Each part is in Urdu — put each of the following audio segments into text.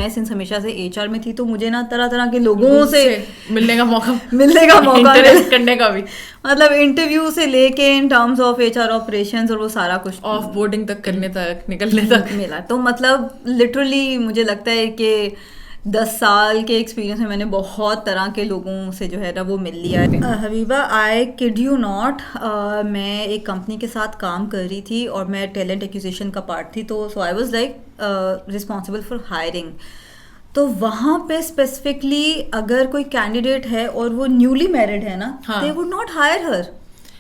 میں سنس ہمیشہ سے HR میں تھی تو مجھے نا طرح طرح کے لوگوں سے ملنے کا موقع کرنے کا بھی, مطلب انٹرویو سے لے کے ان ٹرمز آف HR آپریشنز اور وہ سارا کچھ آف بورڈنگ تک کرنے تک نکلنے تک ملا. تو مطلب لٹرلی مجھے لگتا ہے کہ 10 سال کے ایکسپیرینس میں نے بہت طرح کے لوگوں سے جو ہے نا وہ مل لیا ہے. حبیبہ آئی کڈ یو ناٹ, میں ایک کمپنی کے ساتھ کام کر رہی تھی اور میں ٹیلنٹ ایکوزیشن کا پارٹ تھی, تو so I was like responsible for hiring. تو وہاں پہ اسپیسیفکلی اگر کوئی کینڈیڈیٹ ہے اور وہ نیولی میرڈ ہے نا, دے وڈ ناٹ ہائر ہر.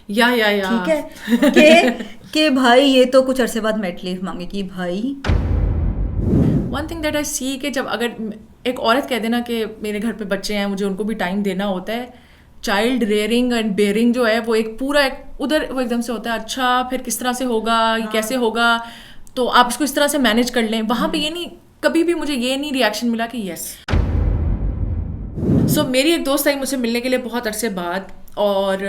یا ٹھیک ہے کہ بھائی یہ تو کچھ عرصے بعد میٹ لیو مانگے کہ بھائی. One thing that I see کہ جب اگر ایک عورت کہہ دینا کہ میرے گھر پہ بچے ہیں, مجھے ان کو بھی ٹائم دینا ہوتا ہے, چائلڈ ریئرنگ اینڈ بیئرنگ جو ہے وہ ایک پورا ادھر وہ ایک دم سے ہوتا ہے, اچھا پھر کس طرح سے ہوگا, کیسے ہوگا, تو آپ اس کو اس طرح سے مینیج کر لیں. وہاں پہ یہ نہیں, کبھی بھی مجھے یہ نہیں ریئیکشن ملا کہ یس. سو میری ایک دوست آئی مجھ سے ملنے کے لیے بہت عرصے بعد, اور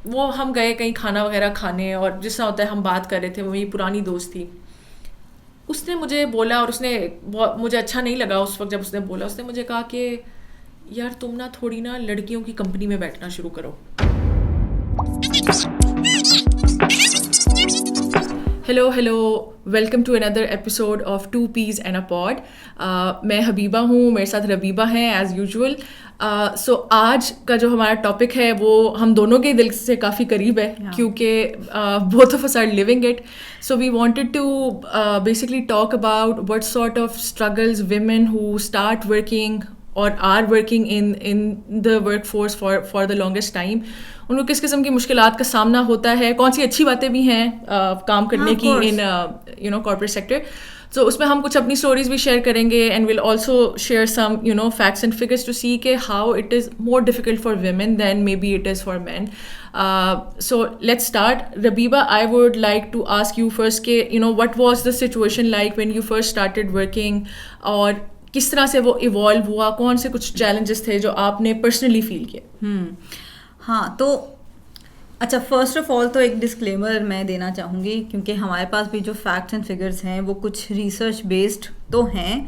وہ ہم گئے کہیں کھانا وغیرہ کھانے, اور جس طرح ہوتا ہے ہم بات کر رہے تھے, وہ میری پرانی دوست تھی. اس نے مجھے بولا, اور اس نے مجھے اچھا نہیں لگا اس وقت جب اس نے بولا, اس نے مجھے کہا کہ یار تم نا تھوڑی نا لڑکیوں کی کمپنی میں بیٹھنا شروع کرو. Hello welcome to another episode of 2 Peas and a Pod. میں حبیبہ ہوں, میرے ساتھ ربیبہ ہیں ایز یوزول. سو آج کا جو ہمارا ٹاپک ہے وہ ہم دونوں کے دل سے کافی قریب ہے, کیونکہ both of us are living it. So we wanted to basically talk about what sort of struggles women who start working or are working in the workforce for the longest time, ان کو کس قسم کی مشکلات کا سامنا ہوتا ہے, کون سی اچھی باتیں بھی ہیں کام کرنے کی ان کارپوریٹ سیکٹر. سو اس میں ہم کچھ اپنی اسٹوریز بھی شیئر کریں گے, and will also share some facts and figures to see کہ how it is more difficult for women than may be it is for men. So let's start. Rabiba, I would like to ask you first کہ what was the situation like when you first started working, اور کس طرح سے وہ ایوالو ہوا, کون سے کچھ چیلنجز تھے جو آپ نے پرسنلی فیل کیے. ہاں تو اچھا, فرسٹ آف آل تو ایک ڈسکلیمر میں دینا چاہوں گی, کیونکہ ہمارے پاس بھی جو فیکٹس اینڈ فگرس ہیں وہ کچھ ریسرچ بیسڈ تو ہیں,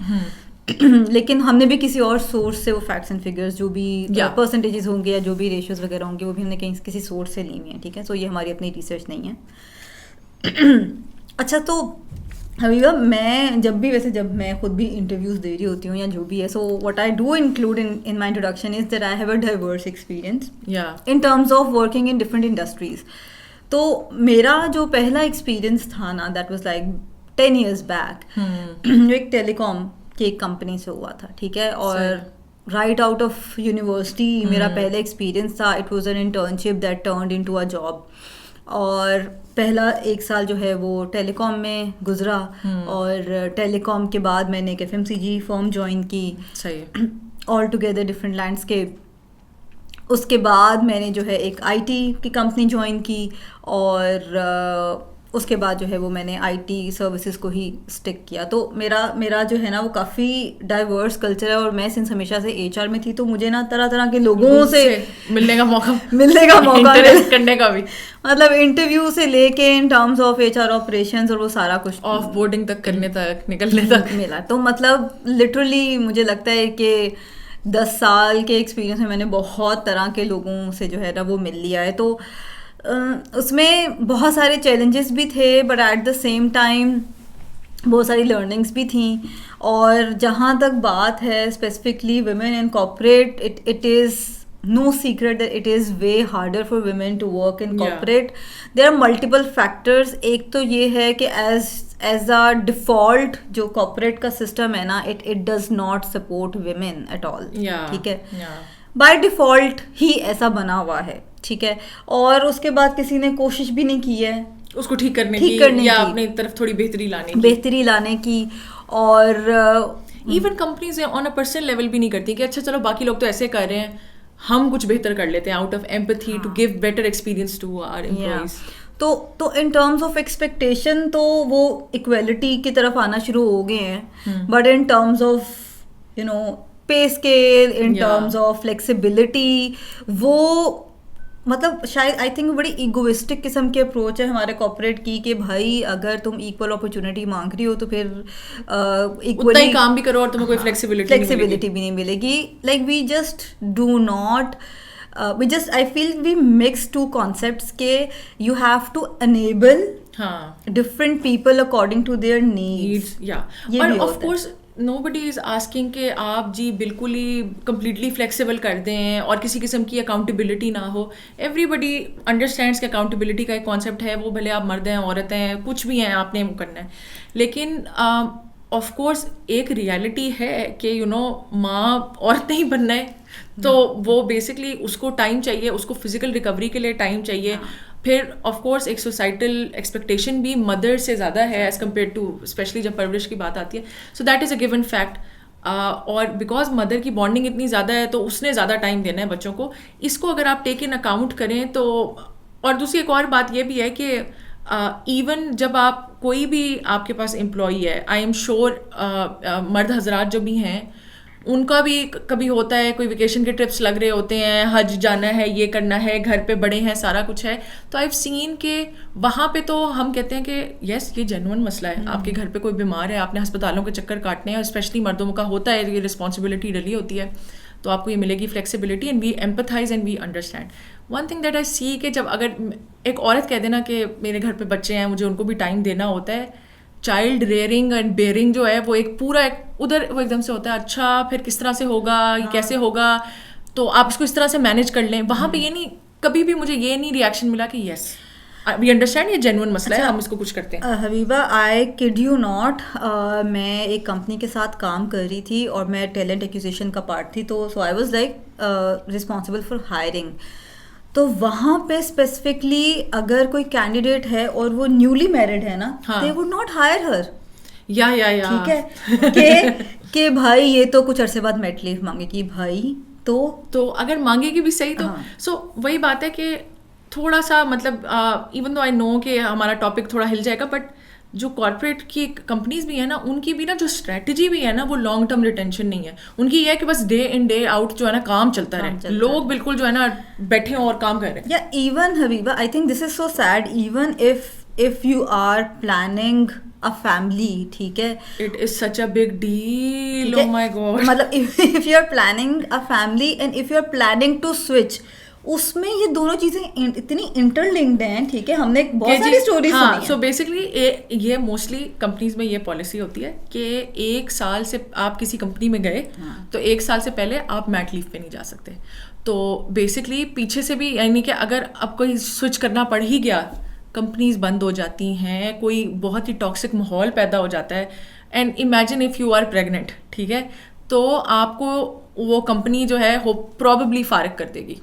لیکن ہم نے بھی کسی اور سورس سے وہ فیکٹس اینڈ فگرس جو بھی پرسنٹیجز ہوں گے یا جو بھی ریشیوز وغیرہ ہوں گے وہ بھی ہم نے کہیں کسی سورس سے لی ہوئی ہیں. ٹھیک ہے, سو یہ ہماری اپنی ریسرچ نہیں ہے. اچھا تو حبیبہ, میں جب میں خود بھی انٹرویوز دے رہی ہوتی ہوں یا جو بھی ہے, so what I do include in my introduction is that I have a diverse experience in terms of working in different industries. تو میرا جو پہلا ایکسپیرینس تھا نا, that was like 10 years back, جو ایک ٹیلی کام کی ایک کمپنی سے ہوا تھا. ٹھیک ہے, اور رائٹ آؤٹ آف یونیورسٹی میرا پہلا ایکسپیرینس تھا. It was an internship that turned into a job, اور پہلا 1 سال جو ہے وہ ٹیلی کام میں گزرا, اور ٹیلی کام کے بعد میں نے ایک FMCG فرم جوائن کی. صحیح, آل ٹوگیدر ڈفرنٹ لینڈسکیپ. اس کے بعد میں نے جو ہے ایک IT کی کمپنی جوائن کی, اور اس کے بعد جو ہے وہ میں نے IT سروسز کو ہی اسٹک کیا. تو میرا جو ہے نا وہ کافی ڈائیورس کلچر ہے, اور میں سنس ہمیشہ سے HR میں تھی تو مجھے نا طرح طرح کے لوگوں سے ملنے کا موقع کرنے کا بھی, مطلب انٹرویو سے لے کے ان ٹرمز آف HR آپریشنز اور وہ سارا کچھ آف بورڈنگ تک کرنے تک نکلنے تک ملا. تو مطلب لٹرلی مجھے لگتا ہے کہ 10 سال کے ایکسپیرینس میں نے بہت طرح کے لوگوں سے جو ہے نا وہ مل لیا ہے. تو اس میں بہت سارے چیلنجز بھی تھے, but at the same time بہت ساری لرننگس بھی تھیں. اور جہاں تک بات ہے specifically women in corporate, it is no secret that it is way harder for women to work in corporate. There are multiple factors. ایک تو یہ ہے کہ as a default جو corporate کا system ہے نا, it does not support women at all. ٹھیک ہے, by default ہی ایسا بنا ہوا ہے. ٹھیک ہے, اور اس کے بعد کسی نے کوشش بھی نہیں کی ہے اس کو ٹھیک کرنے کی یا اپنی طرف تھوڑی بہتری لانے کی. اور even companies on a personal level بھی نہیں کرتی کہ اچھا چلو باقی لوگ تو ایسے کر رہے ہیں, ہم کچھ بہتر کر لیتے ہیں out of empathy to give better experience to our employees. تو ان ٹرمز آف ایکسپیکٹیشن تو وہ اکویلٹی کی طرف آنا شروع ہو گئے ہیں, but in terms of pay scale, in terms of flexibility, وہ مطلب شاید آئی تھنک بڑی ایگوسٹک قسم کی اپروچ ہے ہمارے کارپوریٹ کی کہ بھائی اگر تم ایکول اپرچونٹی مانگ رہی ہو تو پھر اتنا ہی کام بھی کرو اور تمہیں کوئی فلیکسیبلٹی بھی نہیں ملے گی. Like we just do not I feel we mix two concepts کہ you have to enable different people according to their needs. اور of course nobody is asking کہ آپ جی بالکل ہی کمپلیٹلی فلیکسیبل کر دیں اور کسی قسم کی اکاؤنٹیبلٹی نہ ہو. ایوری بڈی انڈرسٹینڈس کہ اکاؤنٹیبلٹی کا ایک کانسیپٹ ہے, وہ بھلے آپ مرد ہیں, عورت ہیں, کچھ بھی ہیں, آپ نے کرنا ہے. لیکن آف کورس ایک ریالٹی ہے کہ ماں عورت نہیں بننا ہے, تو وہ بیسکلی اس کو ٹائم چاہیے, اس کو فزیکل ریکوری کے لیے ٹائم چاہیے. پھر آف کورس ایک سوسائٹل ایکسپیکٹیشن بھی مدر سے زیادہ ہے ایز کمپیئر ٹو اسپیشلی جب پرورش کی بات آتی ہے. So that is a given fact. اور بیکاز مدر کی بانڈنگ اتنی زیادہ ہے تو اس نے زیادہ ٹائم دینا ہے بچوں کو. اس کو اگر آپ ٹیک ان اکاؤنٹ کریں تو, اور دوسری ایک اور بات یہ بھی ہے کہ ایون جب آپ کوئی بھی آپ کے پاس امپلائی ہے, آئی ایم شیور مرد حضرات جو بھی ہیں ان کا بھی کبھی ہوتا ہے کوئی ویکیشن کے ٹرپس لگ رہے ہوتے ہیں, حج جانا ہے, یہ کرنا ہے, گھر پہ بڑے ہیں, سارا کچھ ہے. تو آئی ہیو سین کہ وہاں پہ تو ہم کہتے ہیں کہ یس یہ جینوئن مسئلہ ہے, آپ کے گھر پہ کوئی بیمار ہے, آپ نے ہسپتالوں کے چکر کاٹنے ہیں, اور اسپیشلی مردوں کا ہوتا ہے, یہ رسپانسبلٹی ڈلی ہوتی ہے, تو آپ کو یہ ملے گی flexibility. And we empathize and we understand. One thing that I see کہ جب اگر ایک عورت کہہ دینا کہ میرے گھر پہ بچے ہیں, مجھے ان کو بھی ٹائم دینا ہوتا ہے, چائلڈ ریئرنگ اینڈ بیئرنگ جو ہے وہ ایک پورا ادھر وہ ایک دم سے ہوتا ہے, اچھا پھر کس طرح سے ہوگا, یہ کیسے ہوگا, تو آپ اس کو اس طرح سے مینیج کر لیں. وہاں پہ یہ نہیں, کبھی بھی مجھے یہ نہیں ریئیکشن ملا کہ یس وی انڈرسٹینڈ یہ جینوئن مسئلہ ہے, ہم اس کو کچھ کرتے ہیں. حبیبہ آئی کڈ یو ناٹ, میں ایک کمپنی کے ساتھ کام کر رہی تھی اور میں ٹیلنٹ ایکوزیشن کا پارٹ تھی, تو so I was like responsible for hiring. تو وہاں پہ اسپیسیفکلی اگر کوئی کینڈیڈیٹ ہے اور وہ نیولی میرڈ ہے نا, دے وڈ ناٹ ہائر ہر. ٹھیک ہے کہ بھائی یہ تو کچھ عرصے بعد میٹ لیو مانگے گی, بھائی تو اگر مانگے گی بھی صحیح. تو سو وہی بات ہے کہ تھوڑا سا مطلب ایون دو آئی نو کہ ہمارا ٹاپک تھوڑا ہل جائے گا, بٹ جو کارپوریٹ کی کمپنیز بھی ہیں نا, ان کی بھی نا جو اسٹریٹجی بھی ہے نا, وہ لانگ ٹرم ریٹینشن نہیں ہے. ان کی یہ ہے کہ bus day in day out جو ہے نا کام چلتا رہے, لوگ بالکل جو ہے نا بیٹھے اور کام کر رہے ہیں. یا even Habiba I think this is so sad, even if you are planning a family, ٹھیک ہے, it is such a big deal, oh my god. مطلب if you are planning a family and if you are planning to switch, اس میں یہ دونوں چیزیں اتنی انٹرلنکڈ ہیں. ٹھیک ہے, ہم نے بہت ساری اسٹوریز سنی ہیں. سو بیسکلی یہ موسٹلی کمپنیز میں یہ پالیسی ہوتی ہے کہ 1 سال سے آپ کسی کمپنی میں گئے تو 1 سال سے پہلے آپ میٹ لیو پہ نہیں جا سکتے. تو بیسکلی پیچھے سے بھی یعنی کہ اگر اب کوئی سوئچ کرنا پڑ ہی گیا, کمپنیز بند ہو جاتی ہیں, کوئی بہت ہی ٹاکسک ماحول پیدا ہو جاتا ہے. And imagine if you are pregnant, ٹھیک ہے, تو آپ کو وہ کمپنی جو ہے وہ پروبیبلی فارغ کر دے گی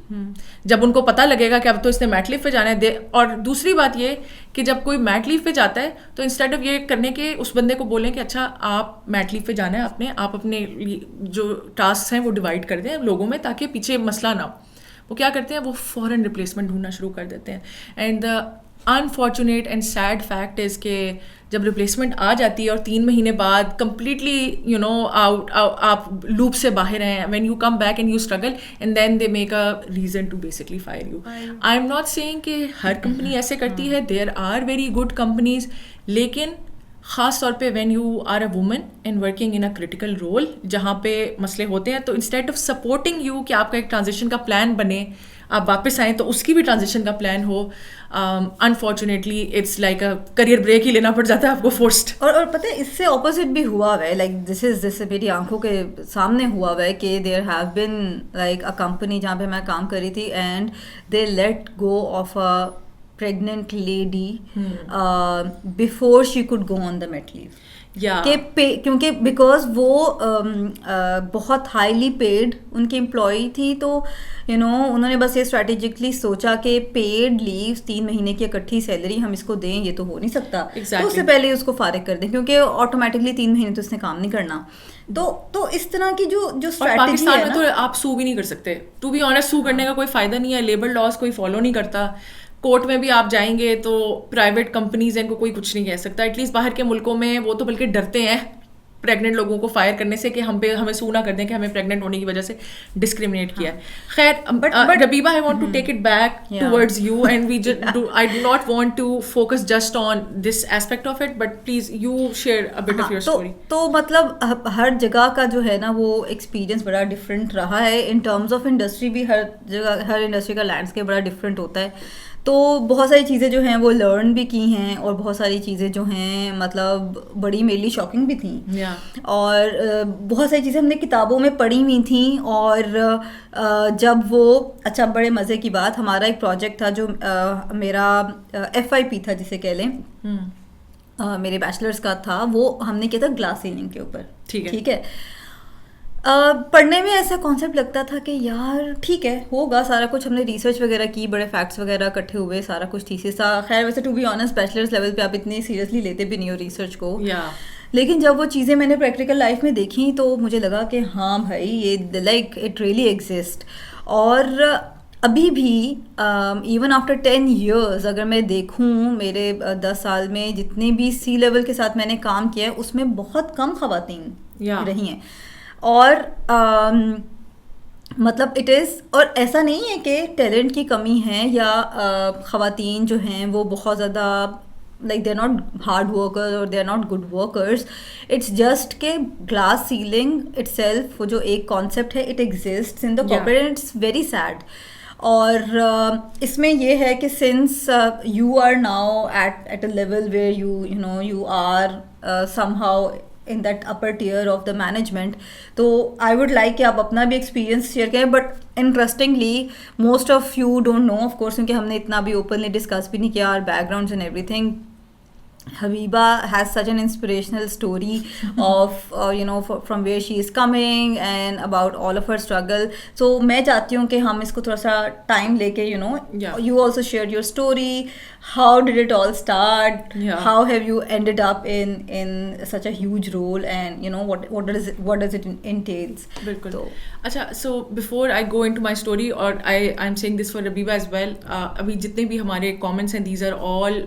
جب ان کو پتہ لگے گا کہ اب تو اس نے میٹ لیو پہ جانا ہے. اور دوسری بات یہ کہ جب کوئی میٹ لیو پہ جاتا ہے تو انسٹیڈ آف یہ کرنے کے اس بندے کو بولیں کہ اچھا آپ میٹ لیو پہ جانا ہے, آپ اپنے جو ٹاسک ہیں وہ ڈیوائڈ کر دیں لوگوں میں تاکہ پیچھے مسئلہ نہ ہو. وہ کیا کرتے ہیں, وہ فوراً ریپلیسمنٹ ڈھونڈنا شروع کر دیتے ہیں. And the unfortunate and sad fact is کہ جب ریپلیسمنٹ آ جاتی ہے اور 3 مہینے بعد کمپلیٹلی آپ لوپ سے باہر ہیں, when you come back and you struggle and then they make a reason to basically fire you. I am not saying کہ ہر کمپنی ایسے کرتی ہے, there are very good companies, لیکن خاص طور پہ when you are a woman and working in a critical role جہاں پہ مسئلے ہوتے ہیں, تو انسٹیڈ آف سپورٹنگ یو کہ آپ کا ایک ٹرانزیشن کا پلان بنے, آپ واپس آئیں تو اس کی بھی ٹرانزیشن کا پلان ہو, unfortunately it's like a career break ہی لینا پڑ جاتا ہے آپ کو فورسڈ. اور پتہ ہے اس سے اپوزٹ بھی ہوا ہوا ہے, لائک دس میری آنکھوں کے سامنے ہوا ہوا ہے کہ دیر have been like a company جہاں پہ میں کام کر رہی تھی, and they let go of a pregnant lady before she could go on the mat leave. کیونکہ بیکاز وہ بہت ہائیلی پیڈ ان کی امپلائی تھی, تو انہوں نے بس یہ اسٹریٹجکلی سوچا کہ پیڈ لیوز 3 مہینے کی اکٹھی سیلری ہم اس کو دیں, یہ تو ہو نہیں سکتا, تو اس سے پہلے اس کو فارغ کر دیں کیونکہ آٹومیٹکلی 3 مہینے تو اس نے کام نہیں کرنا. تو اس طرح کی جو اسٹریٹجی پاکستان میں تو آپ سو بھی نہیں کر سکتے, ٹو بی آنیسٹ سو کرنے کا کوئی فائدہ نہیں ہے, لیبر لاز کوئی فالو نہیں کرتا, کورٹ میں بھی آپ جائیں گے تو پرائیویٹ کمپنیز ہیں ان کو کوئی کچھ نہیں کہہ سکتا. ایٹ لیسٹ باہر کے ملکوں میں وہ تو بلکہ ڈرتے ہیں پریگننٹ لوگوں کو فائر کرنے سے کہ ہمیں سو نہ کر دیں کہ ہمیں پریگننٹ ہونے کی وجہ سے ڈسکریمنیٹ کیا ہے. خیر Rabiba, I want to take it back towards you and I do not want to focus just on this aspect of it, but please you share a bit of your story. تو مطلب ہر جگہ کا جو ہے نا وہ ایکسپیرینس بڑا ڈفرینٹ رہا ہے. ان ٹرمز آف انڈسٹری بھی ہر جگہ, ہر انڈسٹری کا لینڈسکیپ بڑا ڈفرینٹ ہوتا ہے. تو بہت ساری چیزیں جو ہیں وہ لرن بھی کی ہیں, اور بہت ساری چیزیں جو ہیں مطلب بڑی میرے لیے شاکنگ بھی تھیں, اور بہت ساری چیزیں ہم نے کتابوں میں پڑھی ہوئی تھیں. اور جب وہ اچھا بڑے مزے کی بات, ہمارا ایک پروجیکٹ تھا جو میرا FIP تھا جسے کہہ لیں, میرے بیچلرس کا تھا, وہ ہم نے کیا تھا گلاس سیلنگ کے اوپر. ٹھیک ہے, پڑھنے میں ایسا کانسیپٹ لگتا تھا کہ یار ٹھیک ہے ہوگا سارا کچھ, ہم نے ریسرچ وغیرہ کی, بڑے فیکٹس وغیرہ اکٹھے ہوئے, سارا کچھ تھیسس تھا. خیر ویسے to be honest bachelors level پہ آپ اتنی سیریسلی لیتے بھی نہیں ہو ریسرچ کو, لیکن جب وہ چیزیں میں نے پریکٹیکل لائف میں دیکھی تو مجھے لگا کہ ہاں بھائی یہ لائک اٹ ریئلی ایگزسٹ. اور ابھی بھی ایون آفٹر 10 years اگر میں دیکھوں, میرے 10 سال میں جتنے بھی سی لیول کے ساتھ میں نے کام کیا ہے اس میں بہت کم خواتین رہی ہیں. اور مطلب اٹ از, اور ایسا نہیں ہے کہ ٹیلنٹ کی کمی ہے یا خواتین جو ہیں وہ بہت زیادہ like they're not hard workers or they're not good workers. It's just کہ glass ceiling itself وہ جو ایک concept ہے it exists in the corporate and it's very sad. اور اس میں یہ ہے کہ since you are now at a level where you are somehow in that upper tier of the management, تو I would like کہ آپ اپنا بھی ایکسپیرینس شیئر کریں. But interestingly most of you don't know of course, کیونکہ ہم نے اتنا بھی openly ڈسکس بھی نہیں کیا our backgrounds and everything. Habiba has such an inspirational story of from where she is coming and about all of her struggle. So میں چاہتی ہوں کہ ہم اس کو تھوڑا سا ٹائم لے کے you also shared your story. How did it all start? How have you ended up in such a huge role, and what does it entails? بالکل. اچھا, so before I go into my story, or I'm saying this for Rabiba as well, ابھی جتنے بھی ہمارے comments ہیں these are all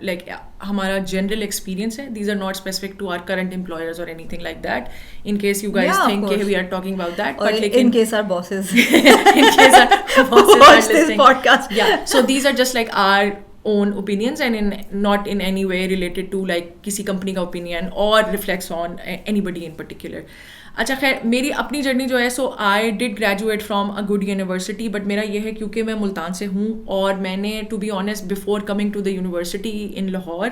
like ہمارا general experience ہے. These are not specific to our current employers or anything like that, in case you guys think that we are talking about that. Or but in case our bosses in case our bosses watch are this listening. podcast. Yeah, so these are just like our own opinions and not in any way related to like kisi company ka opinion or reflects on anybody in particular. اچھا خیر, میری اپنی جرنی جو ہے, so I did graduate from a good university, but میرا یہ ہے کیونکہ میں ملتان سے ہوں, اور میں نے to be honest before coming to the university in Lahore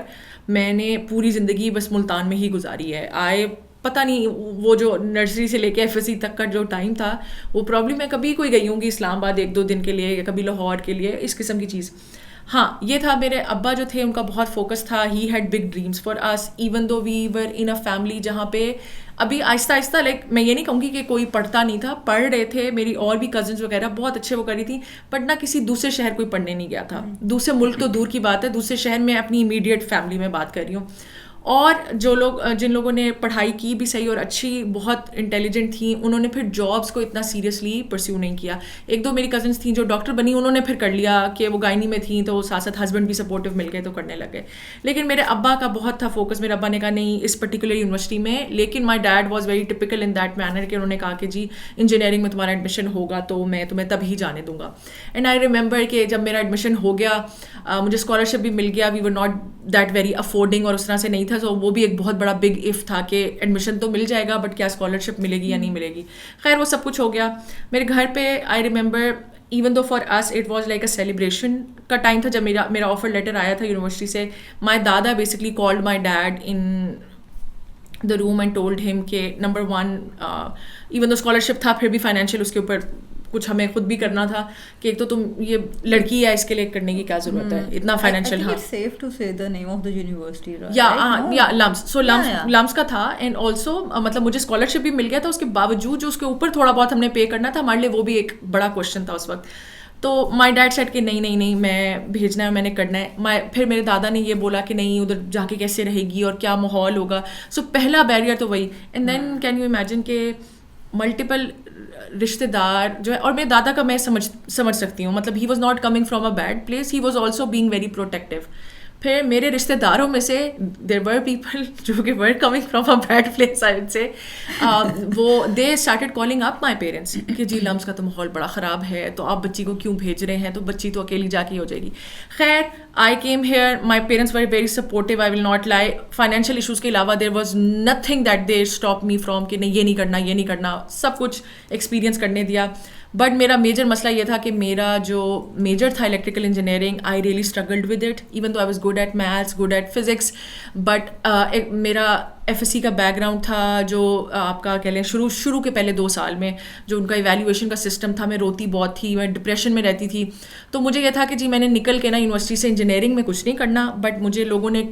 میں نے پوری زندگی بس ملتان میں ہی گزاری ہے. پتہ نہیں وہ جو نرسری سے لے کے FSC تک کا جو ٹائم تھا وہ پرابلم میں کبھی کوئی گئی ہوں گی اسلام آباد 1-2 دن کے لیے, یا کبھی لاہور کے لیے, اس قسم کی چیز. ہاں یہ تھا, میرے ابا جو تھے ان کا بہت فوکس تھا, he had big dreams for us, even though we were in a family جہاں پہ ابھی آہستہ آہستہ لائک میں یہ نہیں کہوں گی کہ کوئی پڑھتا نہیں تھا, پڑھ رہے تھے, میری اور بھی کزنس وغیرہ بہت اچھے وہ کر رہی تھی, بٹ نہ کسی دوسرے شہر کوئی پڑھنے نہیں گیا تھا. دوسرے ملک تو دور کی بات ہے, دوسرے شہر میں اپنی امیڈیٹ فیملی میں بات کر رہی ہوں. اور جو لوگ جن لوگوں نے پڑھائی کی بھی صحیح اور اچھی بہت انٹیلیجنٹ تھیں, انہوں نے پھر جابس کو اتنا سیریسلی پرسیو نہیں کیا. 1-2 میری کزنس تھیں جو ڈاکٹر بنی, انہوں نے پھر کر لیا کہ وہ گائنی میں تھیں تو ساتھ ساتھ ہسبینڈ بھی سپورٹیو مل گئے تو کرنے لگے. لیکن میرے ابا کا بہت تھا فوکس, میرے ابا نے کہا نہیں اس پرٹیکولر یونیورسٹی میں, لیکن my dad was very typical in that manner کہ انہوں نے کہا کہ جی انجینئرنگ میں تمہارا ایڈمیشن ہوگا تو میں تمہیں تب ہی جانے دوں گا. اینڈ آئی ریممبر کہ جب میرا ایڈمیشن ہو گیا, مجھے اسکالرشپ بھی مل گیا, وی ور ناٹ دیٹ ویری افورڈنگ اور اس طرح سے نہیں تھا, تو وہ بھی ایک بہت بڑا بگ ایف تھا کہ ایڈمیشن تو مل جائے گا بٹ کیا اسکالرشپ ملے گی یا نہیں ملے گی. خیر وہ سب کچھ ہو گیا. میرے گھر پہ I remember even though for us it was like a celebration کا ٹائم تھا جب میرا آفر لیٹر آیا تھا یونیورسٹی سے. مائی دادا basically called my dad in the room and told him کہ نمبر 1 ایون دو اسکالرشپ تھا پھر بھی فائنینشیل اس کے اوپر کچھ ہمیں خود بھی کرنا تھا کہ ایک تو تم یہ لڑکی ہے اس کے لیے کرنے کی کیا ضرورت ہے اتنا فائنینشیل. ہاں سیف ٹو سے دی نیم آف دی یونیورسٹی یا لمس, سو لمس کا تھا. اینڈ آلسو مطلب مجھے اسکالرشپ بھی مل گیا تھا, اس کے باوجود جو اس کے اوپر تھوڑا بہت ہم نے پے کرنا تھا ہمارے لیے وہ بھی ایک بڑا کوشچن تھا اس وقت. تو مائی ڈیڈ سیٹ کہ نہیں میں بھیجنا ہے, میں نے کرنا ہے. پھر میرے دادا نے یہ بولا کہ نہیں ادھر جا کے کیسے رہے گی اور کیا ماحول ہوگا. سو پہلا بیریئر تو وہی. And then can you imagine کہ ملٹیپل رشتے دار جو ہے, اور میرے دادا کا میں سمجھ سکتی ہوں, مطلب he was not coming from a bad place, he was also being very protective. پھر میرے رشتے داروں میں سے دیر ور پیپل جو کہ were coming from a bad place I would say, وہ they started calling up my parents کہ جی لمس کا تو ماحول بڑا خراب ہے, تو آپ بچی کو کیوں بھیج رہے ہیں, تو بچی تو اکیلی جا کے ہو جائے گی. خیر I came here, my parents were very supportive, I will not lie. Financial issues کے علاوہ there was nothing that they stop me from کہ نہیں یہ نہیں کرنا, یہ نہیں کرنا, سب کچھ ایکسپیرینس کرنے دیا. بٹ میرا میجر مسئلہ یہ تھا کہ میرا جو میجر تھا electrical engineering, I really struggled with it, even though I was good at maths, good at physics. But میرا ایف ایس سی کا بیک گراؤنڈ تھا جو آپ کا کہہ لیں شروع کے پہلے 2 سال میں جو ان کا ایویلیویشن کا سسٹم تھا, میں روتی بہت تھی, میں ڈپریشن میں رہتی تھی. تو مجھے یہ تھا کہ جی میں نے نکل کے نا یونیورسٹی سے انجینئرنگ میں کچھ نہیں کرنا, بٹ مجھے لوگوں نے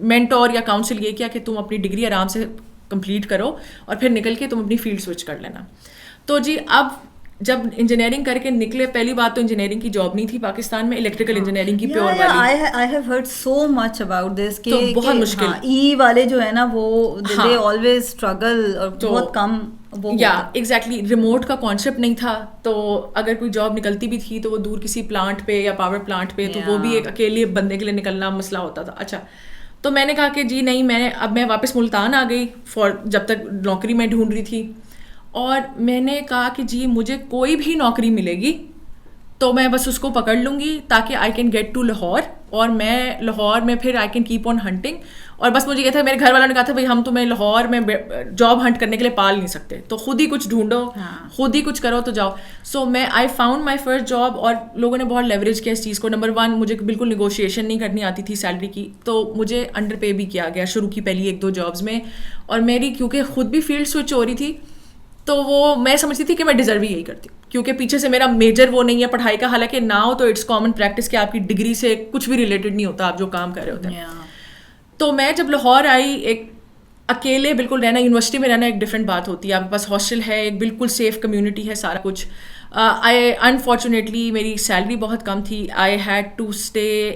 مینٹور یا کاؤنسل یہ کیا کہ تم اپنی ڈگری آرام سے کمپلیٹ کرو اور پھر نکل کے تم اپنی فیلڈ سوئچ کر لینا. تو جی اب جب انجینئرنگ کر کے نکلے, پہلی بات تو انجینئرنگ کی جاب نہیں تھی پاکستان میں, الیکٹریکل انجینئرنگ کی پیور والی. I have heard so much about this کہ بہت مشکل, ای والے جو ہے نا وہ they always struggle اور بہت کم. یا ایگزیکٹلی ریموٹ کا کانسیپٹ نہیں تھا, تو اگر کوئی جاب نکلتی بھی تھی تو وہ دور کسی پلانٹ پہ یا پاور پلانٹ پہ, تو وہ بھی ایک اکیلے بندے کے لیے نکلنا مسئلہ ہوتا تھا. اچھا تو میں نے کہا کہ جی نہیں, میں واپس ملتان آ گئی جب تک نوکری میں ڈھونڈ رہی تھی, اور میں نے کہا کہ جی مجھے کوئی بھی نوکری ملے گی تو میں بس اس کو پکڑ لوں گی تاکہ I can get to Lahore, اور میں لاہور میں پھر I can keep on hunting. اور بس مجھے یہ تھا, میرے گھر والوں نے کہا تھا بھائی ہم تمہیں لاہور میں جاب ہنٹ کرنے کے لیے پال نہیں سکتے, تو خود ہی کچھ ڈھونڈو, خود ہی کچھ کرو تو جاؤ. سو میں I found my first job, اور لوگوں نے بہت لیوریج کیا اس چیز کو. نمبر 1 مجھے بالکل نیگوشیشن نہیں کرنی آتی تھی سیلری کی, تو مجھے انڈر پے بھی کیا گیا شروع کی پہلی 1-2 جابس میں. اور میری کیونکہ خود بھی فیلڈ سوئچ ہو رہی تھی تو وہ میں سمجھتی تھی کہ میں ڈیزرو ہی یہی کرتی ہوں, کیونکہ پیچھے سے میرا میجر وہ نہیں ہے پڑھائی کا. حالانکہ ناؤ تو اٹس کامن پریکٹس کہ آپ کی ڈگری سے کچھ بھی ریلیٹڈ نہیں ہوتا آپ جو کام کر رہے ہوتے ہیں. تو میں جب لاہور آئی, ایک اکیلے بالکل رہنا, یونیورسٹی میں رہنا ایک ڈفرینٹ بات ہوتی ہے, آپ کے پاس ہاسٹل ہے, ایک بالکل سیف کمیونٹی ہے, سارا کچھ. انفارچونیٹلی میری سیلری بہت کم تھی. I had to stay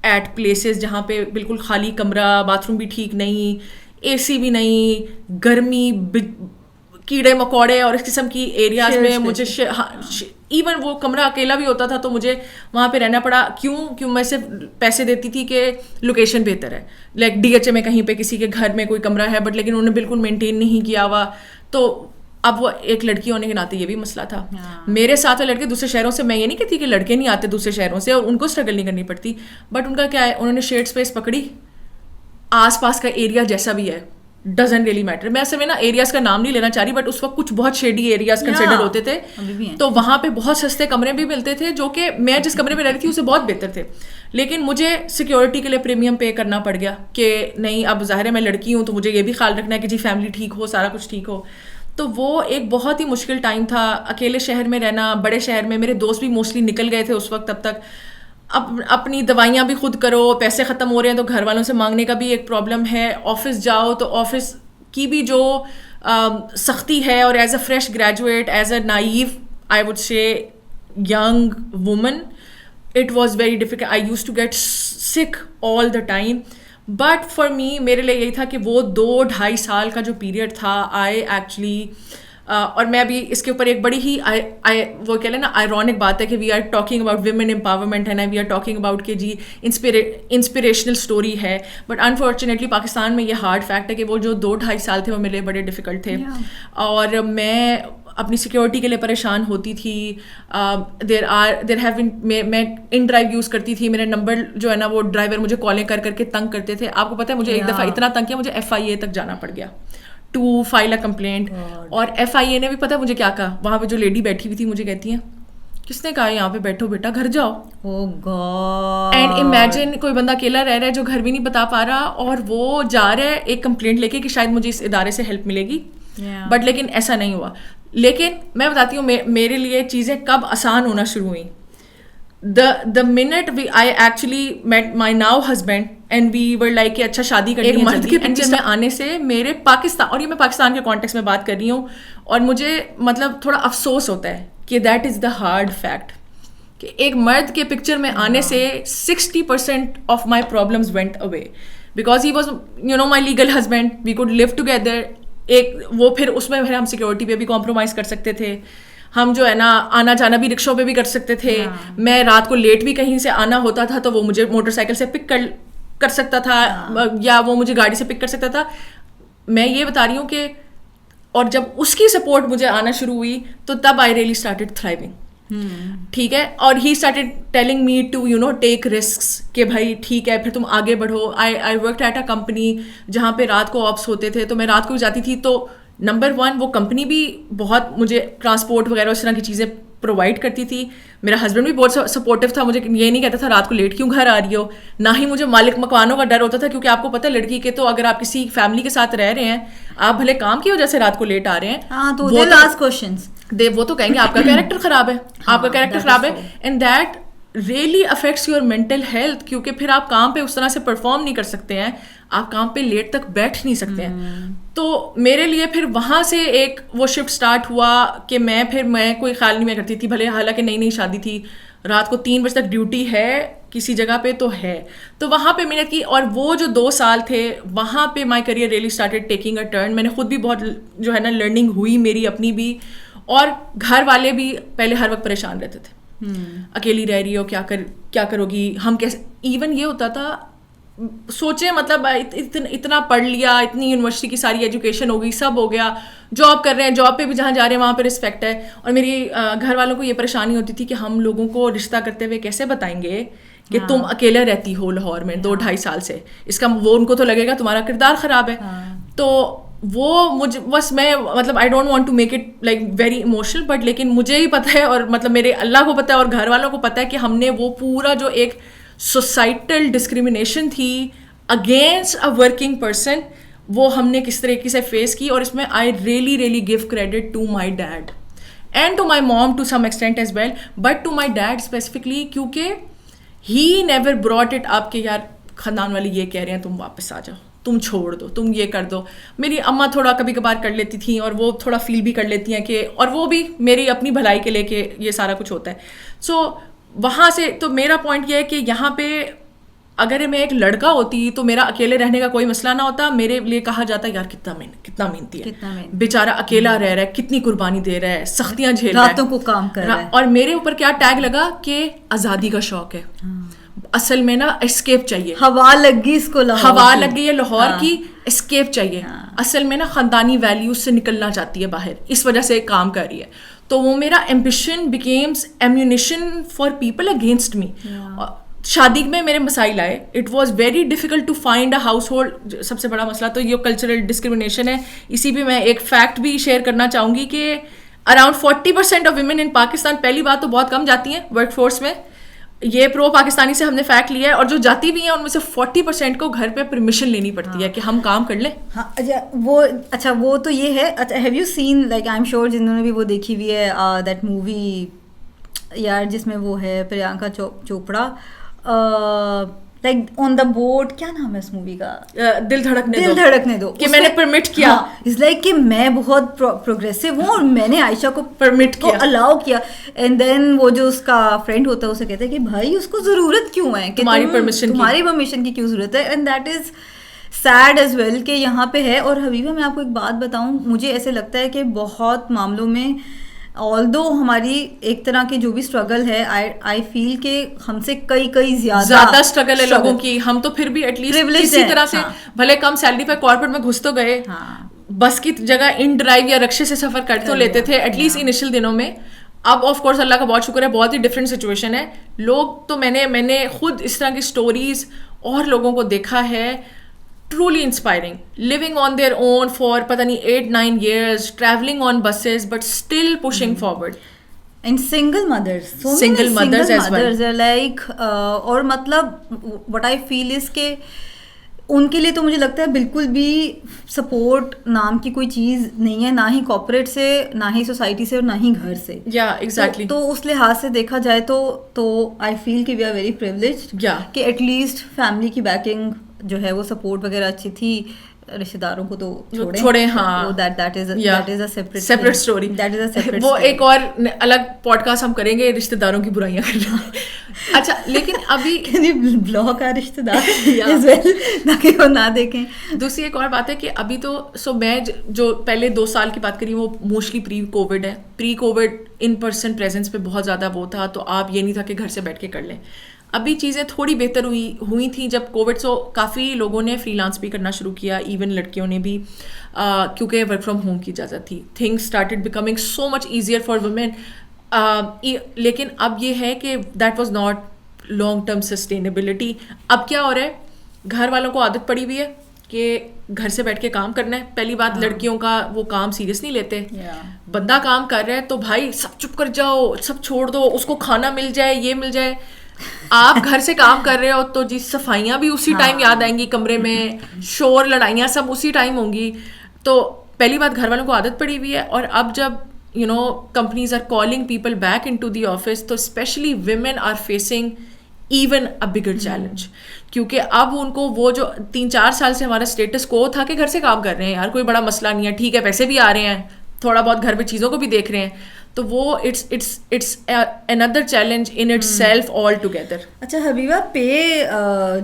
at places جہاں پہ بالکل خالی کمرہ, باتھ روم بھی ٹھیک نہیں, اے سی بھی نہیں, گرمی, کیڑے مکوڑے اور اس قسم کی ایریاز میں مجھے ایون وہ کمرہ اکیلا بھی ہوتا تھا تو مجھے وہاں پہ رہنا پڑا. کیوں میں صرف پیسے دیتی تھی کہ لوکیشن بہتر ہے, لائک ڈی ایچ اے میں کہیں پہ کسی کے گھر میں کوئی کمرہ ہے, بٹ لیکن انہوں نے بالکل مینٹین نہیں کیا ہوا. تو اب وہ ایک لڑکی ہونے کے ناطے یہ بھی مسئلہ تھا. میرے ساتھ لڑکے دوسرے شہروں سے, میں یہ نہیں کہتی کہ لڑکے نہیں آتے دوسرے شہروں سے اور ان کو اسٹرگل نہیں کرنی پڑتی, بٹ ان کا کیا ہے, انہوں نے شیڈ اسپیس پکڑی, آس پاس کا ایریا جیسا بھی ہے ڈزنٹ ریئلی میٹر. میں ایسے میں نا ایریاز کا نام نہیں لینا چاہ رہی, بٹ اس وقت کچھ بہت شیڈی ایریاز کنسیڈر ہوتے تھے, تو وہاں پہ بہت سستے کمرے بھی ملتے تھے جو کہ میں جس کمرے میں رہ رہی تھی اسے بہت بہتر تھے. لیکن مجھے سیکیورٹی کے لیے پریمیم پے کرنا پڑ گیا کہ نہیں, اب ظاہر ہے میں لڑکی ہوں تو مجھے یہ بھی خیال رکھنا ہے کہ جی فیملی ٹھیک ہو, سارا کچھ ٹھیک ہو. تو وہ ایک بہت ہی مشکل ٹائم تھا, اکیلے شہر میں رہنا. بڑے شہر میں میرے دوست بھی موسٹلی نکل گئے تھے اس وقت, تب تک اپنی دوائیاں بھی خود کرو, پیسے ختم ہو رہے ہیں تو گھر والوں سے مانگنے کا بھی ایک پرابلم ہے. آفس جاؤ تو آفس کی بھی جو سختی ہے, اور as a fresh graduate, as a naive I would say young woman, it was very difficult. I used to get sick all the time. But for me, میرے لیے یہی تھا کہ وہ 2-2.5 سال کا جو پیریڈ تھا, آئی ایکچولی, اور میں ابھی اس کے اوپر ایک بڑی ہی وہ کہہ لیں نا آئرونک بات ہے کہ we are talking about women empowerment ہے نا, وی آر ٹاکنگ اباؤٹ کہ جی انسپریشنل اسٹوری ہے, بٹ انفارچونیٹلی پاکستان میں یہ ہارڈ فیکٹ ہے کہ وہ جو 2-2.5 سال تھے وہ میرے لیے بڑے ڈیفیکلٹ تھے. اور میں اپنی سیکیورٹی کے لیے پریشان ہوتی تھی. دیر ہیو بین, میں ان ڈرائیو یوز کرتی تھی, میرے نمبر جو ہے نا وہ ڈرائیور مجھے کالیں کر کر کے تنگ کرتے تھے. آپ کو پتہ ہے مجھے ایک دفعہ اتنا تنگ کیا, مجھے FIA تک جانا پڑ گیا ٹو فائل اے کمپلینٹ. اور FIA نے بھی پتہ مجھے کیا کہا, وہاں پہ جو لیڈی بیٹھی ہوئی تھی مجھے کہتی ہیں کس نے کہا یہاں پہ بیٹھو بیٹا, گھر جاؤ. Oh God. اینڈ امیجن کوئی بندہ اکیلا رہ رہا ہے جو گھر بھی نہیں بتا پا رہا, اور وہ جا رہا ہے ایک کمپلینٹ لے کے کہ شاید مجھے اس ادارے سے ہیلپ ملے گی, بٹ لیکن ایسا نہیں ہوا. لیکن میں بتاتی ہوں میرے لیے چیزیں کب آسان ہونا شروع ہوئیں. the minute I actually met my now husband and we were like کہ اچھا شادی کرنی ہے, مرد کے پکچر میں آنے سے میرے پاکستان, اور یہ میں پاکستان کے کانٹیکس میں بات کر رہی ہوں, اور مجھے مطلب تھوڑا افسوس ہوتا ہے کہ that is the hard fact کہ ایک مرد کے پکچر میں آنے سے 60% of my problems went away because he was my legal husband, we could live together. ایک وہ پھر اس میں ہم سیکیورٹی پہ بھی کمپرومائز کر سکتے تھے, ہم جو ہے نا آنا جانا بھی رکشوں پہ بھی کر سکتے تھے. میں رات کو لیٹ بھی کہیں سے آنا ہوتا تھا تو وہ مجھے موٹر سائیکل سے پک کر سکتا تھا یا وہ مجھے گاڑی سے پک کر سکتا تھا. میں یہ بتا رہی ہوں کہ اور جب اس کی سپورٹ مجھے آنا شروع ہوئی تو تب آئی ریئلی اسٹارٹیڈ تھرائیونگ. ٹھیک ہے. اور he started telling me to you know take risks کہ بھائی ٹھیک ہے پھر تم آگے بڑھو. I worked at a company جہاں پہ رات کو آپس ہوتے تھے تو میں رات کو بھی جاتی تھی. تو نمبر 1 وہ کمپنی بھی بہت مجھے ٹرانسپورٹ وغیرہ اس طرح کی چیزیں پرووائڈ کرتی تھی. میرا ہسبینڈ بھی بہت سپورٹیو تھا, مجھے یہ نہیں کہتا تھا رات کو لیٹ کیوں گھر آ رہی ہو. نہ ہی مجھے مالک مکانوں کا ڈر ہوتا تھا, کیونکہ آپ کو پتہ ہے لڑکی کے تو اگر آپ کسی فیملی کے ساتھ رہ رہے ہیں, آپ بھلے کام کی وجہ سے رات کو لیٹ آ رہے ہیں, وہ تو کہیں گے آپ کا کیریکٹر خراب ہے, آپ کا کیریکٹر خراب ہے. And that really affects your mental health, کیونکہ پھر آپ کام پہ اس طرح سے پرفارم نہیں کر سکتے ہیں, آپ کام پہ لیٹ تک بیٹھ نہیں سکتے ہیں. تو میرے لیے پھر وہاں سے ایک وہ شفٹ اسٹارٹ ہوا کہ میں کوئی خیال نہیں میں کرتی تھی, بھلے حالانکہ نئی شادی تھی, رات کو 3 بجے تک ڈیوٹی ہے کسی جگہ پہ تو ہے. تو وہاں پہ محنت کی, اور وہ جو 2 سال تھے وہاں پہ my career really started taking a turn. میں نے خود بھی بہت جو ہے نا لرننگ ہوئی میری اپنی بھی, اور گھر والے بھی پہلے ہر وقت پریشان رہتے تھے, اکیلی رہ رہی ہو, کیا کرو گی, ہم کیسے. ایون یہ ہوتا تھا سوچیں مطلب اتنا پڑھ لیا, اتنی یونیورسٹی کی ساری ایجوکیشن ہو گئی, سب ہو گیا, جاب کر رہے ہیں, جاب پہ بھی جہاں جا رہے ہیں وہاں پہ رسپیکٹ ہے. اور میری گھر والوں کو یہ پریشانی ہوتی تھی کہ ہم لوگوں کو رشتہ کرتے ہوئے کیسے بتائیں گے کہ تم اکیلے رہتی ہو لاہور میں 2-2.5 سال سے, اس کا وہ ان کو تو لگے گا تمہارا کردار خراب ہے. تو وہ مجھے بس میں مطلب I don't want to make it like very emotional, but لیکن مجھے ہی پتہ ہے اور مطلب میرے اللہ کو پتہ ہے اور گھر والوں کو پتہ ہے کہ ہم نے وہ پورا جو ایک سوسائٹل ڈسکریمنیشن تھی اگینسٹ اے ورکنگ پرسن, وہ ہم نے کس طریقے سے فیس کی. اور اس میں I really give credit to my dad and to my mom to some extent as well, but to my dad specifically, کیونکہ he never brought it up کہ یار خاندان والے یہ کہہ رہے ہیں تم واپس آ جاؤ, تم چھوڑ دو, تم یہ کر دو. میری اماں تھوڑا کبھی کبھار کر لیتی تھیں اور وہ تھوڑا فیل بھی کر لیتی ہیں کہ, اور وہ بھی میری اپنی بھلائی کے لے کے یہ سارا کچھ ہوتا ہے. سو وہاں سے تو میرا پوائنٹ یہ ہے کہ یہاں پہ اگر میں ایک لڑکا ہوتی تو میرا اکیلے رہنے کا کوئی مسئلہ نہ ہوتا. میرے لیے کہا جاتا یار کتنا محنتی ہے, بیچارہ اکیلا رہ رہا ہے, کتنی قربانی دے رہا ہے, سختیاں جھیل رہا ہے, راتوں کو کام کر رہا ہے. اور میرے اوپر کیا ٹیگ لگا کہ آزادی کا شوق ہے, اصل میں نا اسکیپ چاہیے, ہوا لگ گئی ہے لاہور کی, اسکیپ چاہیے, اصل میں نا خاندانی ویلیوز سے نکلنا چاہتی ہے باہر, اس وجہ سے کام کر رہی ہے. تو وہ میرا ambition becomes ammunition for people against me. شادی میں میرے مسائل آئے, it was very difficult to find a household. سب سے بڑا مسئلہ تو یہ کلچرل ڈسکریمنیشن ہے. اسی پہ میں ایک فیکٹ بھی شیئر کرنا چاہوں گی کہ around 40% of women in Pakistan, پہلی بات تو بہت کم جاتی ہیں ورک فورس میں, یہ پرو پاکستانی سے ہم نے فیکٹ لیا ہے, اور جو جاتی بھی ہیں ان میں سے 40% کو گھر پہ پرمیشن لینی پڑتی ہے کہ ہم کام کر لیں. ہاں اچھا وہ تو یہ ہے. اچھا have you seen like I am sure جنہوں نے بھی وہ دیکھی ہوئی ہے دیٹ مووی یار جس میں وہ ہے Priyanka Chopra, like on the board, کیا نام ہے اس مووی کا, دل دھڑکنے دو, کہ میں نے پرمٹ کیا, از لائک کہ میں بہت پروگریسو ہوں اور میں نے عائشہ کو پرمٹ کیا, الاؤ کیا. اینڈ دین وہ جو اس کا فرینڈ ہوتا ہے اسے کہتا ہے کہ بھائی اس کو ضرورت کیوں ہے, کہ تمہاری پرمیشن کی کیوں ضرورت ہے. And that is sad as well کہ یہاں پہ ہے. اور حبیبہ میں آپ کو ایک بات بتاؤں, مجھے ایسے لگتا ہے کہ بہت معاملوں میں آلدو ہماری ایک طرح کی جو بھی اسٹرگل ہے, آئی فیل کہ ہم سے کئی زیادہ اسٹرگل ہے لوگوں کی. ہم تو پھر بھی ایٹ لیسٹ کسی طرح سے بھلے کم سیلری پہ کارپوریٹ میں گھس تو گئے, بس کی جگہ ان ڈرائیو یا رکشے سے سفر کر تو لیتے تھے ایٹ لیسٹ انیشل دنوں میں. اب آف کورس اللہ کا بہت شکر ہے, بہت ہی ڈفرینٹ سچویشن ہے. لوگ تو میں نے خود اس طرح کی اسٹوریز اور لوگوں کو دیکھا ہے, truly inspiring, living on their own for پتہ نہیں 8-9 years, traveling on buses but still pushing forward. And single mothers, so single mothers as well, are like اور مطلب what I feel is کہ ان کے لیے تو مجھے لگتا ہے بالکل بھی سپورٹ نام کی کوئی چیز نہیں ہے, نہ ہی کارپوریٹ سے, نہ ہی سوسائٹی سے, اور نہ ہی گھر سے. ایگزیکٹلی. تو اس لحاظ سے دیکھا جائے تو آئی فیل کہ وی آر ویری پریولیجڈ کہ ایٹ لیسٹ فیملی کی بیکنگ جو ہے وہ سپورٹ وغیرہ اچھی تھی, رشتہ داروں کو تو چھوڑے. ہاں, that is a separate story. وہ ایک اور الگ پوڈ کاسٹ ہم کریں گے رشتہ داروں کی برائیاں کرنا. اچھا, لیکن ابھی بلاگ کا رشتہ دار تاکہ وہ نہ دیکھیں. دوسری ایک اور بات ہے کہ ابھی تو میں جو پہلے 2 سال کی بات کری وہ موسٹلی پری کووڈ ہے. پری کووڈ ان پرسن پریزنس پہ بہت زیادہ وہ تھا, تو آپ یہ نہیں تھا کہ گھر سے بیٹھ کے کر لیں. ابھی چیزیں تھوڑی بہتر ہوئی تھیں جب کووڈ, سو کافی لوگوں نے فری لانس بھی کرنا شروع کیا, ایون لڑکیوں نے بھی, کیونکہ ورک فرام ہوم کی اجازت تھی. Things started becoming so much easier for women. لیکن اب یہ ہے کہ that was not long term sustainability. اب کیا ہو رہا ہے, گھر والوں کو عادت پڑی ہوئی ہے کہ گھر سے بیٹھ کے کام کرنا ہے. پہلی بات, لڑکیوں کا وہ کام سیریس نہیں لیتے. بندہ کام کر رہا ہے تو بھائی سب چپ کر جاؤ, سب چھوڑ دو, اس کو کھانا مل جائے, یہ مل جائے. آپ گھر سے کام کر رہے ہو تو جی صفائیاں بھی اسی ٹائم یاد آئیں گی کمرے میں, شور لڑائیاں سب اسی ٹائم ہوں گی. تو پہلی بات, گھر والوں کو عادت پڑی ہوئی ہے. اور اب جب companies are calling people back into the office, تو especially women are facing even a bigger challenge. کیونکہ اب ان کو وہ جو 3-4 سال سے ہمارا اسٹیٹس کو تھا کہ گھر سے کام کر رہے ہیں یار, کوئی بڑا مسئلہ نہیں ہے, ٹھیک ہے پیسے بھی آ رہے ہیں, تھوڑا بہت گھر پہ چیزوں کو بھی دیکھ رہے ہیں, تو وہ it's another challenge in itself all together. اچھا حبیبہ, پے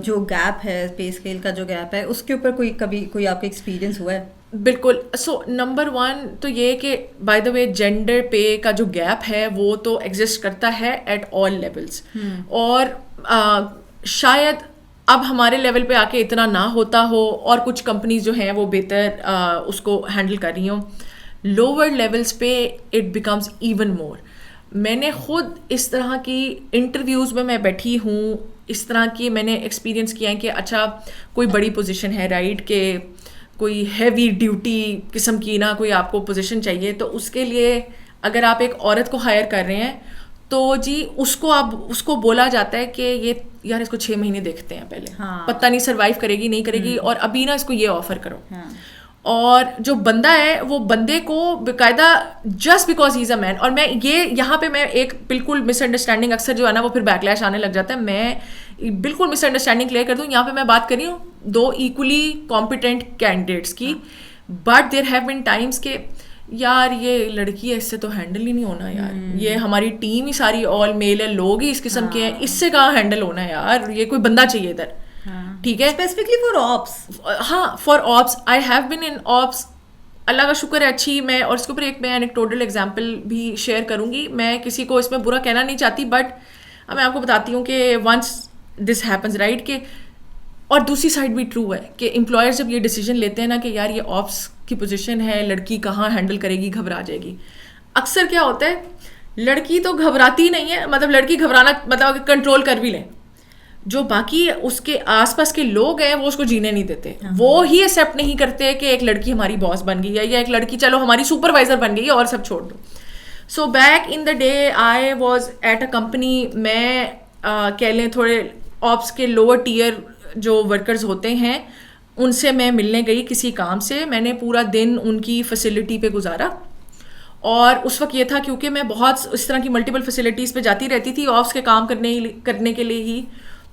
جو گیپ ہے, پے اسکیل کا جو گیپ ہے, اس کے اوپر کبھی کوئی آپ کا ایکسپیرینس ہوا ہے؟ بالکل. سو نمبر 1 تو یہ کہ بائی دا وے جینڈر پے کا جو گیپ ہے وہ تو ایگزسٹ کرتا ہے ایٹ آل لیولس, اور شاید اب ہمارے لیول پہ آ کے اتنا نہ ہوتا ہو, اور کچھ کمپنیز جو ہیں وہ بہتر اس کو ہینڈل کر رہی ہوں. لوور لیولس پہ اٹ بیکمز ایون مور. میں نے خود اس طرح کی انٹرویوز میں بیٹھی ہوں, اس طرح کی میں نے ایکسپیرینس کیا ہے کہ اچھا کوئی بڑی پوزیشن ہے, رائٹ, کہ کوئی ہیوی ڈیوٹی قسم کی نا کوئی آپ کو پوزیشن چاہیے, تو اس کے لیے اگر آپ ایک عورت کو ہائر کر رہے ہیں تو جی اس کو بولا جاتا ہے کہ یہ یار اس کو 6 مہینے دیکھتے ہیں پہلے, پتہ نہیں سروائیو کرے گی نہیں کرے گی, اور ابھی نا اس کو یہ آفر کرو. اور جو بندہ ہے وہ بندے کو باقاعدہ جسٹ بیکاز ہی از اے مین, اور میں یہاں پہ میں ایک بالکل مس انڈرسٹینڈنگ اکثر جو ہے نا وہ پھر بیک لیش آنے لگ جاتا ہے, میں بالکل مس انڈرسٹینڈنگ کلیئر کر دوں. یہاں پہ میں بات کر رہی ہوں 2 ایکولی کمپیٹنٹ کینڈیڈیٹس کی, but there have been times کہ یار یہ لڑکی ہے, اس سے تو ہینڈل ہی نہیں ہونا یار, یہ ہماری ٹیم ہی ساری آل میل ہے, لوگ ہی اس قسم کے ہیں, اس سے کہاں ہینڈل ہونا ہے یار, یہ کوئی بندہ چاہیے ادھر. ٹھیک ہے, اسپیسیفکلی فار آپس. ہاں فار آپس, آئی ہیو بن ان آپس, اللہ کا شکر ہے اچھی. میں اور اس کے اوپر ایک میں اینیکڈوٹل ایگزامپل بھی شیئر کروں گی. میں کسی کو اس میں برا کہنا نہیں چاہتی, بٹ میں آپ کو بتاتی ہوں کہ ونس دس ہیپنز رائٹ, کہ اور دوسری سائڈ بھی ٹرو ہے کہ امپلائرز جب یہ ڈیسیجن لیتے ہیں نا کہ یار یہ آپس کی پوزیشن ہے, لڑکی کہاں ہینڈل کرے گی, گھبرا جائے گی. اکثر کیا ہوتا ہے, لڑکی تو گھبراتی نہیں ہے, مطلب لڑکی گھبرانا مطلب کنٹرول کر بھی لیں, جو باقی اس کے آس پاس کے لوگ ہیں وہ اس کو جینے نہیں دیتے, وہ ہی ایکسیپٹ نہیں کرتے کہ ایک لڑکی ہماری باس بن گئی ہے, یا ایک لڑکی چلو ہماری سپروائزر بن گئی ہے, اور سب چھوڑ دو. So back in the day I was at a company, میں کہہ لیں تھوڑے آپس کے لوور ٹیئر جو ورکرز ہوتے ہیں ان سے میں ملنے گئی کسی کام سے. میں نے پورا دن ان کی فیسلٹی پہ گزارا, اور اس وقت یہ تھا کیونکہ میں بہت اس طرح کی ملٹیپل فیسلٹیز پہ جاتی رہتی تھی آفس کے کام کرنے کے لیے ہی,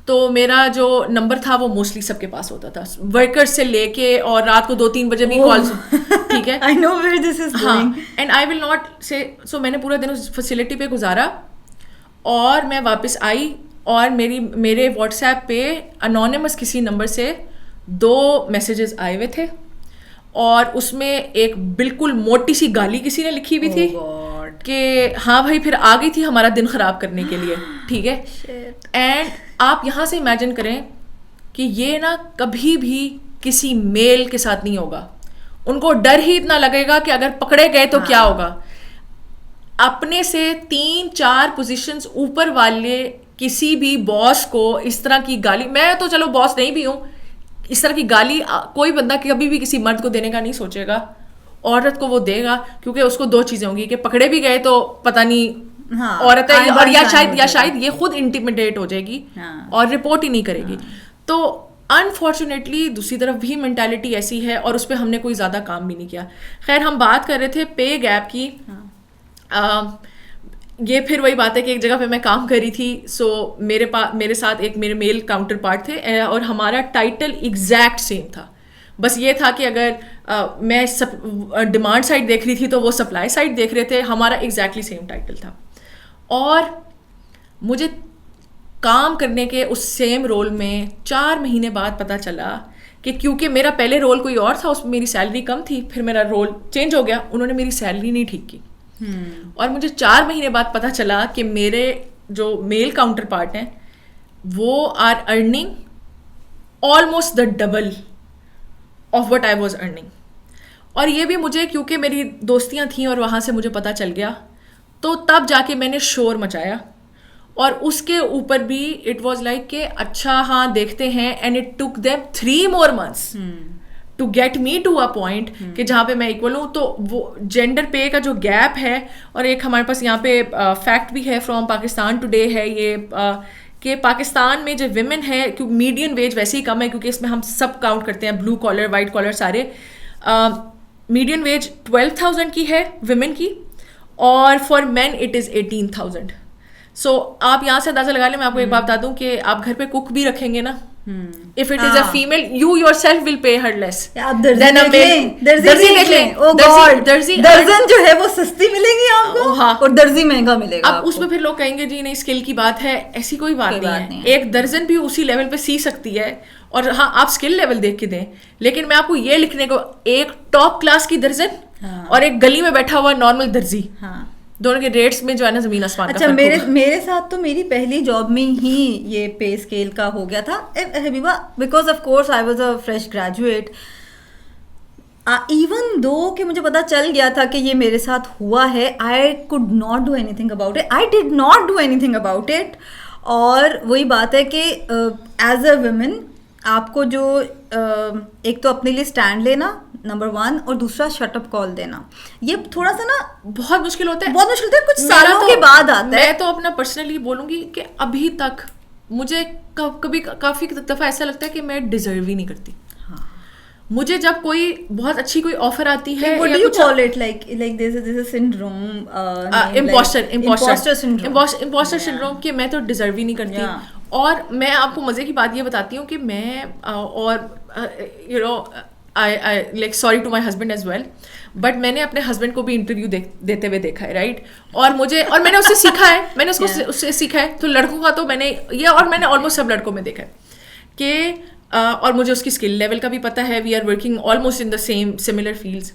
تو میرا جو نمبر تھا وہ موسٹلی سب کے پاس ہوتا تھا, ورکرز سے لے کے اور رات کو 2-3 بجے بھی کالز. ٹھیک ہے, ہاں, اینڈ آئی ول ناٹ سے. سو میں نے پورا دن اس فیسلٹی پہ گزارا, اور میں واپس آئی, اور میرے واٹس ایپ پہ انونیمس کسی نمبر سے 2 میسیجز آئے ہوئے تھے, اور اس میں ایک بالکل موٹی سی گالی کسی نے لکھی ہوئی تھی کہ ہاں بھائی پھر آ گئی تھی ہمارا دن خراب کرنے کے لیے. ٹھیک ہے, اینڈ آپ یہاں سے امیجن کریں کہ یہ نا کبھی بھی کسی میل کے ساتھ نہیں ہوگا. ان کو ڈر ہی اتنا لگے گا کہ اگر پکڑے گئے تو کیا ہوگا. اپنے سے 3-4 پوزیشنز اوپر والے کسی بھی باس کو اس طرح کی گالی, میں تو چلو باس نہیں بھی ہوں, اس طرح کی گالی کوئی بندہ کبھی بھی کسی مرد کو دینے کا نہیں سوچے گا, عورت کو وہ دے گا, کیونکہ اس کو 2 چیزیں ہوں گی کہ پکڑے بھی گئے تو پتہ نہیں عورت ہے, اور یا شاید یہ خود انٹیمیڈیٹ ہو جائے گی اور رپورٹ ہی نہیں کرے گی. تو انفارچونیٹلی دوسری طرف بھی مینٹالٹی ایسی ہے, اور اس پہ ہم نے کوئی زیادہ کام بھی نہیں کیا. خیر, ہم بات کر رہے تھے پے گیپ کی. یہ پھر وہی بات ہے کہ ایک جگہ پہ میں کام کر رہی تھی, سو میرے ساتھ ایک میرے میل کاؤنٹر پارٹ تھے اور ہمارا ٹائٹل ایگزیکٹ سیم تھا. بس یہ تھا کہ اگر میں ڈیمانڈ سائڈ دیکھ رہی تھی تو وہ سپلائی سائڈ دیکھ رہے تھے, ہمارا ایگزیکٹلی سیم ٹائٹل تھا. اور مجھے کام کرنے کے اس سیم رول میں 4 مہینے بعد پتہ چلا کہ کیونکہ میرا پہلے رول کوئی اور تھا, اس میں میری سیلری کم تھی, پھر میرا رول چینج ہو گیا, انہوں نے میری سیلری نہیں ٹھیک کی. اور مجھے 4 مہینے بعد پتہ چلا کہ میرے جو میل کاؤنٹر پارٹ ہیں وہ are earning almost the double of what I was earning. اور یہ بھی مجھے کیونکہ میری دوستیاں تھیں اور وہاں سے مجھے پتہ چل گیا, تو تب جا کے میں نے شور مچایا. اور اس کے اوپر بھی اٹ واز لائک کہ اچھا ہاں دیکھتے ہیں, and it took them 3 more months to get me to a point کہ جہاں پہ میں ایکول ہوں. تو وہ جینڈر پے کا جو گیپ ہے, اور ایک ہمارے پاس یہاں پہ فیکٹ بھی ہے فرام پاکستان ٹوڈے ہے یہ کہ پاکستان میں جو ویمن ہے, کیونکہ میڈین ویج ویسے ہی کم ہے کیونکہ اس میں ہم سب کاؤنٹ کرتے ہیں, بلو کالر وائٹ کالر سارے, میڈین ویج 12,000 کی ہے ویمن کی, اور فار مین اٹ از 18,000. سو آپ یہاں سے اندازہ لگا لیں. میں آپ کو ایک بات بتا دوں کہ آپ گھر پہ کوک بھی رکھیں گے نا, if it is a female, you yourself will pay her less. درزی دیکھ لیں, درزن جو ہے وہ سستی ملے گی آپ کو اور درزی مہنگا ملے گا. اب اس میں پھر لوگ کہیں گے جی نہیں اسکل کی بات ہے, ایسی کوئی بات نہیں ہے. ایک درزن بھی اسی لیول پہ سی سکتی ہے, اور ہاں آپ اسکل لیول دیکھ کے دیں, لیکن میں آپ کو یہ لکھنے کو, ایک ٹاپ کلاس کی درزن اور ایک گلی میں بیٹھا ہوا نارمل درزی, دونوں کے ریٹس میں جو ہے نا زمین آسمان. اچھا میرے ساتھ تو میری پہلی جاب میں ہی یہ پے اسکیل کا ہو گیا تھا Habiba, because of course I was a fresh graduate. Even though کہ مجھے پتا چل گیا تھا کہ یہ میرے ساتھ ہوا ہے, I could not do any thing about it, I did not do any thing about it. اور وہی بات ہے کہ ایز اے ویمن آپ کو جو ایک تو اپنے لیے اسٹینڈ لینا نمبر 1, اور دوسرا شٹ اپ کال دینا, یہ تھوڑا سا نا بہت مشکل ہوتا ہے, بہت مشکل ہوتا ہے, کچھ سالوں کے بعد آتا ہے. میں تو اپنا پرسنلی بولوں گی کہ ابھی تک مجھے کبھی کافی دفعہ ایسا لگتا ہے کہ میں ڈیزرو ہی نہیں کرتی. مجھے جب کوئی بہت اچھی کوئی آفر آتی ہے, what do you call it, like this is a syndrome, imposter syndrome, کہ میں تو ڈیزرو ہی نہیں کرتی. اور میں آپ کو مزے کی بات یہ بتاتی ہوں کہ میں اور you know like sorry to my husband as well, but میں نے اپنے ہسبینڈ کو بھی انٹرویو دیتے ہوئے دیکھا ہے, رائٹ, اور میں نے اس سے سیکھا ہے, میں نے اس سے سیکھا ہے. تو لڑکوں کا تو میں نے یہ, اور میں نے آلموسٹ سب لڑکوں میں دیکھا ہے کہ اور مجھے اس کی اسکل لیول کا بھی پتہ ہے, we are working almost in the similar fields.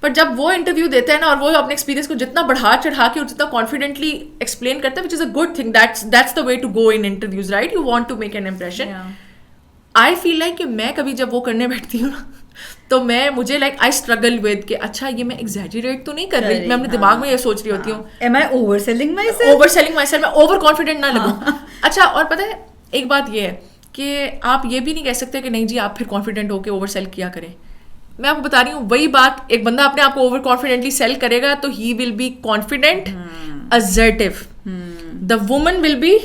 پر جب وہ انٹرویو دیتے ہیں نا, اور وہ اپنے ایکسپیرینس کو جتنا بڑھا چڑھا کے اور جتنا کانفیڈنٹلی ایکسپلین کرتا ہے, which is a good thing, that's the way to go in interviews, right, you want to make an impression. I feel like کہ میں کبھی جب وہ کرنے بیٹھتی ہوں نا, تو مجھے لائک آئی اسٹرگل ود کہ اچھا یہ میں ایگزیجریٹ تو نہیں کر رہی, میں اپنے دماغ میں یہ سوچ رہی ہوتی ہوں, am I overselling myself, میں اوور کانفیڈنٹ نہ لگوں. اچھا, اور پتہ ہے ایک بات یہ ہے کہ آپ یہ بھی نہیں کہہ سکتے کہ نہیں جی آپ پھر کانفیڈنٹ ہو کے اوور سیل کیا کریں. میں آپ کو بتا رہی ہوں وہی بات, ایک بندہ اپنے آپ کو اوور کانفیڈنٹلی سیل کرے گا تو he will be confident assertive, the woman will be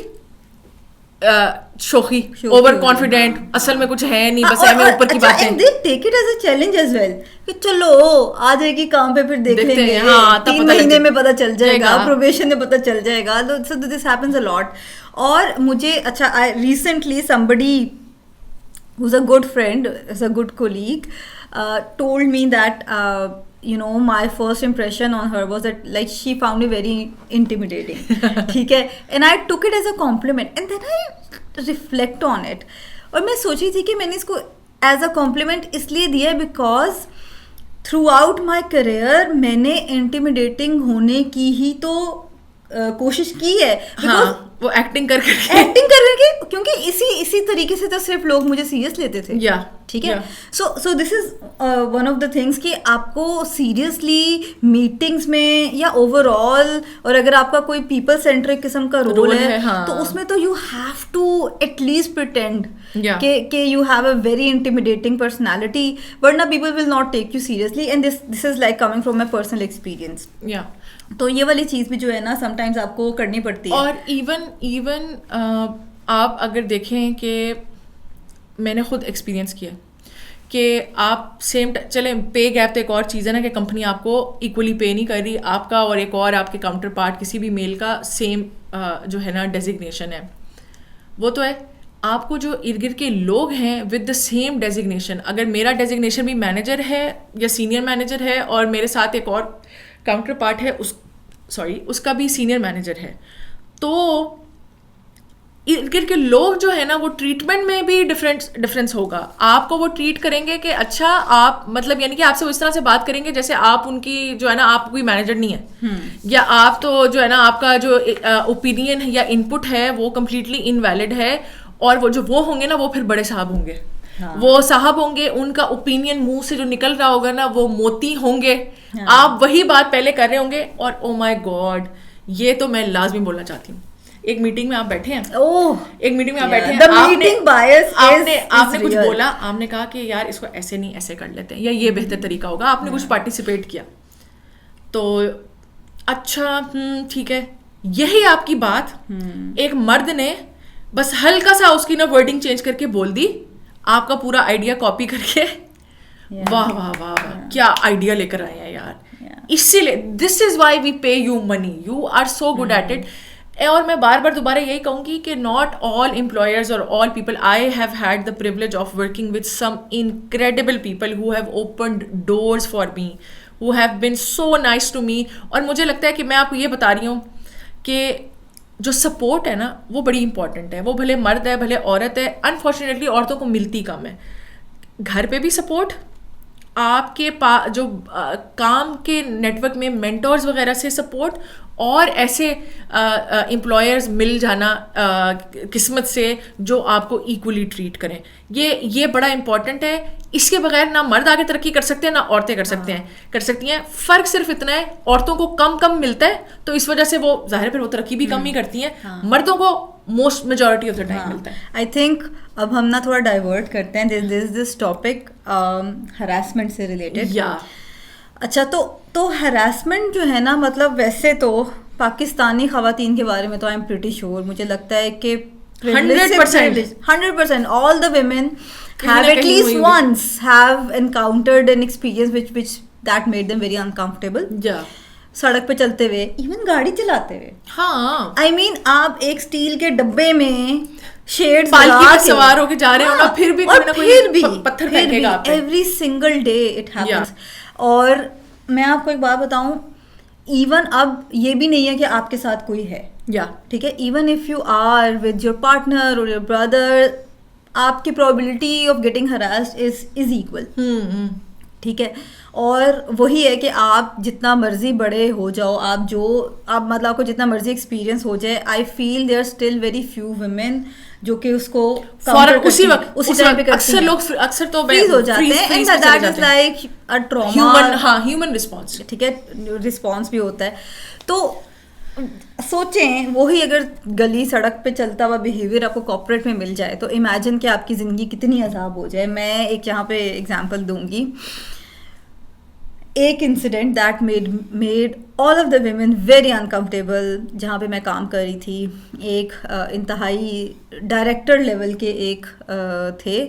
شوخی, اوور کانفیڈنٹ, اصل میں کچھ ہے نہیں, بس ہمیں اوپر کی باتیں. they take it as a challenge as well کہ چلو آ جائے گی کام پہ, پھر دیکھ لیں گے, 3 مہینے میں پتہ چل جائے گا, پروبیشن میں پتہ چل جائے گا. So this happens a lot. اور مجھے اچھا recently somebody who's a good friend, is a good colleague, told me that you know my first impression on her was that like she found me very intimidating. ٹھیک ہے, and I took it as a compliment, and then I reflect on it. اور میں سوچی تھی کہ میں نے اس کو ایز اے کمپلیمنٹ اس لیے دیا ہے because through out my career میں نے انٹیمیڈیٹنگ ہونے کی ہی تو کوشش کی ہے. وہ ایکٹنگ کر کے کیونکہ اسی طریقے سے تو صرف لوگ مجھے سیریس لیتے تھے. ٹھیک ہے, so this is one of the things کہ آپ کو سیریسلی میٹنگس میں یا اوور آل, اور اگر آپ کا کوئی پیپل سینٹرک قسم کا رول ہے تو اس میں تو you have to at least pretend کہ you have a very intimidating personality, ورنہ people will not take you seriously, and this is like coming from my personal experience. تو یہ والی چیز بھی جو ہے نا سم ٹائمز آپ کو کرنی پڑتی ہے. اور ایون آپ اگر دیکھیں کہ میں نے خود ایکسپیرینس کیا کہ آپ سیم چلیں پے گیپ تو ایک اور چیز ہے نا کہ کمپنی آپ کو ایکولی پے نہیں کر رہی, آپ کا اور ایک اور آپ کے کاؤنٹر پارٹ کسی بھی میل کا سیم جو ہے نا ڈیزگنیشن ہے, وہ تو ہے. آپ کو جو ارد گرد کے لوگ ہیں ود دا سیم ڈیزگنیشن, اگر میرا ڈیزگنیشن بھی مینیجر ہے یا سینئر مینیجر ہے اور میرے ساتھ ایک اور کاؤنٹر پارٹ ہے اس کا بھی سینئر مینیجر ہے, تو ارد گرد کے لوگ جو ہے نا وہ ٹریٹمنٹ میں بھی ڈفرینس ہوگا. آپ کو وہ ٹریٹ کریں گے کہ اچھا آپ مطلب یعنی کہ آپ سے وہ اس طرح سے بات کریں گے جیسے آپ ان کی جو ہے نا آپ کوئی مینیجر نہیں ہے, یا آپ تو جو ہے نا آپ کا جو اوپینین یا ان پٹ ہے وہ کمپلیٹلی انویلڈ ہے, اور وہ جو وہ ہوں گے نا وہ پھر بڑے صاحب ہوں گے, وہ صاحب ہوں گے, ان کا اوپینین منہ سے جو نکل رہا ہوگا نا وہ موتی ہوں گے, آپ وہی بات پہلے کر رہے ہوں گے. اور او مائی گاڈ, یہ تو میں لازمی بولنا چاہتی ہوں, ایک میٹنگ میں آپ بیٹھے ہیں, آپ نے کچھ بولا, آپ نے کہا کہ یار اس کو ایسے نہیں ایسے کر لیتے ہیں, یا یہ بہتر طریقہ ہوگا, آپ نے کچھ پارٹیسپیٹ کیا, تو اچھا ٹھیک ہے, یہی آپ کی بات ایک مرد نے بس ہلکا سا اس کی نا ورڈنگ چینج کر کے بول دی, آپ کا پورا آئیڈیا کاپی کر کے واہ واہ واہ واہ کیا آئیڈیا لے کر آئے ہیں یار. اسی لیے this is why we pay you money, you are so good at it. اور میں بار بار دوبارہ یہی کہوں گی کہ ناٹ آل امپلائرز اور all people, I have had the privilege of working with some incredible people who have opened doors for me, who have been so nice to me. اور مجھے لگتا ہے کہ میں آپ کو یہ بتا رہی ہوں کہ جو سپورٹ ہے نا وہ بڑی امپورٹنٹ ہے, وہ بھلے مرد ہے بھلے عورت ہے, انفارچونیٹلی عورتوں کو ملتی کم ہے. گھر پہ بھی سپورٹ, آپ کے جو کام کے نیٹ ورک میں مینٹورز وغیرہ سے سپورٹ, اور ایسے امپلائرز مل جانا قسمت سے جو آپ کو ایکولی ٹریٹ کریں, یہ بڑا امپورٹنٹ ہے. اس کے بغیر نہ مرد آگے ترقی کر سکتے ہیں نہ عورتیں کر سکتی ہیں. فرق صرف اتنا ہے, عورتوں کو کم ملتا ہے تو اس وجہ سے وہ ظاہر ہے پھر وہ ترقی بھی کم ہی کرتی ہیں, مردوں کو most majority of the time ملتا ہے. آئی تھنک اب ہم نا تھوڑا ڈائیورٹ کرتے ہیں, دس ٹاپک ہراسمنٹ سے ریلیٹڈ. اچھا تو ہراسمنٹ جو ہے نا, مطلب ویسے تو پاکستانی خواتین کے بارے میں تو آئی ایم پریٹی شیور, مجھے لگتا ہے کہ 100% all the women have at least once have encountered an experience which that made them very uncomfortable. سڑک پہ چلتے ہوئے, ایون گاڑی چلاتے ہوئے. آئی مین آپ ایک اسٹیل کے ڈبے میں شیڈ سوار ہو کے جا رہے ہو, پھر بھی پتھر پھینکے گا every single day it happens. اور میں آپ کو ایک بات بتاؤں, ایون اب یہ بھی نہیں ہے کہ آپ کے ساتھ کوئی ہے, ٹھیک ہے, even if you are with your partner اور یور بردر, آپ کی probability of getting harassed is equal, ٹھیک ہے. اور وہی ہے کہ آپ جتنا مرضی بڑے ہو جاؤ, آپ مطلب آپ کو جتنا مرضی ایکسپیرینس ہو جائے, I feel there are still very few women جو کہ اس کو اسی ٹائم پہ اکثر لوگ تو فریز ہو جاتے ہیں, and that is like a trauma, human response, ٹھیک ہے, رسپانس بھی ہوتا ہے. تو سوچیں وہی اگر گلی سڑک پہ چلتا ہوا بیہیویئر آپ کو کارپوریٹ میں مل جائے تو امیجن کہ آپ کی زندگی کتنی عذاب ہو جائے. میں ایک یہاں پہ ایگزامپل دوں گی, ایک incident that made all of the women very uncomfortable. جہاں پہ میں کام کر رہی تھی, ایک انتہائی ڈائریکٹر لیول کے ایک تھے,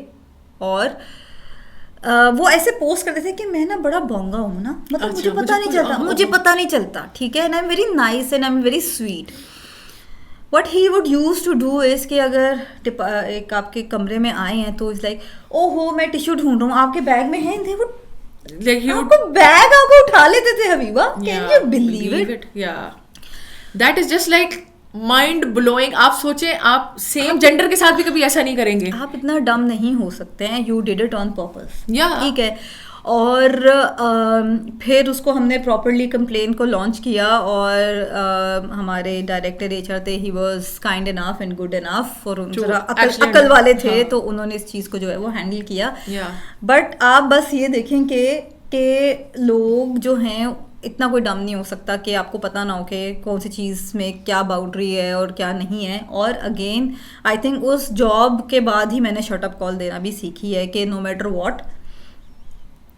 اور وہ ایسے پوسٹ کرتے تھے کہ میں نا بڑا بونگا ہوں نا, مطلب مجھے پتہ نہیں چلتا, ٹھیک ہے, and I am very nice and I am very sweet. What he would use to do is کہ اگر ایک آپ کے کمرے میں آئے ہیں تو از لائک او ہو میں ٹیشو ڈھونڈ رہا ہوں, آپ کے بیگ میں ہے, آپ کو بیگ آپ کو اٹھا لیتے تھے. Habiba, can you believe it? That is just like mind blowing. آپ سوچیں آپ سیم جینڈر کے ساتھ بھی کبھی ایسا نہیں کریں گے. آپ اتنا ڈم نہیں ہو سکتے ہیں, you did it on purpose, ٹھیک ہے. اور پھر اس کو ہم نے پراپرلی کمپلین کو لانچ کیا, اور ہمارے ڈائریکٹر ایچ آر تھے, he was kind enough and good enough, اور عقل والے تھے, تو انہوں نے اس چیز کو جو ہے وہ ہینڈل کیا. بٹ آپ بس یہ دیکھیں کہ لوگ جو ہیں اتنا کوئی ڈم نہیں ہو سکتا کہ آپ کو پتہ نہ ہو کہ کون سی چیز میں کیا باؤنڈری ہے اور کیا نہیں ہے. اور اگین آئی تھنک اس جاب کے بعد ہی میں نے شٹ اپ کال دینا بھی سیکھی ہے کہ نو میٹر واٹ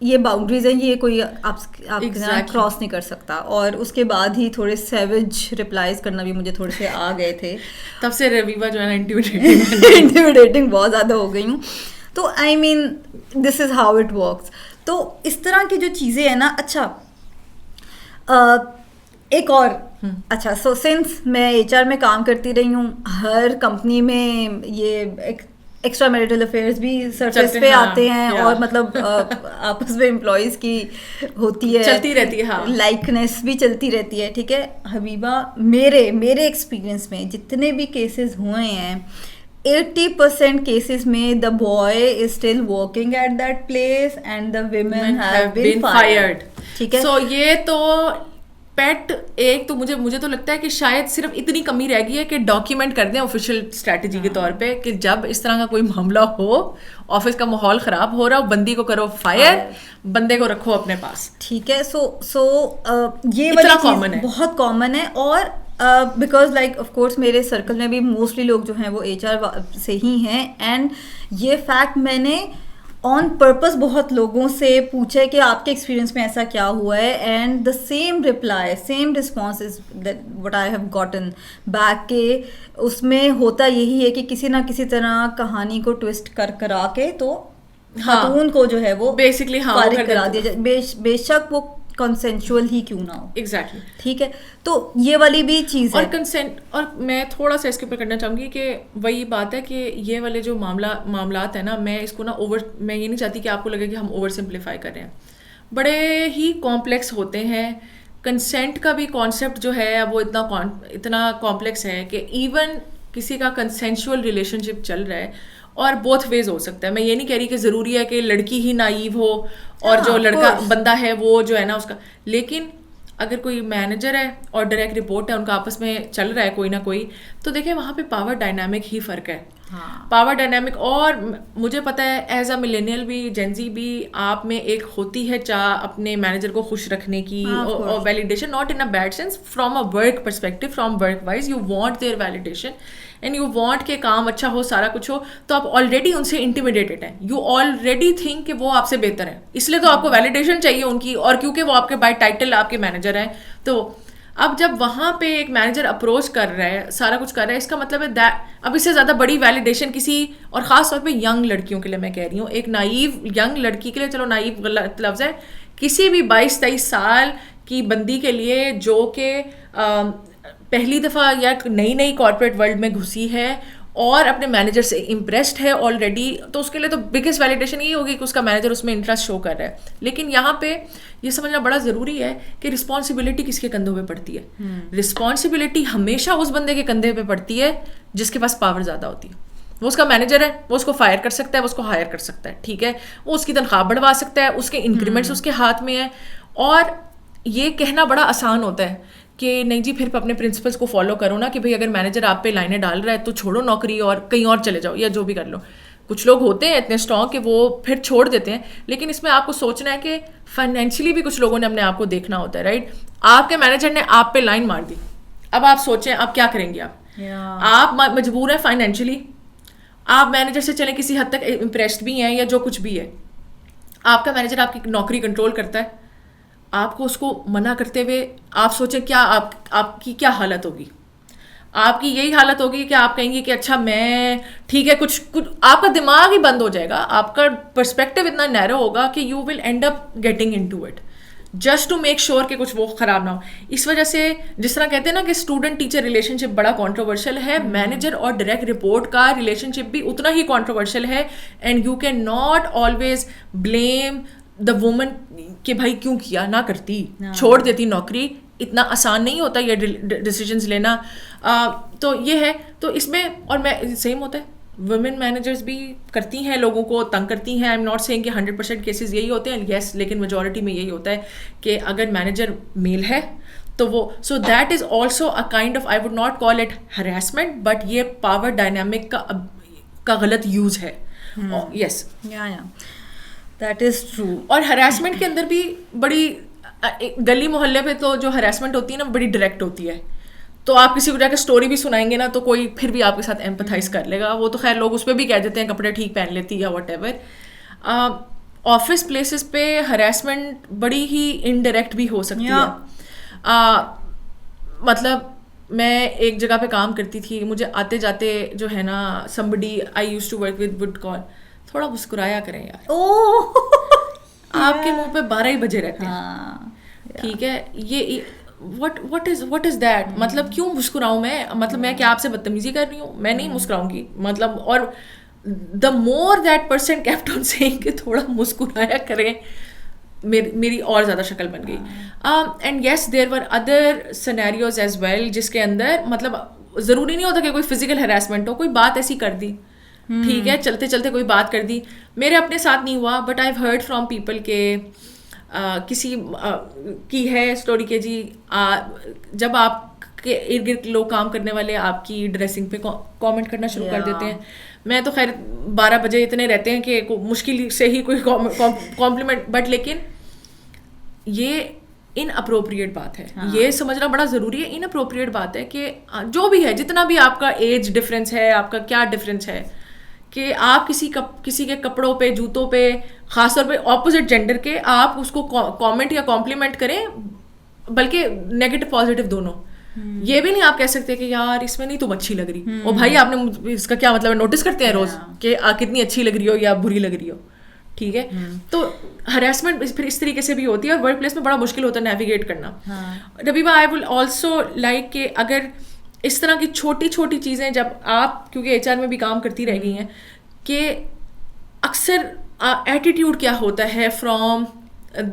یہ باؤنڈریز ہیں, یہ کوئی آپ کراس نہیں کر سکتا. اور اس کے بعد ہی تھوڑے سیویج ریپلائز کرنا بھی مجھے تھوڑے سے آ گئے تھے. تب سے رویبہ جو ہے نا انٹیمیڈیٹنگ بہت زیادہ ہو گئی ہوں. تو آئی مین دس از ہاؤ اٹ ورکس. تو اس طرح کی جو چیزیں ہیں نا. اچھا ایک اور اچھا سو سنس میں HR میں کام کرتی رہی ہوں, ہر کمپنی میں یہ ایکسٹرا میریٹل افیئرس بھی سرفیس پہ آتے ہیں اور مطلب آپس میں امپلائیز کی ہوتی ہے, چلتی رہتی ہے, لائکنیس بھی چلتی رہتی ہے. ٹھیک ہے حبیبہ, میرے ایکسپیرئنس میں جتنے بھی کیسز ہوئے ہیں 80% cases میں the boy is still working at that place and the women have been fired. ٹھیک ہے, so یہ تو پیٹ ایک تو مجھے تو لگتا ہے کہ شاید صرف اتنی کمی رہ گئی ہے کہ ڈاکیومنٹ کر دیں آفیشیل اسٹریٹجی کے طور پہ کہ جب اس طرح کا کوئی معاملہ ہو, آفس کا ماحول خراب ہو رہا ہو, بندی کو کرو فائر, بندے کو رکھو اپنے پاس. ٹھیک ہے, سو یہ والی چیز بہت کامن ہے. اور بیکاز لائک آف کورس میرے سرکل میں بھی موسٹلی لوگ جو ہیں وہ HR سے ہی ہیں, اینڈ یہ فیکٹ میں نے آن پرپز بہت لوگوں سے پوچھا ہے کہ آپ کے ایکسپیرینس میں ایسا کیا ہوا ہے, and the same reply same response is what I have gotten back کہ اس میں ہوتا یہی ہے کہ کسی نہ کسی طرح کہانی کو ٹوسٹ کرا کے تو خاتون کو جو ہے وہ بیسکلی فارغ کرا دیا جائے, بے شک وہ کنسینشول ہی کیوں نہ ہو. ایگزیکٹلی, ٹھیک ہے, تو یہ والی بھی چیز ہے. اور کنسینٹ, اور میں تھوڑا سا اس کے اوپر کرنا چاہوں گی کہ وہی بات ہے کہ یہ والے جو معاملات ہیں نا, میں اس کو نا میں یہ نہیں چاہتی کہ آپ کو لگے کہ ہم اوور سمپلیفائی کر رہے ہیں. بڑے ہی کمپلیکس ہوتے ہیں. کنسینٹ کا بھی کانسیپٹ جو ہے وہ اتنا کمپلیکس ہے کہ ایون کسی کا کنسینشول ریلیشن شپ چل رہا ہے اور بوتھ ویز ہو سکتا ہے. میں یہ نہیں کہہ رہی کہ ضروری ہے کہ لڑکی ہی نائیو ہو اور جو لڑکا بندہ ہے وہ جو ہے نا اس کا, لیکن اگر کوئی مینیجر ہے اور ڈائریکٹ رپورٹ ہے, ان کا آپس میں چل رہا ہے کوئی نہ کوئی, تو دیکھیں وہاں پہ پاور ڈائنامک ہی فرق ہے. پاور ڈائنامک, اور مجھے پتا ہے ایز اے ملینیل بھی, جینزی بھی, آپ میں ایک ہوتی ہے چاہ اپنے مینیجر کو خوش رکھنے کی اور validation, not in a bad sense, from a work perspective, from work wise you want their validation and you want کہ کام اچھا ہو, سارا کچھ ہو, تو آپ آلریڈی ان سے انٹیمیڈیٹڈ ہیں, یو آلریڈی تھنک کہ وہ آپ سے بہتر ہیں, اس لیے تو آپ کو ویلیڈیشن چاہیے ان کی, اور کیونکہ وہ آپ کے بائی ٹائٹل آپ کے مینیجر ہیں. تو اب جب وہاں پہ ایک مینیجر اپروچ کر رہا ہے, سارا کچھ کر رہا ہے, اس کا مطلب ہے اب اس سے زیادہ بڑی ویلیڈیشن کسی, اور خاص طور پہ ینگ لڑکیوں کے لیے میں کہہ رہی ہوں, ایک نائیو ینگ لڑکی کے لیے, چلو نائیو غلط لفظ ہے, کسی بھی 22-23 سال کی بندی کے لیے جو کہ پہلی دفعہ یا نئی کارپوریٹ ورلڈ میں گھسی ہے اور اپنے مینیجر سے امپریسڈ ہے آلریڈی, تو اس کے لیے تو بگیسٹ ویلیڈیشن یہ ہوگی کہ اس کا مینیجر اس میں انٹرسٹ شو کر رہا ہے. لیکن یہاں پہ یہ سمجھنا بڑا ضروری ہے کہ رسپانسبلٹی کس کے کندھوں پہ پڑتی ہے. رسپانسبلٹی ہمیشہ اس بندے کے کندھے پہ پڑتی ہے جس کے پاس پاور زیادہ ہوتی ہے. وہ اس کا مینیجر ہے, وہ اس کو فائر کر سکتا ہے, وہ اس کو ہائر کر سکتا ہے, ٹھیک ہے, وہ اس کی تنخواہ بڑھوا سکتا ہے, اس کے انکریمنٹس اس کے ہاتھ میں ہیں. اور یہ کہنا بڑا آسان ہوتا ہے کہ نہیں جی پھر اپنے پرنسپلس کو فالو کرو نا, کہ بھائی اگر مینیجر آپ پہ لائنیں ڈال رہا ہے تو چھوڑو نوکری اور کہیں اور چلے جاؤ یا جو بھی کر لو. کچھ لوگ ہوتے ہیں اتنے اسٹرانگ کہ وہ پھر چھوڑ دیتے ہیں, لیکن اس میں آپ کو سوچنا ہے کہ فائنینشلی بھی کچھ لوگوں نے اپنے آپ کو دیکھنا ہوتا ہے, رائٹ. آپ کے مینیجر نے آپ پہ لائن مار دی, اب آپ سوچیں آپ کیا کریں گے. آپ مجبور ہیں فائنینشلی, آپ مینیجر سے چلیں کسی حد تک امپریسڈ بھی ہیں یا جو کچھ بھی ہے, آپ کا مینیجر آپ کی نوکری کنٹرول کرتا ہے, آپ کو اس کو منع کرتے ہوئے آپ سوچیں کیا آپ کی کیا حالت ہوگی. آپ کی یہی حالت ہوگی کہ آپ کہیں گے کہ اچھا میں ٹھیک ہے, کچھ آپ کا دماغ ہی بند ہو جائے گا, آپ کا پرسپیکٹو اتنا نیرو ہوگا کہ you will end up getting into it just to make sure کہ کچھ وہ خراب نہ ہو. اس وجہ سے جس طرح کہتے ہیں نا کہ اسٹوڈنٹ ٹیچر ریلیشن شپ بڑا کانٹروورشل ہے, مینیجر اور ڈائریکٹ رپورٹ کا ریلیشن شپ بھی اتنا ہی کانٹروورشل ہے. And you can not always blame the woman کہ بھائی کیوں کیا, نہ کرتی, چھوڑ دیتی نوکری. اتنا آسان نہیں ہوتا یہ ڈیسیجنز لینا. تو یہ ہے, تو اس میں اور میں سیم ہوتا ہے, ویمن مینیجرز بھی کرتی ہیں, لوگوں کو تنگ کرتی ہیں. آئی ایم ناٹ سیئنگ کہ 100% کیسز یہی ہوتے ہیں, یس, لیکن میجورٹی میں یہی ہوتا ہے کہ اگر مینیجر میل ہے تو وہ, so that is also a kind of, I would not call it harassment, but یہ پاور ڈائنامک کا غلط یوز ہے. یس, دیٹ از ٹرو. اور ہراسمنٹ کے اندر بھی بڑی گلی محلے پہ تو جو ہراسمنٹ ہوتی ہے نا بڑی ڈائریکٹ ہوتی ہے. تو آپ کسی کو جا کے اسٹوری بھی سنائیں گے نا تو کوئی پھر بھی آپ کے ساتھ ایمپتھائز کر لے گا. وہ تو خیر لوگ اس پہ بھی کہہ دیتے ہیں کپڑے ٹھیک پہن لیتی یا واٹ ایور. آفس پلیسز پہ ہراسمنٹ بڑی ہی انڈائریکٹ بھی ہو سکتی ہے. مطلب میں ایک جگہ پہ کام کرتی تھی, مجھے آتے جاتے جو ہے نا somebody I used to work with would call, تھوڑا مسکرایا کریں یار. آپ کے منہ پہ 12 ہی بجے رہتے ہیں, ٹھیک ہے. یہ what is that, مطلب کیوں مسکراؤں میں, مطلب میں کیا آپ سے بدتمیزی کر رہی ہوں؟ میں نہیں مسکراؤں گی. مطلب اور the more that person kept on saying کہ تھوڑا مسکرایا کریں, میری اور زیادہ شکل بن گئی. And yes there were other scenarios as well جس کے اندر مطلب ضروری نہیں ہوتا کہ کوئی فزیکل ہراسمنٹ ہو, کوئی بات ایسی کر دی, ٹھیک ہے, چلتے چلتے کوئی بات کر دی. میرے اپنے ساتھ نہیں ہوا, but I have heard from people کہ کسی کی ہے اسٹوری کہ جی جب آپ کے ارد گرد لوگ کام کرنے والے آپ کی ڈریسنگ پہ کامنٹ کرنا شروع کر دیتے ہیں. میں تو خیر 12 بجے اتنے رہتے ہیں کہ مشکل سے ہی کوئی کمپلیمنٹ, بٹ لیکن یہ ان اپروپریٹ بات ہے, یہ سمجھنا بڑا ضروری ہے. ان اپروپریٹ بات ہے کہ جو بھی ہے, جتنا بھی آپ کا ایج ڈفرینس ہے, آپ کا کیا ڈفرینس ہے, کہ آپ کسی کے کپڑوں پہ, جوتوں پہ, خاص طور پہ اپوزٹ جینڈر کے, آپ اس کو کامنٹ یا کمپلیمنٹ کریں, بلکہ نیگیٹو پازیٹیو دونوں. یہ بھی نہیں آپ کہہ سکتے کہ یار اس میں نہیں تم اچھی لگ رہی, اور بھائی آپ نے اس کا کیا مطلب ہے, نوٹس کرتے ہیں روز کہ کتنی اچھی لگ رہی ہو یا بری لگ رہی ہو, ٹھیک ہے. تو ہراسمنٹ پھر اس طریقے سے بھی ہوتی ہے, اور ورک پلیس میں بڑا مشکل ہوتا ہے نیویگیٹ کرنا. ربیبہ, آئی ول آلسو لائک کہ اگر اس طرح کی چھوٹی چھوٹی چیزیں, جب آپ کیونکہ HR میں بھی کام کرتی رہ گئی ہیں, کہ اکثر ایٹیٹیوڈ کیا ہوتا ہے فرام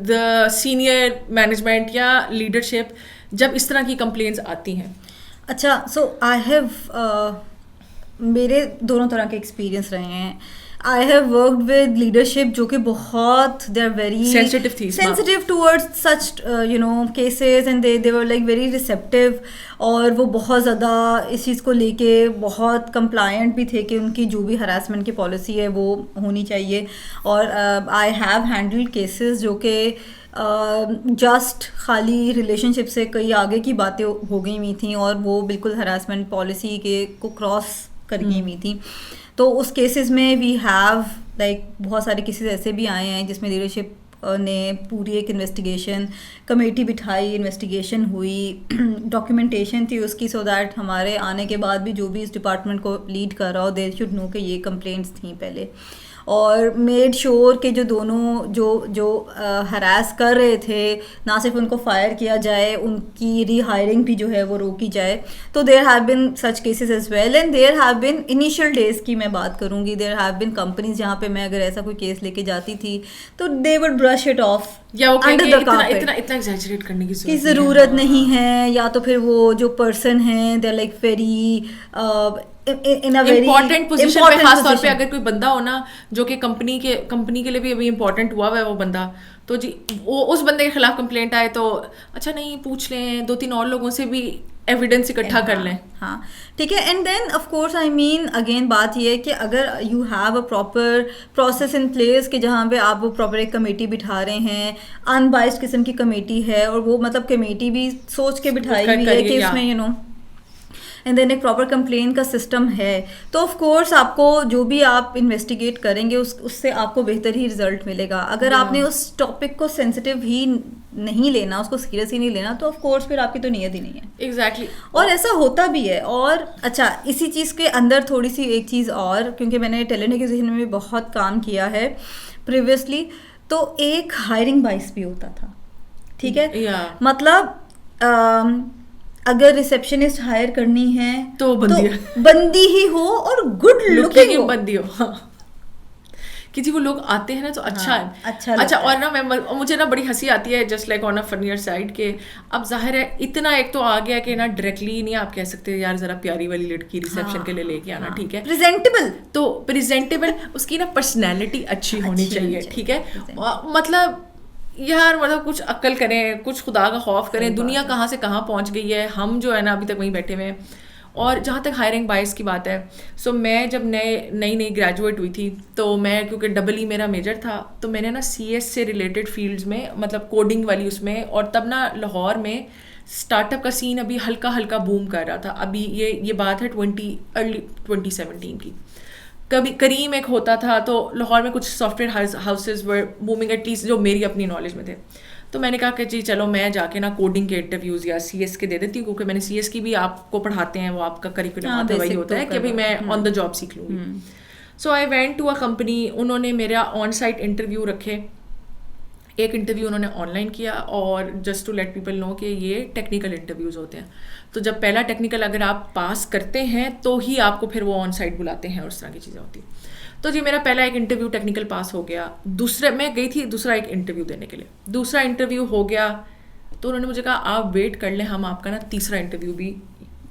دا سینئر مینجمنٹ یا لیڈرشپ جب اس طرح کی کمپلینس آتی ہیں. اچھا, سو آئی ہیو میرے دونوں طرح کے ایکسپیرئنس رہے ہیں. I have worked with leadership جو کہ بہت they are very sensitive towards such cases, and they were like very receptive, اور وہ بہت زیادہ اس چیز کو لے کے بہت compliant بھی تھے کہ ان کی جو بھی harassment کی policy ہے وہ ہونی چاہیے. اور I have handled cases جو کہ جسٹ خالی ریلیشن شپ سے کئی آگے کی باتیں ہو گئی ہوئی تھیں, اور وہ بالکل ہراسمنٹ پالیسی کے کو کراس کر گئی ہوئی تھیں. تو اس کیسز میں وی ہیو لائک بہت سارے کیسز ایسے بھی آئے ہیں جس میں لیڈرشپ نے پوری ایک انویسٹیگیشن کمیٹی بٹھائی, انویسٹیگیشن ہوئی, ڈاکیومنٹیشن تھی اس کی, سو دیٹ ہمارے آنے کے بعد بھی جو بھی اس ڈپارٹمنٹ کو لیڈ کر رہا ہو دے شوڈ نو کہ یہ کمپلینٹس تھیں پہلے. اور میڈ شیور کہ جو دونوں جو ہراس کر رہے تھے نہ صرف ان کو فائر کیا جائے, ان کی ری ہائرنگ بھی جو ہے وہ روکی جائے. تو there have been such cases as well, and there have been initial days کی میں بات کروں گی, دیر ہیو بن کمپنیز جہاں پہ میں اگر ایسا کوئی کیس لے کے جاتی تھی تو they would brush it of under the carpet, اتنا ایگزیجریٹ کرنے کی ضرورت نہیں ہے. یا تو پھر وہ جو پرسن ہیں they are like very important position پہ, خاص طور پہ اگر کوئی بندہ ہو نا جو کہ کمپنی کے لیے بھی ابھی امپورٹنٹ ہوا ہوا ہے وہ بندہ, تو جی وہ اس بندے کے خلاف کمپلینٹ آئے تو اچھا نہیں پوچھ لیں, 2-3 اور لوگوں سے بھی ایویڈنس اکٹھا کر لیں. ہاں ٹھیک ہے. And then of course I mean again بات یہ ہے کہ اگر you have a proper process in place کہ جہاں پہ آپ وہ پراپر ایک کمیٹی بٹھا رہے ہیں, ان بائسڈ قسم کی کمیٹی ہے, اور وہ مطلب کمیٹی بھی سوچ کے بٹھائی ہوئی ہے کہ اس میں اینڈ دین ایک پراپر کمپلین کا سسٹم ہے, تو آف کورس آپ کو جو بھی آپ انویسٹیگیٹ کریں گے اس سے آپ کو بہتر ہی رزلٹ ملے گا. اگر آپ نے اس ٹاپک کو سینسیٹیو ہی نہیں لینا, اس کو سیریس ہی نہیں لینا, تو آف کورس پھر آپ کی تو نیت ہی نہیں ہے. ایگزیکٹلی, اور ایسا ہوتا بھی ہے. اور اچھا اسی چیز کے اندر تھوڑی سی ایک چیز اور, کیونکہ میں نے ٹیلنٹ ایکوزیشن میں بھی بہت کام کیا ہے پریویسلی, تو ایک ہائرنگ بائس بھی ہوتا تھا, ٹھیک ہے. مطلب اگر ریسیپشنسٹ ہائر کرنی ہے تو بندی ہی ہو اور گڈ لکنگ بندی ہو, کہ جی وہ لوگ آتے ہیں نا تو اچھا ہے. اچھا, اور نا مجھے نا بڑی ہنسی آتی ہے just like on a funnier side, کہ اب ظاہر ہے اتنا ایک تو آ گیا کہ نا ڈائریکٹلی نہیں آپ کہہ سکتے یار ذرا پیاری والی لڑکی ریسیپشن کے لیے لے کے آنا, ٹھیک ہے, پریزنٹیبل, تو پریزنٹیبل اس کی نا پرسنالٹی اچھی ہونی چاہیے, ٹھیک ہے. مطلب یار مطلب کچھ عقل کریں, کچھ خدا کا خوف کریں, دنیا کہاں سے کہاں پہنچ گئی ہے, ہم جو ہے نا ابھی تک وہیں بیٹھے ہوئے ہیں. اور جہاں تک ہائرنگ بائس کی بات ہے, سو میں جب نئی گریجویٹ ہوئی تھی تو میں کیونکہ ڈبل ای میرا میجر تھا, تو میں نے نا CS سے ریلیٹڈ فیلڈز میں مطلب کوڈنگ والی اس میں, اور تب نا لاہور میں اسٹارٹ اپ کا سین ابھی ہلکا ہلکا بوم کر رہا تھا. ابھی یہ بات ہے ارلی 2017 کی. کبھی کریم ایک ہوتا تھا, تو لاہور میں کچھ software houses were booming at least جو میری اپنی نالج میں تھے. تو میں نے کہا کہ جی چلو میں جا کے نا کوڈنگ کے انٹرویوز یا CS کے دے دیتی ہوں, کیونکہ میں نے CS کی بھی آپ کو پڑھاتے ہیں, وہ آپ کا کریکولم وہی ہوتا ہے کہ بھائی میں آن دا جاب سیکھ لوں گی. So I went to a company. انہوں نے میرا آن سائٹ انٹرویو رکھے. ایک انٹرویو انہوں نے آن لائن کیا, اور جسٹ ٹو لیٹ پیپل نو کہ یہ ٹیکنیکل انٹرویوز ہوتے ہیں. تو جب پہلا ٹیکنیکل اگر آپ پاس کرتے ہیں تو ہی آپ کو پھر وہ آن سائٹ بلاتے ہیں, اور اس طرح کی چیزیں ہوتی ہیں. تو جی میرا پہلا ایک انٹرویو ٹیکنیکل پاس ہو گیا. میں گئی تھی دوسرا ایک انٹرویو دینے کے لیے. دوسرا انٹرویو ہو گیا تو انہوں نے مجھے کہا آپ ویٹ کر لیں, ہم آپ کا نا تیسرا انٹرویو بھی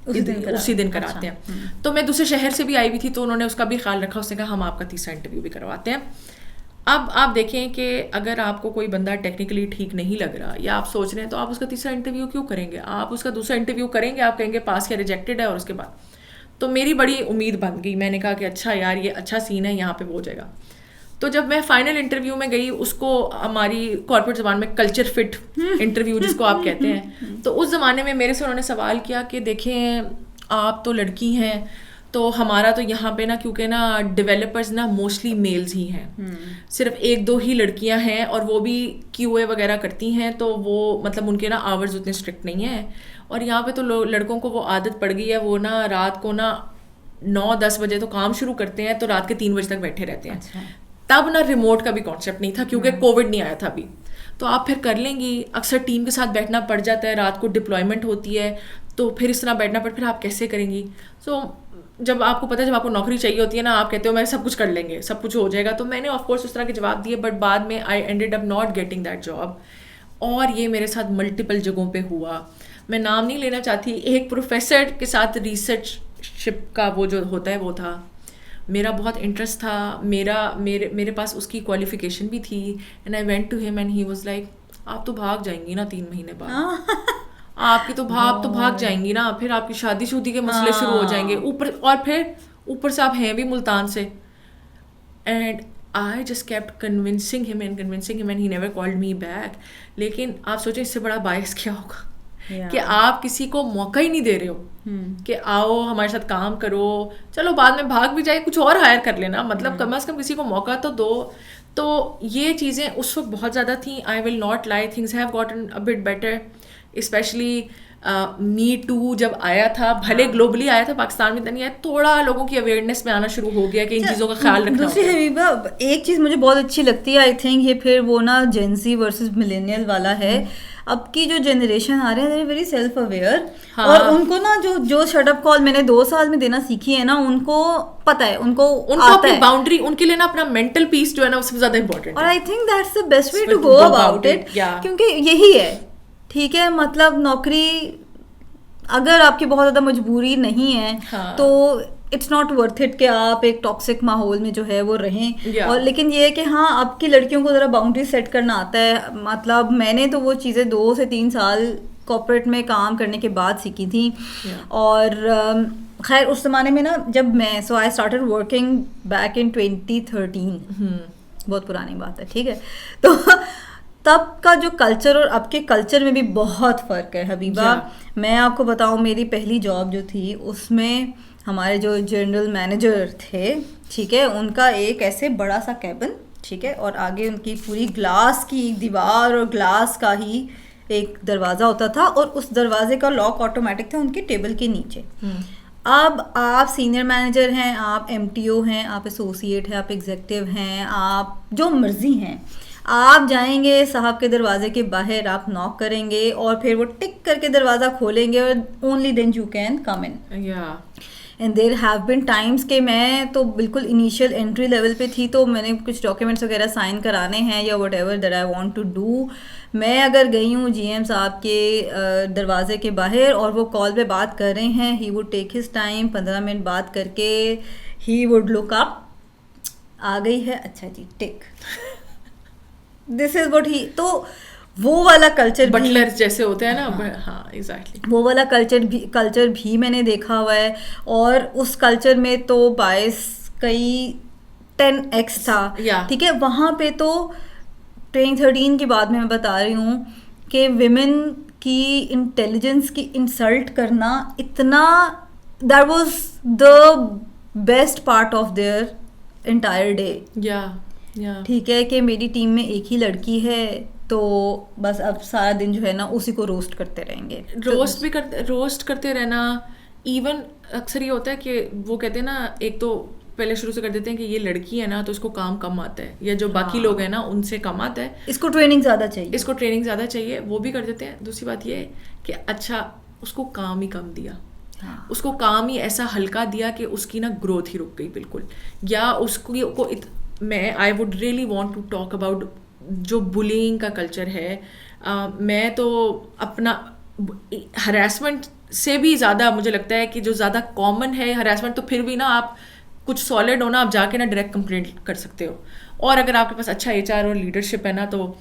اسی دن کراتے ہیں. تو میں دوسرے شہر سے بھی آئی ہوئی تھی, تو انہوں نے اس کا بھی خیال رکھا. اس نے کہا ہم آپ کا تیسرا انٹرویو بھی کرواتے ہیں. اب آپ دیکھیں کہ اگر آپ کو کوئی بندہ ٹیکنیکلی ٹھیک نہیں لگ رہا, یا آپ سوچ رہے ہیں, تو آپ اس کا تیسرا انٹرویو کیوں کریں گے؟ آپ اس کا دوسرا انٹرویو کریں گے, آپ کہیں گے پاس یا ریجیکٹڈ ہے, اور اس کے بعد. تو میری بڑی امید بن گئی. میں نے کہا کہ اچھا یار یہ اچھا سین ہے, یہاں پہ وہ ہو جائے گا. تو جب میں فائنل انٹرویو میں گئی, اس کو ہماری کارپوریٹ زبان میں کلچر فٹ انٹرویو جس کو آپ کہتے ہیں, تو اس زمانے میں میرے سے انہوں نے سوال کیا کہ دیکھیں آپ تو لڑکی ہیں, تو ہمارا تو یہاں پہ نا کیونکہ نا ڈیولپرز نا موسٹلی میلز ہی ہیں, صرف ایک دو ہی لڑکیاں ہیں, اور وہ بھی کیو اے وغیرہ کرتی ہیں, تو وہ مطلب ان کے نا آورز اتنے اسٹرکٹ نہیں ہیں. اور یہاں پہ تو لڑکوں کو وہ عادت پڑ گئی ہے, وہ نا رات کو نا 9-10 بجے تو کام شروع کرتے ہیں, تو رات کے 3 بجے تک بیٹھے رہتے ہیں. تب نا ریموٹ کا بھی کانسیپٹ نہیں تھا, کیونکہ کووڈ نہیں آیا تھا ابھی. تو آپ پھر کر لیں گی, اکثر ٹیم کے ساتھ بیٹھنا پڑ جاتا ہے, رات کو ڈپلائمنٹ ہوتی ہے, تو پھر اس طرح بیٹھنا پھر آپ کیسے کریں گی؟ سو جب آپ کو پتہ ہے جب آپ کو نوکری چاہیے ہوتی ہے نا, آپ کہتے ہو میں سب کچھ کر لیں گے, سب کچھ ہو جائے گا. تو میں نے آف کورس اس طرح کے جواب دیے, بٹ بعد میں I ended up not getting that job. اور یہ میرے ساتھ ملٹیپل جگہوں پہ ہوا. میں نام نہیں لینا چاہتی. ایک پروفیسر کے ساتھ ریسرچ شپ کا وہ جو ہوتا ہے وہ تھا, میرا بہت انٹرسٹ تھا, میرے پاس اس کی کوالیفیکیشن بھی تھی. And I went to him and he was like آپ تو بھاگ جائیں گی نا 3 مہینے بعد, آپ کی تو بھاگ جائیں گی نا, پھر آپ کی شادی کے مسئلے شروع ہو جائیں گے اوپر سے آپ ہیں بھی ملتان سے. And I just kept convincing him and he never called me back. لیکن آپ سوچیں اس سے بڑا باعث کیا ہوگا کہ آپ کسی کو موقع ہی نہیں دے رہے ہو کہ آؤ ہمارے ساتھ کام کرو, چلو بعد میں بھاگ بھی جائے کچھ اور ہائر کر لینا, مطلب کم از کم کسی کو موقع تو دو. تو یہ چیزیں اس وقت بہت زیادہ تھیں. I will not lie, things have gotten a bit better, especially me too جب آیا تھا, بھلے گلوبلی آیا تھا, پاکستان میں تو نہیں آیا, تھوڑا لوگوں کی اویئرنیس میں آنا شروع ہو گیا کہ ان چیزوں کا خیال رکھنا. دوسری حبیبہ ایک چیز مجھے بہت اچھی لگتی ہے, آئی تھنک یہ پھر وہ نا جینزی ورسز ملینیل والا ہے. اب کی جو جنریشن آ رہے ہیں ویری سیلف اویئر, اور ان کو نا جو شٹ اپ کال میں نے 2 سال میں دینا سیکھی ہے نا, ان کو پتا ہے, ان کو اپنی باؤنڈری, ان کے لیے نا اپنا مینٹل پیس جو ہے نا سب سے زیادہ امپورٹنٹ ہے. اور I think that's the best way to go about it, کیونکہ یہی ہے ٹھیک ہے. مطلب نوکری اگر آپ کی بہت زیادہ مجبوری نہیں ہے تو اٹس ناٹ ورتھ اٹ کہ آپ ایک ٹاکسک ماحول میں جو ہے وہ رہیں. اور لیکن یہ ہے کہ ہاں اب کی لڑکیوں کو ذرا باؤنڈری سیٹ کرنا آتا ہے. مطلب میں نے تو وہ چیزیں 2 سے 3 سال کارپوریٹ میں کام کرنے کے بعد سیکھی تھیں. اور خیر اس زمانے میں نا جب میں so I started working back in 2013, بہت پرانی بات ہے ٹھیک ہے. تو تب کا جو کلچر اور اب کے کلچر میں بھی بہت فرق ہے حبیبہ. میں آپ کو بتاؤں میری پہلی جاب جو تھی اس میں ہمارے جو جنرل مینیجر تھے ٹھیک ہے, ان کا ایک ایسے بڑا سا کیبن ٹھیک ہے, اور آگے ان کی پوری گلاس کی دیوار اور گلاس کا ہی ایک دروازہ ہوتا تھا, اور اس دروازے کا لاک آٹومیٹک تھا ان کے ٹیبل کے نیچے. اب آپ سینئر مینیجر ہیں, آپ ایم ٹی او ہیں, آپ ایسوسیٹ ہیں, آپ ایگزیکٹو ہیں, آپ جو مرضی ہیں, آپ جائیں گے صاحب کے دروازے کے باہر, آپ ناک کریں گے اور پھر وہ ٹک کر کے دروازہ کھولیں گے, اور only then you can come in. And there have been times کہ میں تو بالکل انیشیل انٹری لیول پہ تھی, تو میں نے کچھ ڈاکیومنٹس وغیرہ سائن کرانے ہیں یا whatever that I want to do. میں اگر گئی ہوں جی ایم صاحب کے دروازے کے باہر اور وہ کال پہ بات کر رہے ہیں, he would take his time, 15 minute بات کر کے ہی وڈ لک اپ, آ گئی ہے اچھا جی ٹک, دس از واٹ ہی. تو وہ والا کلچر بٹلر جیسے ہوتے ہیں نا, ہاں ایگزیکٹلی وہ والا کلچر بھی میں نے دیکھا ہوا ہے. اور اس کلچر میں تو باعث کئی 10x تھا ٹھیک ہے. وہاں پہ تو 2013 کی بات میں بتا رہی ہوں کہ ویمن کی انٹیلیجنس کی انسلٹ کرنا اتنا, that was the best part of their entire day. ٹھیک ہے کہ میری ٹیم میں ایک ہی لڑکی ہے, تو بس اب سارا دن جو ہے نا اسی کو روسٹ کرتے رہیں گے. روسٹ کرتے رہنا. ایون اکثر یہ ہوتا ہے کہ وہ کہتے ہیں نا, ایک تو پہلے شروع سے کر دیتے ہیں کہ یہ لڑکی ہے نا تو اس کو کام کم آتا ہے, یا جو باقی لوگ ہیں نا ان سے کم آتا ہے, اس کو ٹریننگ زیادہ چاہیے, اس کو ٹریننگ زیادہ چاہیے, وہ بھی کر دیتے ہیں. دوسری بات یہ ہے کہ اچھا اس کو کام ہی کم دیا, اس کو کام ہی ایسا ہلکا دیا کہ اس کی نا گروتھ ہی رک گئی بالکل, یا اس کو میں I would really want to talk about جو بلینگ کا کلچر ہے. میں تو اپنا ہراسمنٹ سے بھی زیادہ مجھے لگتا ہے کہ جو زیادہ کامن ہے ہراسمنٹ, تو پھر بھی نا آپ کچھ سالڈ ہو نا, آپ جا کے نا ڈائریکٹ کمپلینٹ کر سکتے ہو, اور اگر آپ کے پاس اچھا ایچ آر اور لیڈرشپ ہے نا, تو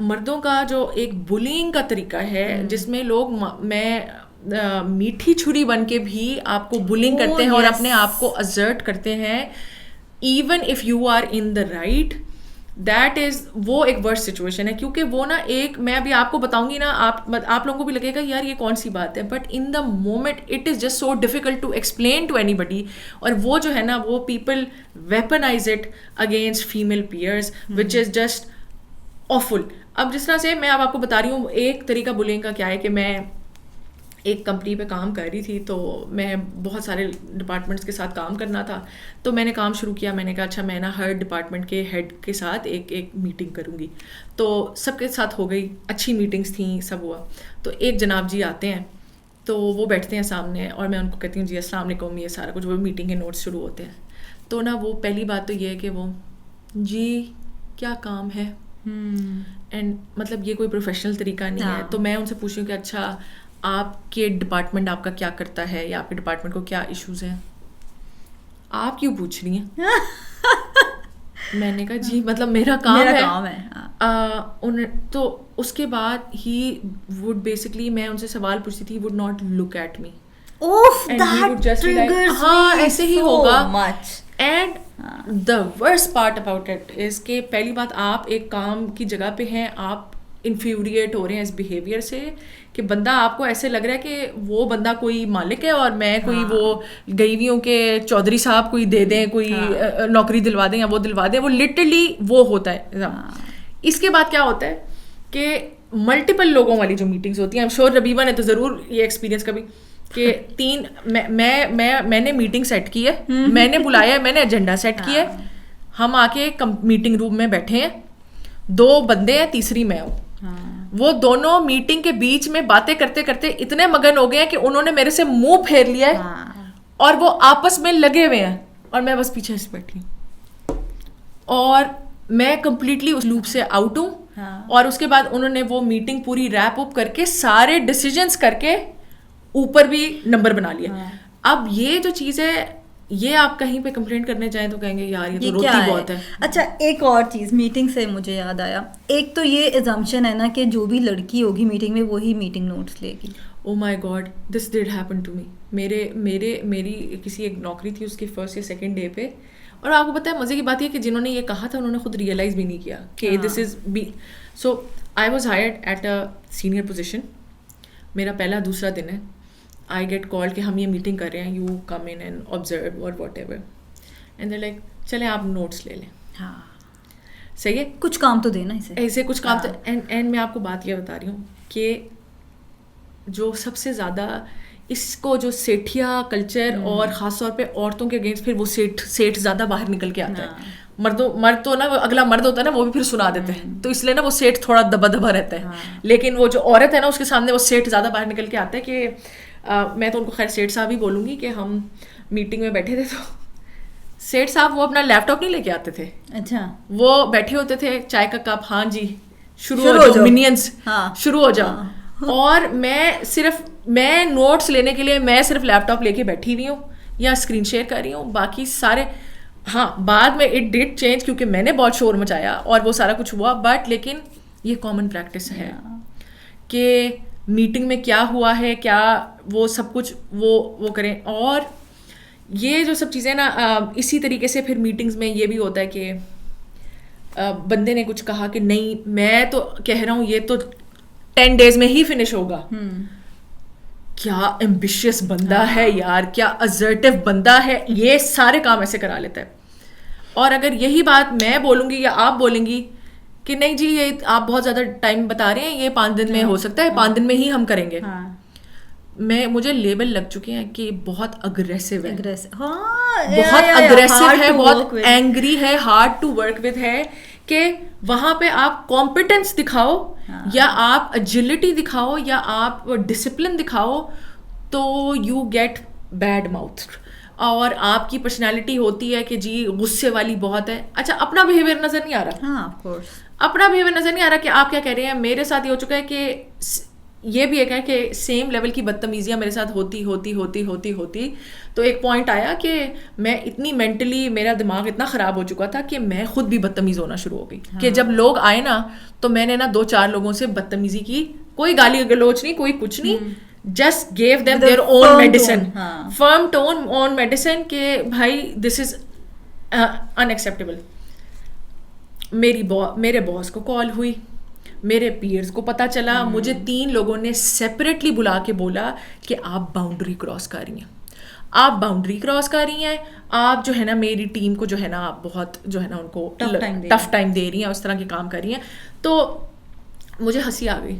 مردوں کا جو ایک بلینگ کا طریقہ ہے جس میں لوگ میں میٹھی چھری بن کے بھی آپ کو بلنگ کرتے ہیں اور اپنے آپ کو اسرٹ کرتے ہیں, even if you are in the right, that is وہ ایک ورسٹ سچویشن ہے. کیونکہ وہ نا ایک, میں ابھی آپ کو بتاؤں گی نا, آپ لوگوں کو بھی لگے گا یار یہ کون سی بات ہے, but in the moment it is just so difficult to explain to anybody, اور وہ جو ہے نا وہ people weaponize it against female peers which is just awful. اب جس طرح سے میں اب آپ کو بتا رہی ہوں ایک طریقہ بلنگ کا کیا ہے, کہ میں ایک کمپنی پہ کام کر رہی تھی, تو میں بہت سارے ڈپارٹمنٹس کے ساتھ کام کرنا تھا, تو میں نے کام شروع کیا. میں نے کہا اچھا میں نا ہر ڈپارٹمنٹ کے ہیڈ کے ساتھ ایک میٹنگ کروں گی, تو سب کے ساتھ ہو گئی, اچھی میٹنگس تھیں, سب ہوا. تو ایک جناب جی آتے ہیں, تو وہ بیٹھتے ہیں سامنے, اور میں ان کو کہتی ہوں جی السلام علیکم, یہ سارا کچھ, وہ میٹنگ کے نوٹس شروع ہوتے ہیں. تو نا وہ پہلی بات تو یہ ہے کہ وہ جی کیا کام ہے, اینڈ مطلب یہ کوئی پروفیشنل طریقہ نہیں ہے. تو میں ان سے پوچھوں کہ اچھا آپ کے ڈپارٹمنٹ آپ کا کیا کرتا ہے, یا آپ کے ڈپارٹمنٹ کو کیا ایشوز ہیں, آپ کیوں پوچھ رہی ہیں؟ میں نے کہا جی مطلب میرا کام ہے. تو اس کے بعد ہی وڈ بیسکلی, میں ان سے سوال پوچھتی تھی, would not look at me, ہاں ایسے ہی ہوگا. And the worst part about it is کہ پہلی بات آپ ایک کام کی جگہ پہ ہیں, آپ انفیوریٹ ہو رہے ہیں اس بیہیویئر سے, کہ بندہ آپ کو ایسے لگ رہا ہے کہ وہ بندہ کوئی مالک ہے اور میں کوئی وہ گئی ہوئی ہوں کہ چودھری صاحب کوئی دے دیں, کوئی نوکری دلوا دیں یا وہ دلوا دیں. وہ لٹرلی وہ ہوتا ہے. اس کے بعد کیا ہوتا ہے کہ ملٹیپل لوگوں والی جو میٹنگز ہوتی ہیں, I'm sure ربیبہ نے تو ضرور یہ ایکسپیرینس کبھی, کہ میں نے میٹنگ سیٹ کی ہے, میں نے بلایا ہے, میں نے ایجنڈا سیٹ کیا ہے, ہم آ کے میٹنگ روم میں بیٹھے ہیں, 2 بندے ہیں, تیسری میں ہوں. وہ دونوں میٹنگ کے بیچ میں باتیں کرتے کرتے اتنے مگن ہو گئے ہیں کہ انہوں نے میرے سے منہ پھیر لیا ہے, اور وہ آپس میں لگے ہوئے ہیں, اور میں بس پیچھے سے بیٹھی ہوں, اور میں کمپلیٹلی اس لوپ سے آؤٹ ہوں. اور اس کے بعد انہوں نے وہ میٹنگ پوری ریپ اپ کر کے سارے ڈیسیجنس کر کے اوپر بھی نمبر بنا لیا. اب یہ جو چیز ہے, یہ آپ کہیں پہ کمپلینٹ کرنے جائیں تو کہیں گے یار یہ تو روتی بہت ہے. اچھا ایک اور چیز میٹنگ سے مجھے یاد آیا, ایک تو یہ ایزمپشن ہے نا کہ جو بھی لڑکی ہوگی میٹنگ میں وہی میٹنگ نوٹس لے گی. Oh my god, this did happen to me. میری کسی ایک نوکری تھی, اس کی فرسٹ یا سیکنڈ ڈے پہ, اور آپ کو پتہ ہے مزے کی بات یہ کہ جنہوں نے یہ کہا تھا انہوں نے خود ریئلائز بھی نہیں کیا کہ this is B. So I was hired at a senior position, میرا پہلا دوسرا دن ہے, I get called کہ ہم یہ میٹنگ کر رہے ہیں, you come in and observe or whatever, and they're like چلیں آپ نوٹس لے لیں. ہاں صحیح ہے, کچھ کام تو دینا اسے, ایسے کچھ کام تو. اینڈ میں آپ کو بات یہ بتا رہی ہوں کہ جو سب سے زیادہ اس کو جو سیٹھیا کلچر اور خاص طور پہ عورتوں کے اگینسٹ پھر وہ سیٹھ زیادہ باہر نکل کے آتا ہے. مرد تو نا اگلا مرد ہوتا ہے نا وہ بھی پھر سنا دیتے ہیں, تو اس لیے نا وہ سیٹھ تھوڑا دبا دبا رہتا ہے. لیکن وہ جو عورت ہے نا اس کے سامنے وہ سیٹھ زیادہ باہر نکل کے آتا ہے. کہ میں تو ان کو خیر سیٹھ صاحب ہی بولوں گی, کہ ہم میٹنگ میں بیٹھے تھے, تو سیٹھ صاحب وہ اپنا لیپ ٹاپ نہیں لے کے آتے تھے. اچھا وہ بیٹھے ہوتے تھے, چائے کا کپ, ہاں جی شروع ہو جاؤ منینز, شروع ہو جاؤ. اور میں نوٹس لینے کے لیے میں صرف لیپ ٹاپ لے کے بیٹھی ہوئی ہوں یا اسکرین شیئر کر رہی ہوں, باقی سارے. ہاں بعد میں اٹ ڈڈ چینج کیونکہ میں نے بہت شور مچایا اور وہ سارا کچھ ہوا, بٹ لیکن یہ کامن پریکٹس ہے کہ میٹنگ میں کیا ہوا ہے, کیا وہ سب کچھ وہ کریں. اور یہ جو سب چیزیں نا, اسی طریقے سے پھر میٹنگز میں یہ بھی ہوتا ہے کہ بندے نے کچھ کہا کہ نہیں میں تو کہہ رہا ہوں یہ تو 10 days میں ہی فنش ہوگا. کیا ایمبیشیس بندہ ہے یار, کیا اسرٹیو بندہ ہے, یہ سارے کام ایسے کرا لیتا ہے. اور اگر یہی بات میں بولوں گی یا آپ بولیں گی کہ نہیں جی یہ آپ بہت زیادہ ٹائم بتا رہے ہیں, یہ 5 دن میں ہو سکتا ہے, 5 دن میں ہی ہم کریں گے, مجھے لیبل لگ چکے ہیں کہ بہت اگریسو ہے, بہت اگریسو ہے, بہت اینگری ہے, ہارڈ ٹو ورک ود ہے, کہ وہاں پہ آپ کمپیٹنس دکھاؤ یا آپ اجلٹی دکھاؤ یا آپ ڈسپلن دکھاؤ تو یو گیٹ بیڈ ماؤتھ. اور آپ کی پرسنالٹی ہوتی ہے کہ جی غصے والی بہت ہے. اچھا اپنا بیہیویئر نظر نہیں آ رہا, اپنا بیہیویئر نظر نہیں آ رہا کہ آپ کیا کہہ رہے ہیں. میرے ساتھ یہ ہو چکا ہے کہ یہ بھی ایک ہے کہ سیم لیول کی بدتمیزیاں میرے ساتھ ہوتی تو ایک پوائنٹ آیا کہ میں اتنی مینٹلی, میرا دماغ اتنا خراب ہو چکا تھا کہ میں خود بھی بدتمیز ہونا شروع ہو گئی. کہ جب لوگ آئے نا تو میں نے نا 2-4 لوگوں سے بدتمیزی کی, کوئی گالی گلوچ نہیں, کوئی کچھ نہیں, just gave them their own medicine, firm tone on medicine کہ بھائی this is unacceptable. میرے باس کو کال ہوئی, میرے پیئرز کو پتا چلا, مجھے 3 لوگوں نے سیپریٹلی بلا کے بولا کہ آپ باؤنڈری کراس کر رہی ہیں, آپ باؤنڈری کراس کر رہی ہیں, آپ جو ہے نا میری ٹیم کو جو ہے نا آپ بہت جو ہے نا ان کو ٹف ٹائم دے رہی ہیں, اس طرح کے کام کر رہی ہیں. تو مجھے ہنسی آ گئی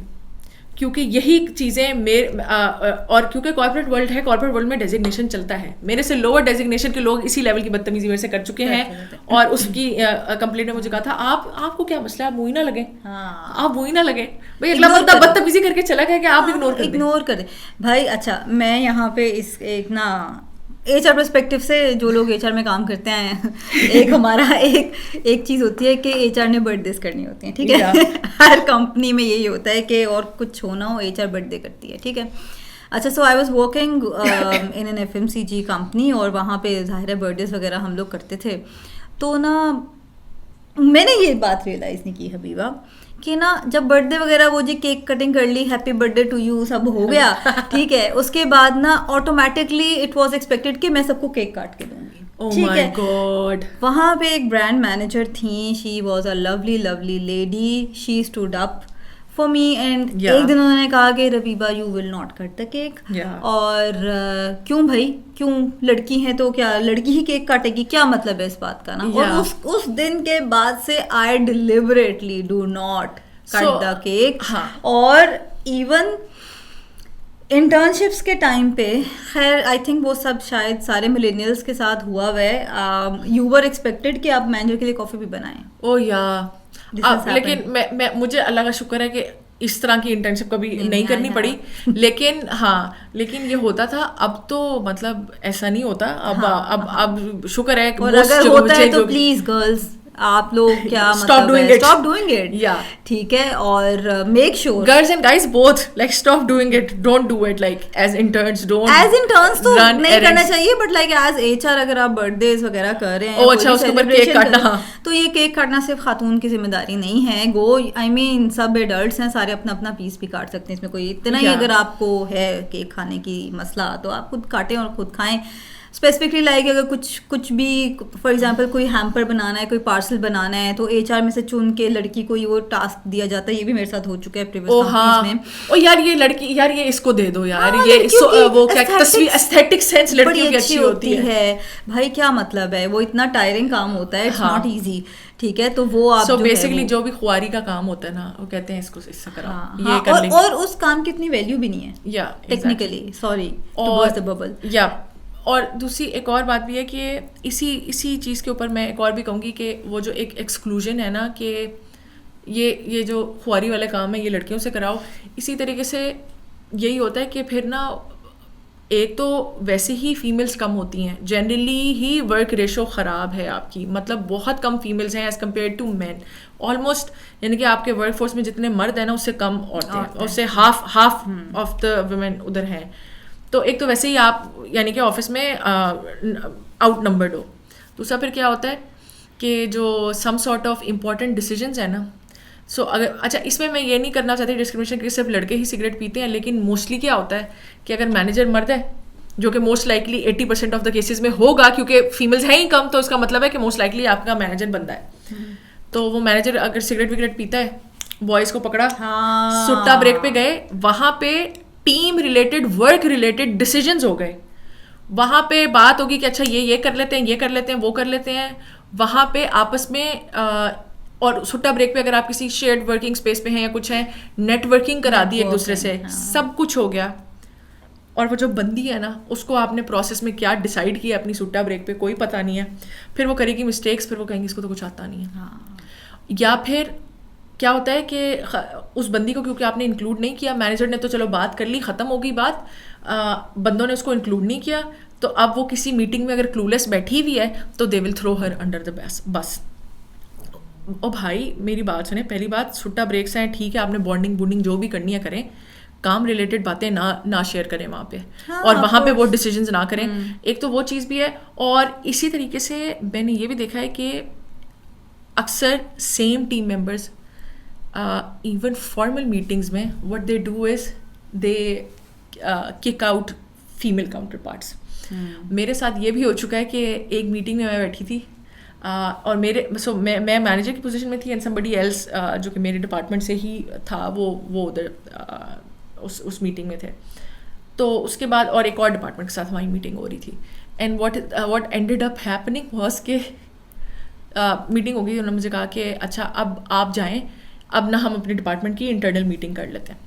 کیونکہ یہی چیزیں اور کیونکہ کارپوریٹ ورلڈ ہے, کارپوریٹ ورلڈ میں ڈیزگنیشن چلتا ہے. میرے سے لوور ڈیزگنیشن کے لوگ اسی لیول کی بدتمیزی میرے سے کر چکے ہیں, اور اس کی کمپلینٹ نے مجھے کہا تھا آپ کو کیا مسئلہ ہے, آپ وہی نہ لگیں, آپ وہی نہ لگیں. بھائی اگلا بندہ بدتمیزی کر کے چلا گیا کہ آپ اگنور کر دیں بھائی. اچھا میں یہاں پہ اس ایک نا ایچ آر پرسپیکٹو سے جو لوگ ایچ آر میں کام کرتے ہیں, ایک ہمارا ایک چیز ہوتی ہے کہ ایچ آر نے برتھ ڈیز کرنی ہوتی ہیں, ٹھیک ہے. ہر کمپنی میں یہی ہوتا ہے کہ اور کچھ ہونا ہو ایچ آر برتھ ڈے کرتی ہے, ٹھیک ہے. اچھا so I was working in an FMCG company, اور وہاں پہ ظاہر ہے برتھ ڈیز وغیرہ ہم لوگ کرتے تھے. تو نا میں نے یہ بات ریئلائز نہیں کی حبیبہ کہ نا جب برتھ ڈے وغیرہ وہ جی کیک کٹنگ کر لی, happy birthday to you سب ہو گیا, ٹھیک ہے. اس کے بعد نا آٹومیٹکلی اٹ واز ایکسپیکٹڈ کہ میں سب کو کیک کاٹ کے دوں گی, ٹھیک ہے. وہاں پہ ایک برانڈ مینیجر تھیں, she was a lovely lady, she stood up for me, and ایک دن انہوں نے کہا کہ Rabiba you will not cut the cake. اور کیوں بھائی, کیوں لڑکی ہیں تو کیا لڑکی ہی کیک کاٹے گی, کیا مطلب ہے اس بات کا نا. اور اس دن کے بعد سے I deliberately do not cut the cake. اور ایون انٹرنشپس کے ٹائم پہ, خیر آئی تھنک وہ سب شاید سارے ملینیلس کے ساتھ ہوا ہوا ہے, یو ور ایکسپیکٹڈ کہ آپ مینیجر کے لیے کافی بھی بنائیں. او یا لیکن میں مجھے اللہ کا شکر ہے کہ اس طرح کی انٹرنشپ کبھی نہیں کرنی پڑی. لیکن لیکن یہ ہوتا تھا. اب تو مطلب ایسا نہیں ہوتا. اب شکر ہے, اور اگر ہوتا ہے تو پلیز گرلز آپ لوگ کیا stop doing it, ٹھیک ہے. اور make sure girls and guys both like stop doing it, don't do it like as interns تو نہیں کرنا چاہیے, بٹ لائک ایز HR اگر آپ برتھ ڈیز وغیرہ کر رہے ہیں اچھا اس کے اوپر کیک کاٹنا, تو یہ کیک کاٹنا صرف خاتون کی ذمہ داری نہیں ہے. گو آئی مین سب ایڈلٹس ہیں, سارے اپنا اپنا پیس بھی کاٹ سکتے ہیں, اس میں کوئی اتنا ہی اگر آپ کو ہے کیک کھانے کی مسئلہ تو آپ خود کاٹیں اور خود کھائیں. اسپیسیفکلی لائک اگر کچھ بھی فار ایگزامپل کوئی ہیمپر بنانا ہے, کوئی پارسل بنانا ہے, تو ایچ آر میں سے چن کے لڑکی کو وہ ٹاسک دیا جاتا ہے. یہ بھی میرے ساتھ ہو چکا ہے پریویس کمپنیز میں. او یار یہ لڑکی, یار یہ اس کو دے دو یار, یہ وہ کیا تصویر ایستھیٹک سینس لڑکیوں کی اچھی ہوتی ہے. بھائی کیا مطلب ہے, وہ اتنا ٹائرنگ کام ہوتا ہے, اٹس ناٹ ایزی, ٹھیک ہے. تو وہ آپ سو بیسیکلی جو بھی خواری کا کام ہوتا ہے نا, وہ کہتے ہیں اس کو اس سے کراؤ, یہ کر لیں, اور اس کام کی اتنی ویلیو بھی نہیں ہے یا technically, sorry to burst the bubble. یا اور دوسری ایک اور بات بھی ہے کہ اسی چیز کے اوپر میں ایک اور بھی کہوں گی کہ وہ جو ایک ایکسکلوژن ہے نا کہ یہ جو خواری والا کام ہے یہ لڑکیوں سے کراؤ. اسی طریقے سے یہی ہوتا ہے کہ پھر نا ایک تو ویسے ہی فیمیلز کم ہوتی ہیں, جنرلی ہی ورک ریشو خراب ہے آپ کی, مطلب بہت کم فیمیلز ہیں as compare to men. Almost یعنی کہ آپ کے ورک فورس میں جتنے مرد ہیں نا اس سے کم عورتیں ہیں, اس سے ہاف آف دا ویمن ادھر ہیں. تو ایک تو ویسے ہی آپ یعنی کہ آفس میں آؤٹ نمبرڈ ہو. دوسرا پھر کیا ہوتا ہے کہ جو some sort of important decisions ہیں نا, سو اگر اچھا اس میں یہ نہیں کرنا چاہتی ڈسکریمنیشن کہ صرف لڑکے ہی سگریٹ پیتے ہیں, لیکن موسٹلی کیا ہوتا ہے کہ اگر مینیجر مرد ہے, جو کہ most likely 80% of the cases میں ہوگا کیونکہ فیمیلز ہیں ہی کم, تو اس کا مطلب ہے کہ موسٹ لائکلی آپ کا مینیجر بندہ ہے. تو وہ مینیجر اگر سگریٹ وگریٹ پیتا ہے, بوائز کو پکڑا, سٹا بریک پہ گئے, وہاں پہ team related work related decisions ہو گئے, وہاں پہ بات ہوگی کہ اچھا یہ کر لیتے ہیں, یہ کر لیتے ہیں, وہ کر لیتے ہیں, وہاں پہ آپس میں. اور سٹا بریک پہ اگر آپ کسی شیئرڈ ورکنگ اسپیس پہ ہیں یا کچھ ہیں, نیٹ ورکنگ کرا دی ایک دوسرے سے, سب کچھ ہو گیا. اور وہ جو بندی ہے نا اس کو آپ نے پروسیس میں کیا ڈیسائیڈ کیا اپنی سٹا بریک پہ کوئی پتہ نہیں ہے, پھر وہ کرے گی مسٹیکس, پھر وہ کہیں گے اس کو تو کچھ آتا نہیں ہے. یا پھر کیا ہوتا ہے کہ اس بندی کو کیونکہ آپ نے انکلوڈ نہیں کیا, مینیجر نے تو چلو بات کر لی, ختم ہو گئی بات, بندوں نے اس کو انکلوڈ نہیں کیا, تو اب وہ کسی میٹنگ میں اگر کلولیس بیٹھی ہوئی ہے تو دے ول تھرو ہر انڈر دا بس. او بھائی میری بات سنیں, پہلی بات سٹا بریکس ہیں ٹھیک ہے, آپ نے بانڈنگ بونڈنگ جو بھی کرنی ہے کریں, کام ریلیٹڈ باتیں نہ شیئر کریں وہاں پہ, اور وہاں پہ وہ ڈیسیجنز نہ کریں. ایک تو وہ چیز بھی ہے, اور اسی طریقے سے میں نے یہ بھی دیکھا ہے کہ اکثر same team members even formal meetings میں what they do is they kick out female counterparts. میرے ساتھ یہ بھی ہو چکا ہے کہ ایک میٹنگ میں بیٹھی تھی, اور میں مینیجر کی پوزیشن میں تھی, اینڈ سمبڈی ایلس جو کہ میرے ڈپارٹمنٹ سے ہی تھا وہ ادھر اس میٹنگ میں تھے. تو اس کے بعد اور ایک اور ڈپارٹمنٹ کے ساتھ ہماری میٹنگ ہو رہی تھی, and what ended up happening was کہ میٹنگ ہو گئی, انہوں نے مجھے کہا کہ اچھا اب آپ جائیں, اب نہ ہم اپنے ڈپارٹمنٹ کی انٹرنل میٹنگ کر لیتے ہیں.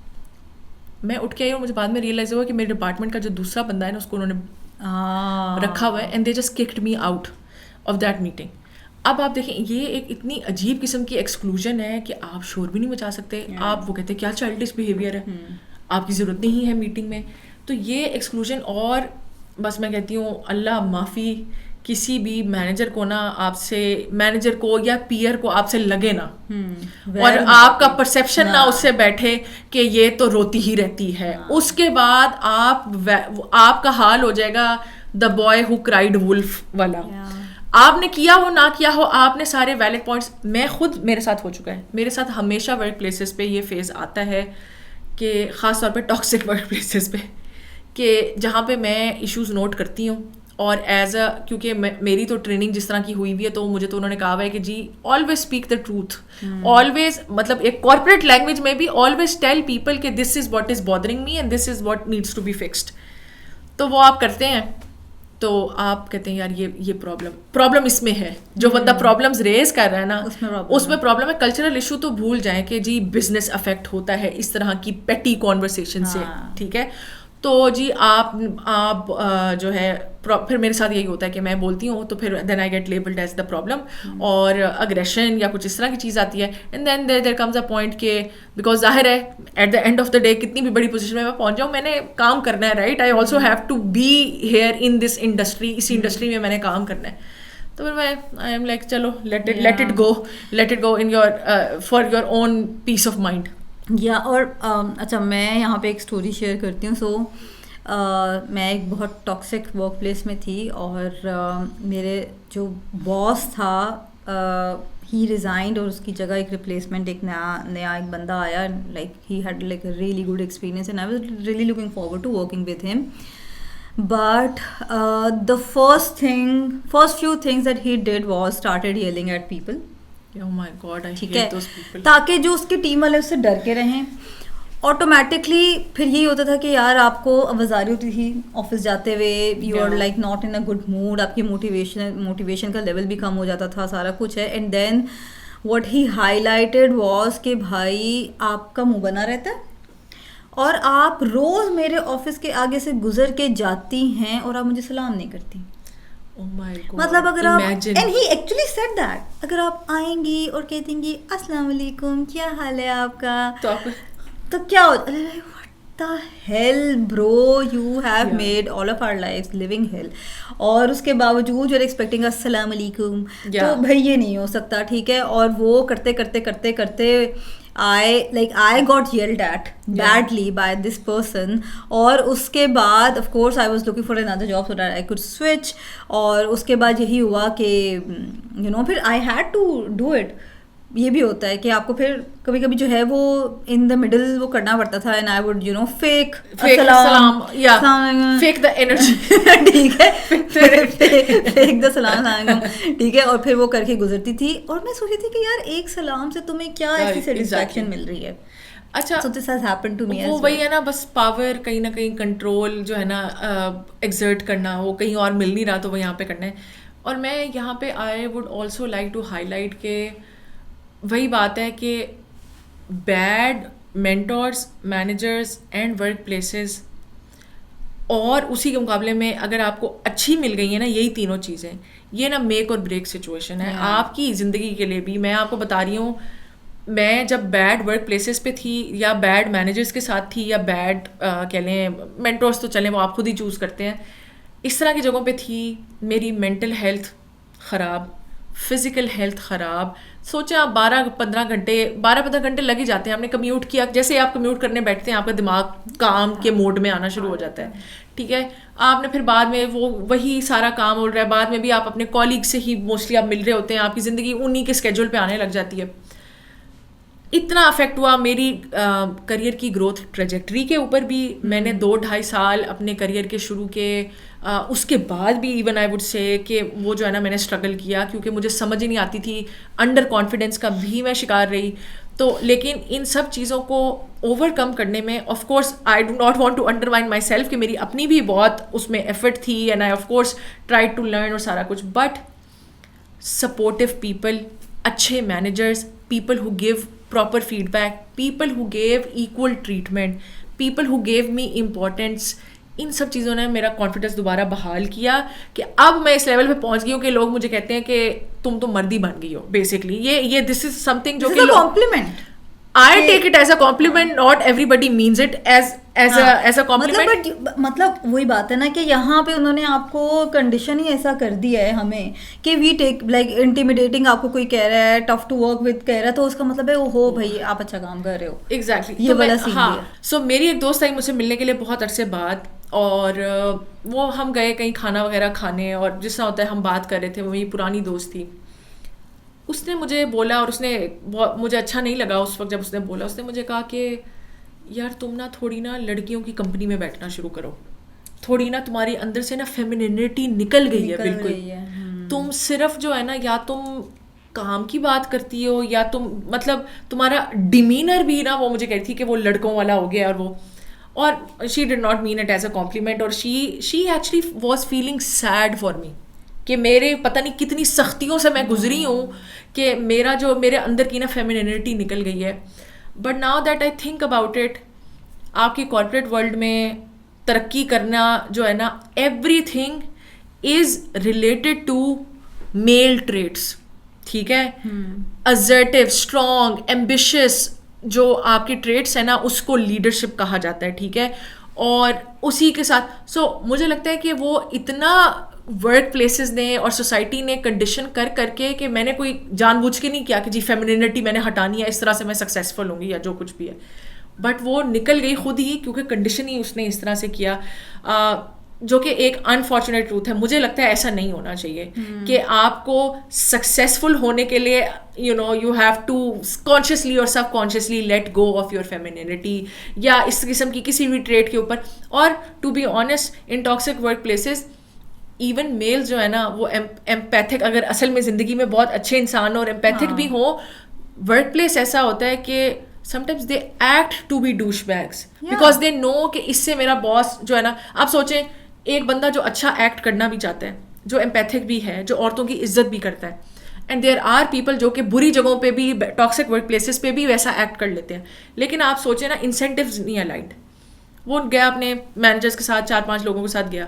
میں اٹھ کے آئی اور مجھے بعد میں ریئلائز ہوا کہ میرے ڈپارٹمنٹ کا جو دوسرا بندہ ہے نا اس کو انہوں نے رکھا ہوا ہے, and they just cooked me out of that meeting. اب آپ دیکھیں یہ ایک اتنی عجیب قسم کی ایکسکلوژن ہے کہ آپ شور بھی نہیں مچا سکتے, آپ وہ کہتے ہیں کیا چائلڈش بیہیویئر ہے, آپ کی ضرورت نہیں ہے میٹنگ میں. تو یہ ایکسکلوژن, اور بس میں کہتی ہوں اللہ معافی, کسی بھی مینیجر کو نا آپ سے, مینیجر کو یا پیئر کو آپ سے لگے نا, اور آپ کا پرسیپشن نہ اس سے بیٹھے کہ یہ تو روتی ہی رہتی ہے, اس کے بعد آپ کا حال ہو جائے گا the boy who cried wolf والا. آپ نے کیا ہو نہ کیا ہو, آپ نے سارے ویلڈ پوائنٹس, میں خود میرے ساتھ ہو چکا ہے, میرے ساتھ ہمیشہ ورک پلیسز پہ یہ فیز آتا ہے کہ خاص طور پہ ٹاکسک ورک پلیسز پہ, کہ جہاں پہ میں ایشوز نوٹ کرتی ہوں, اور ایز اے کیونکہ میری تو ٹریننگ جس طرح کی ہوئی ہوئی ہے, تو مجھے تو انہوں نے کہا ہوا ہے کہ جی always speak the truth, always, مطلب ایک کارپوریٹ لینگویج میں بھی آلویز ٹیل پیپل کہ this is what is bothering me and this is what needs to be fixed. تو وہ آپ کرتے ہیں, تو آپ کہتے ہیں یار یہ پرابلم اس میں ہے, جو بندہ پرابلمز ریز کر رہا ہے نا اس میں پرابلم ہے. کلچرل ایشو تو بھول جائیں کہ جی بزنس افیکٹ ہوتا ہے اس طرح کی پیٹی کانورسیشن سے, ٹھیک ہے. تو جی آپ جو ہے پھر میرے ساتھ یہی ہوتا ہے کہ میں بولتی ہوں تو پھر then I get labelled as the problem, اور اگریشن یا کچھ اس طرح کی چیز آتی ہے, and then there comes a point کہ بیکاز ظاہر ہے at the end of the day کتنی بھی بڑی پوزیشن میں پہنچ جاؤں, میں نے کام کرنا ہے, right, I also have to be here in this industry, اسی انڈسٹری میں نے کام کرنا ہے. تو پھر میں آئی ایم لائک چلو let it go in your for your own peace of mind. یا اور اچھا میں یہاں پہ ایک اسٹوری شیئر کرتی ہوں. سو میں ایک بہت ٹاکسک ورک پلیس میں تھی, اور میرے جو باس تھا ہی ریزائنڈ, اور اس کی جگہ ایک ریپلیسمنٹ, ایک نیا ایک بندہ آیا, like he had like a really good experience and I was really looking forward to working with him. But the first few things that he did was started yelling at people. Oh my God, I hate those people. تاکہ جو اس کے ٹیم والے اس سے ڈر کے رہیں. آٹومیٹکلی پھر یہی ہوتا تھا کہ یار آپ کو آوازاری ہوتی تھی آفس جاتے ہوئے, you are like not in a good mood, آپ کی موٹیویشن کا لیول بھی کم ہو جاتا تھا, سارا کچھ ہے. And then what he highlighted was کہ بھائی آپ کا منہ بنا رہتا ہے, اور آپ روز میرے آفس کے آگے سے گزر کے جاتی ہیں اور آپ مجھے سلام نہیں کرتی. مطلب اگر آپ, and he actually said that, اگر آپ آئیں گی اور کہتی گی السلام علیکم کیا حال ہے آپ کا, تو کیا ہوتا ہے, what the hell bro, you have made all of our lives living hell. اور اس کے باوجود you're expecting السلام علیکم, تو بھائی یہ نہیں ہو سکتا, ٹھیک ہے. اور وہ کرتے کرتے کرتے کرتے I got yelled at badly by this person, اور اس کے بعد of course I was looking for another job so that I could switch, اور اس کے بعد یہی ہوا کہ پھر I had to do it. یہ بھی ہوتا ہے کہ آپ کو پھر کبھی کبھی جو ہے وہ ان دا مڈل وہ کرنا پڑتا تھا, اینڈ آئی وڈ فیک السلام, فیک دا انرجی, ٹھیک ہے, فیک دا سلام علیکم, ٹھیک ہے. اور پھر وہ کر کے گزرتی تھی, اور میں سوچی تھی کہ یار ایک سلام سے تمہیں کیا ایسی سیٹسفیکشن مل رہی ہے. اچھا, so this has happened to me as well. وہ وہی ہے نا, بس پاور کہیں نہ کہیں کنٹرول جو ہے نا ایگزرٹ کرنا, وہ کہیں اور مل نہیں رہا تو وہ یہاں پہ کرنا ہے. اور میں یہاں پہ I would also like to highlight کہ وہی بات ہے کہ bad mentors, managers and workplaces اور اسی کے مقابلے میں اگر آپ کو اچھی مل گئی ہیں نا یہی تینوں چیزیں, یہ نا میک اور بریک سچویشن ہے آپ کی زندگی کے لیے بھی. میں آپ کو بتا رہی ہوں, میں جب بیڈ ورک پلیسز پہ تھی یا بیڈ مینیجرس کے ساتھ تھی یا بیڈ کہہ لیں مینٹورس تو چلیں وہ آپ خود ہی چوز کرتے ہیں, اس طرح کی جگہوں پہ تھی, میری مینٹل ہیلتھ خراب, فزیکل ہیلتھ خراب. سوچیں آپ 12-15 گھنٹے لگ ہی جاتے ہیں. آپ نے کمیوٹ کیا, جیسے آپ کمیوٹ کرنے بیٹھتے ہیں آپ کا دماغ کام کے موڈ میں آنا شروع ہو جاتا ہے, ٹھیک ہے. آپ نے پھر بعد میں وہی سارا کام ہو رہا ہے, بعد میں بھی آپ اپنے کالیگ سے ہی موسٹلی آپ مل رہے ہوتے ہیں, آپ کی زندگی انہی کے اسکیجول پہ آنے لگ جاتی ہے. اتنا افیکٹ ہوا میری کریئر کی گروتھ ٹریجیکٹری کے اوپر بھی. میں نے 2-2.5 سال اپنے کریئر کے شروع کے, اس کے بعد بھی ایون آئی وڈ سے کہ وہ جو ہے نا میں نے اسٹرگل کیا, کیونکہ مجھے سمجھ ہی نہیں آتی تھی, انڈر کانفیڈنس کا بھی میں شکار رہی. تو لیکن ان سب چیزوں کو اوور کم کرنے میں of course I do not want to undermine myself کہ میری اپنی بھی بہت اس میں ایفرٹ تھی, and I of course try to learn اور سارا کچھ, بٹ سپورٹیو پیپل, اچھے managers, people who give proper feedback, people who gave equal treatment, people who gave me importance, ان سب چیزوں نے میرا کانفیڈنس دوبارہ بحال کیا کہ اب میں اس لیول پہ پہنچ گئی ہوں کہ لوگ مجھے کہتے ہیں کہ تم تو مردی بن گئی ہو بیسکلی. یہ دس از سم تھنگ جو کہ complement, I take it as a compliment, not everybody means it as a compliment. مطلب وہی بات ہے نا کہ یہاں پہ انہوں نے آپ کو کنڈیشن ہی ایسا کر دیا ہے ہمیں کہ وی ٹیک لائک انٹیمیڈیٹنگ. آپ کو کوئی کہہ رہا ہے ٹف ٹو ورک وتھ کہہ رہا ہے تو اس کا مطلب ہے ہو بھائی آپ اچھا کام کر رہے ہو. ایگزیکٹلی, یہ والا سین ہے. سو میری ایک دوست آئی مجھ سے ملنے کے لیے بہت عرصے بعد, اور وہ ہم گئے کہیں کھانا وغیرہ کھانے, اور جس طرح ہوتا ہے ہم بات کر رہے تھے, وہ میری پرانی دوست تھی. اس نے مجھے بولا, اور اس نے مجھے اچھا نہیں لگا اس وقت جب اس نے بولا, اس نے مجھے کہا کہ یار تم نا تھوڑی نا لڑکیوں کی کمپنی میں بیٹھنا شروع کرو, تھوڑی نا تمہاری اندر سے نا فیمینینٹی نکل گئی ہے بالکل. تم صرف جو ہے نا یا تم کام کی بات کرتی ہو یا تم مطلب تمہارا ڈیمینر بھی نا, وہ مجھے کہتی تھی کہ وہ لڑکوں والا ہو گیا, اور she did not mean it as a compliment, اور she actually was feeling sad for me کہ میرے پتہ نہیں کتنی سختیوں سے میں گزری ہوں کہ میرے اندر کی نا فیمینینٹی نکل گئی ہے. But now that I think about it, آپ کی کارپوریٹ ورلڈ میں ترقی کرنا جو ہے نا, everything is related to male traits, ٹھیک ہے. assertive, اسٹرانگ, ایمبیشیس جو آپ کی ٹریٹس ہیں نا اس کو لیڈرشپ کہا جاتا ہے, ٹھیک ہے. اور اسی کے ساتھ مجھے لگتا ہے کہ وہ اتنا ورک پلیسز نے اور سوسائٹی نے کنڈیشن کر کے کہ میں نے کوئی جان بوجھ کے نہیں کیا کہ جی فیمینینٹی میں نے ہٹانی ہے, اس طرح سے میں سکسیزفل ہوں گی یا جو کچھ بھی ہے, بٹ وہ نکل گئی خود ہی, کیونکہ کنڈیشن ہی اس نے اس طرح سے کیا, جو کہ ایک انفارچونیٹ ٹروتھ ہے. مجھے لگتا ہے ایسا نہیں ہونا چاہیے کہ آپ کو سکسیزفل ہونے کے لیے یو ہیو ٹو کانشیسلی اور subconsciously let go of your femininity یا اس قسم کی کسی بھی ٹریٹ کے اوپر. اور to be honest in toxic workplaces even male جو ہے نا وہ ایمپیتھک, اگر اصل میں زندگی میں بہت اچھے انسان ہو اور ایمپیتھک بھی ہوں, ورک پلیس ایسا ہوتا ہے کہ sometimes they act to be douchebags because they know کہ اس سے میرا باس جو ہے نا, آپ سوچیں ایک بندہ جو اچھا ایکٹ کرنا بھی چاہتا ہے, جو ایمپیتھک بھی ہے, جو عورتوں کی عزت بھی کرتا ہے, اینڈ دیر آر پیپل جو کہ بری جگہوں پہ بھی ٹاکسک ورک پلیسز پہ بھی ویسا ایکٹ کر لیتے ہیں, لیکن آپ سوچیں نا انسینٹیوز نہیں الائنڈ. وہ گیا اپنے مینیجرس کے ساتھ 4-5 لوگوں کے ساتھ گیا,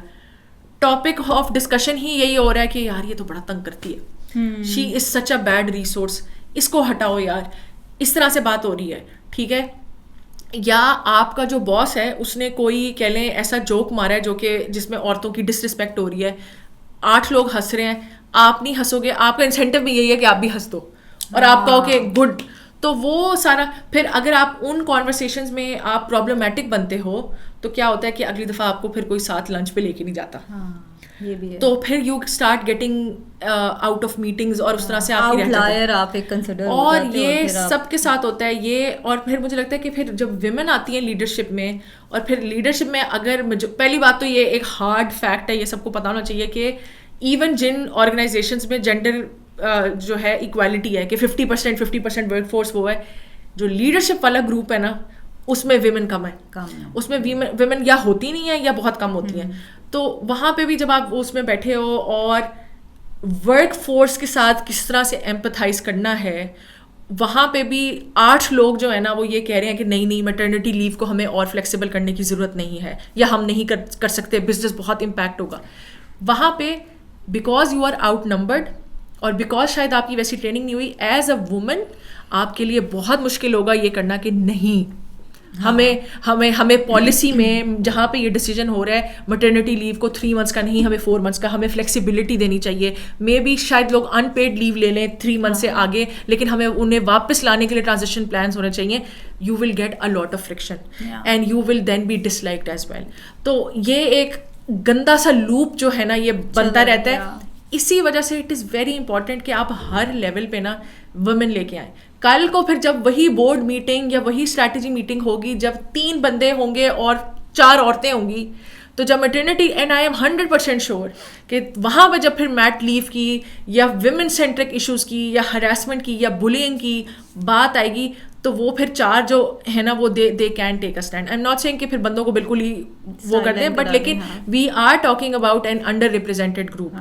ٹاپک آف ڈسکشن ہی یہی ہو رہا ہے کہ یار یہ تو بڑا تنگ کرتی ہے, شی از سچ اے بیڈ ریسورس, اس کو ہٹاؤ یار, اس طرح سے بات ہو رہی ہے, ٹھیک ہے. یا آپ کا جو باس ہے اس نے کوئی کہہ لیں ایسا جوک مارا ہے جو کہ جس میں عورتوں کی ڈس رسپیکٹ ہو رہی ہے, 8 لوگ ہنس رہے ہیں, آپ نہیں ہنسو گے, آپ کا انسینٹیو بھی یہی ہے کہ آپ بھی ہنس دو اور آپ کہو کہ گڈ. تو وہ سارا پھر اگر آپ ان کانورسیشنز میں آپ پرابلمٹک بنتے ہو تو کیا ہوتا ہے کہ اگلی دفعہ آپ کو پھر کوئی ساتھ لنچ پہ لے کے نہیں جاتا, یہ بھی ہے. تو پھر you start getting out of meetings, اور اس طرح سے آپ اور یہ سب کے ساتھ ہوتا ہے یہ. اور پھر مجھے لگتا ہے کہ پھر جب ویمن آتی ہیں لیڈرشپ میں, اور پھر لیڈرشپ میں اگر پہلی بات تو یہ ایک ہارڈ فیکٹ ہے, یہ سب کو پتا ہونا چاہیے کہ ایون جن آرگنائزیشنز میں جینڈر جو ہے ایکویلٹی ہے کہ 50% ورک فورس وہ ہے, جو لیڈرشپ والا گروپ ہے نا اس میں ویمن کم ہے, اس میں ویمن یا ہوتی نہیں ہے یا بہت کم ہوتی ہیں. تو وہاں پہ بھی جب آپ اس میں بیٹھے ہو اور ورک فورس کے ساتھ کس طرح سے ایمپتھائز کرنا ہے, وہاں پہ بھی 8 لوگ جو ہے نا وہ یہ کہہ رہے ہیں کہ نہیں میٹرنٹی لیو کو ہمیں اور فلیکسیبل کرنے کی ضرورت نہیں ہے, یا ہم نہیں کر سکتے, بزنس بہت امپیکٹ ہوگا. وہاں پہ because you are outnumbered اور بیکاز شاید آپ کی ویسی ٹریننگ نہیں ہوئی, ایز اے وومن آپ کے لیے بہت مشکل ہوگا یہ کرنا کہ نہیں ہمیں پالیسی میں جہاں پہ یہ ڈیسیجن ہو رہا ہے مٹرنٹی لیو کو 3 months کا نہیں, ہمیں 4 months کا, ہمیں فلیکسیبلٹی دینی چاہیے. مے بی شاید لوگ ان پیڈ لیو لے لیں 3 months سے آگے, لیکن ہمیں انہیں واپس لانے کے لیے ٹرانزیشن پلانس ہونے چاہیے. You will get a lot of friction and you will then be disliked as well. تو یہ ایک گندا سا لوپ جو ہے نا یہ بنتا رہتا ہے. اسی وجہ سے اٹ از ویری امپورٹنٹ کہ آپ ہر لیول پہ نا وومن لے کے آئیں. کل کو پھر جب وہی بورڈ میٹنگ یا وہی اسٹریٹجی میٹنگ ہوگی, جب 3 بندے ہوں گے اور 4 عورتیں ہوں گی, تو جب maternity, and I M 100% sure کہ وہاں پہ جب پھر میٹ لیو کی یا ویمن سینٹرک ایشوز کی یا ہراسمنٹ کی یا بلینگ کی بات آئے گی, تو وہ پھر 4 جو ہے نا وہ they can take a stand. I am not saying کہ پھر بندوں کو بالکل ہی وہ کر دیں, بٹ لیکن we are talking about an underrepresented group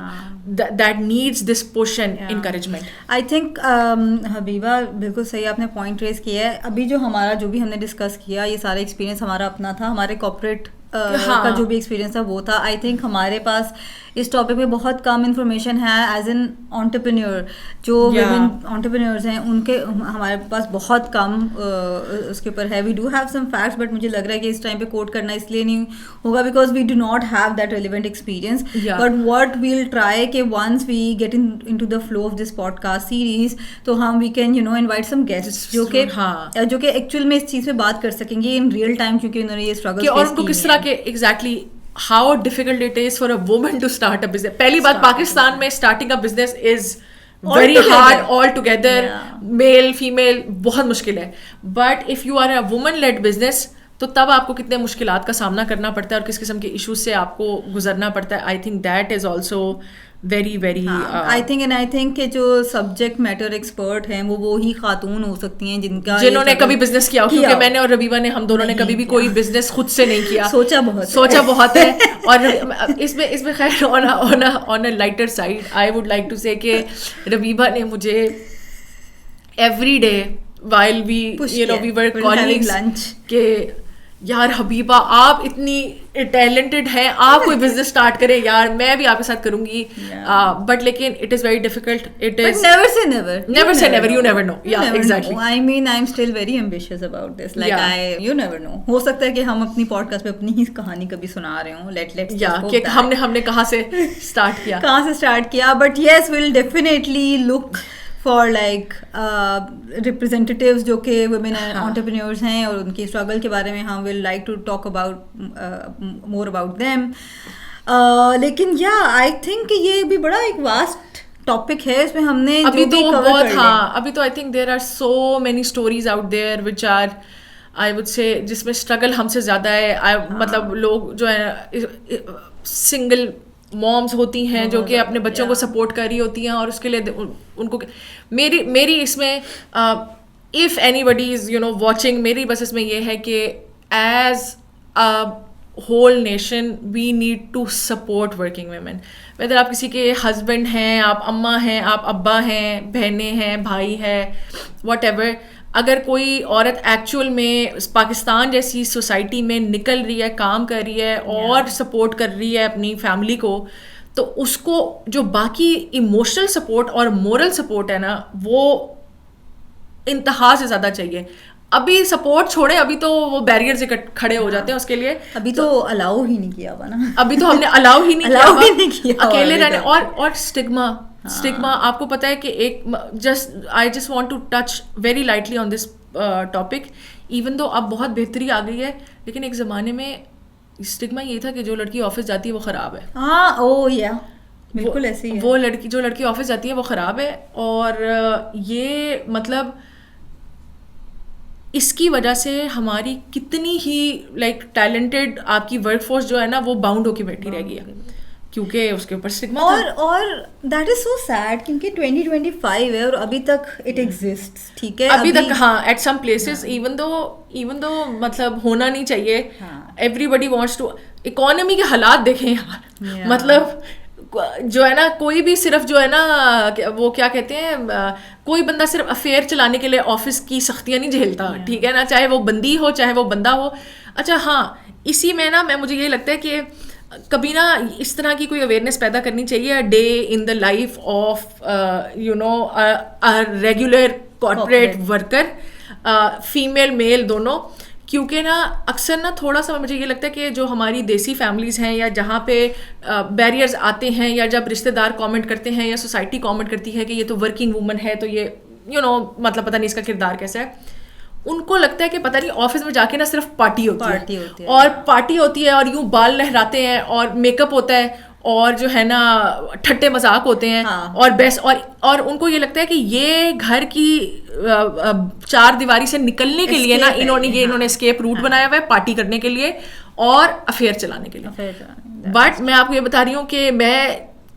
that needs this push and encouragement. I think Habiba بالکل صحیح آپ نے پوائنٹ ریز کیا ہے. ابھی جو ہمارا جو بھی ہم نے ڈسکس کیا یہ سارا ایکسپیرینس ہمارا اپنا تھا, ہمارے کارپوریٹ کا جو بھی ایکسپیرینس تھا وہ تھا. آئی تھنک ہمارے پاس اس ٹاپک پہ بہت کم انفارمیشن ہے ایز این انٹرپرینیور. جو ویمن انٹرپرینیورز ہیں ان کے ہمارے پاس بہت کم اس کے اوپر ہے. We do have some facts, but مجھے لگ رہا ہے کہ اس ٹائم پہ کوٹ کرنا اس لیے نہیں ہوگا because we do not have that relevant experience. But what we'll try کہ once we get into the flow of this podcast series, تو ہم we can invite some guest جو کہ ایکچوئل میں اس چیز پہ بات کر سکیں گے ان ریئل ٹائم, کیونکہ انہوں نے یہ اسٹرگل اور ان کو کس طرح کے exactly how difficult it is for a woman to start a business. پہلی بات پاکستان میں starting a business is very hard altogether. Male female بہت مشکل ہے, but if you are a woman led business تو تب آپ کو کتنے مشکلات کا سامنا کرنا پڑتا ہے اور کس قسم کے ایشوز سے آپ کو گزرنا پڑتا ہے. I think that is also very very I think کہ جو سبجیکٹ میٹر ایکسپرٹ ہیں وہ وہی خاتون ہو سکتی ہیں جنہوں نے کبھی بزنس کیا, کیونکہ میں نے اور ربیبہ نے ہم دونوں نے کبھی بھی کوئی بزنس خود سے نہیں کیا. سوچا بہت ہے. اور اس میں خیر on a lighter side I would like to say کہ ربیبہ نے مجھے every day while we were colleagues کہ یار حبیبہ آپ اتنی ٹیلنٹڈ ہیں, آپ کوئی بزنس اسٹارٹ کریں یار, میں بھی آپ کے ساتھ کروں گی. بٹ لیکن it is very difficult. It is never say never, you never know. Yeah, exactly. I mean I'm still very ambitious about this. Like you never know, ہو سکتا ہے کہ ہم اپنی پوڈ کاسٹ پہ اپنی ہی کہانی کبھی سنا رہے ہوں. let's کہ ہم نے کہاں سے اسٹارٹ کیا. But yes, we'll definitely look for like representatives جو کہ women entrepreneurs ہیں اور ان کی struggle کے بارے میں ہم will like to talk about more about them. لیکن I think کہ یہ بھی بڑا ایک vast topic ہے, اس میں ہم نے ابھی تو بہت ابھی تو I think there are so many stories out there which are I would say جس میں struggle ہم سے زیادہ ہے. مطلب لوگ جو ہے single مومز ہوتی ہیں جو کہ اپنے بچوں کو سپورٹ کر رہی ہوتی ہیں اور اس کے لیے ان کو میری اس میں if anybody is watching, میری بس اس میں یہ ہے کہ as whole nation we need to support working women. Whether آپ کسی کے ہسبینڈ ہیں, آپ اماں ہیں, آپ ابا ہیں, بہنیں ہیں, بھائی ہے, واٹ ایور, اگر کوئی عورت ایکچوئل میں پاکستان جیسی سوسائٹی میں نکل رہی ہے, کام کر رہی ہے اور سپورٹ کر رہی ہے اپنی فیملی کو, تو اس کو جو باقی ایموشنل سپورٹ اور مورل سپورٹ ہے نا وہ انتہا سے زیادہ چاہیے. ابھی سپورٹ چھوڑے, ابھی تو وہ بیریئر سے کھڑے ہو جاتے ہیں اس کے لیے. ابھی تو الاؤ ہی نہیں کیا ہوا نا, ابھی تو ہم نے الاؤ ہی نہیں کیا اکیلے رہنے. اور اسٹگما آپ کو پتہ ہے کہ ایک I just want to touch very lightly on this topic. Even though اب بہت بہتری آ گئی ہے, لیکن ایک زمانے میں اسٹگما یہ تھا کہ جو لڑکی آفس جاتی ہے وہ خراب ہے. بالکل ایسے ہی, وہ جو لڑکی آفس جاتی ہے وہ خراب ہے. اور یہ مطلب اس کی وجہ سے ہماری کتنی ہی لائک ٹیلنٹڈ آپ کی ورک فورس جو ہے نا وہ باؤنڈ ہو کے بیٹھی رہ گئی ہے کیونکہ اس کے اوپر اسٹگما تھا. اور دیٹ از سو سیڈ کیونکہ 2025 ہے اور ابھی تک اٹ ایگزسٹس. ٹھیک ہے, ابھی تک ہاں at some places even though مطلب ہونا نہیں چاہیے. Everybody wants to. Economy کے حالات دیکھیں یار, مطلب جو ہے نا کوئی بھی صرف جو ہے نا وہ کیا کہتے ہیں کوئی بندہ صرف افیئر چلانے کے لیے آفس کی سختیاں نہیں جھیلتا, ٹھیک ہے نا, چاہے وہ بندی ہو چاہے وہ بندہ ہو. اچھا ہاں, اسی میں نا مجھے یہ لگتا ہے کہ کبھی نا اس طرح کی کوئی اویئرنیس پیدا کرنی چاہیے, day in the life of you know regular corporate worker, female male دونوں, کیونکہ نا اکثر نا تھوڑا سا مجھے یہ لگتا ہے کہ جو ہماری دیسی فیملیز ہیں یا جہاں پہ بیریئرز آتے ہیں, یا جب رشتے دار کامنٹ کرتے ہیں یا سوسائٹی کامنٹ کرتی ہے کہ یہ تو ورکنگ وومن ہے تو یہ یو نو مطلب پتہ نہیں اس کا کردار کیسا ہے, ان کو لگتا ہے کہ پتہ نہیں آفس میں جا کے نا صرف پارٹی ہوتی ہے اور پارٹی ہوتی ہے اور یوں بال لہراتے ہیں اور میک اپ ہوتا ہے اور جو ہے نا ٹھٹے مذاق ہوتے ہیں اور بیس, اور ان کو یہ لگتا ہے کہ یہ گھر کی چار دیواری سے نکلنے کے لیے نا انہوں نے اسکیپ روٹ بنایا ہوا ہے پارٹی کرنے کے لیے اور افیئر چلانے کے لیے. بٹ میں آپ کو یہ بتا رہی ہوں کہ میں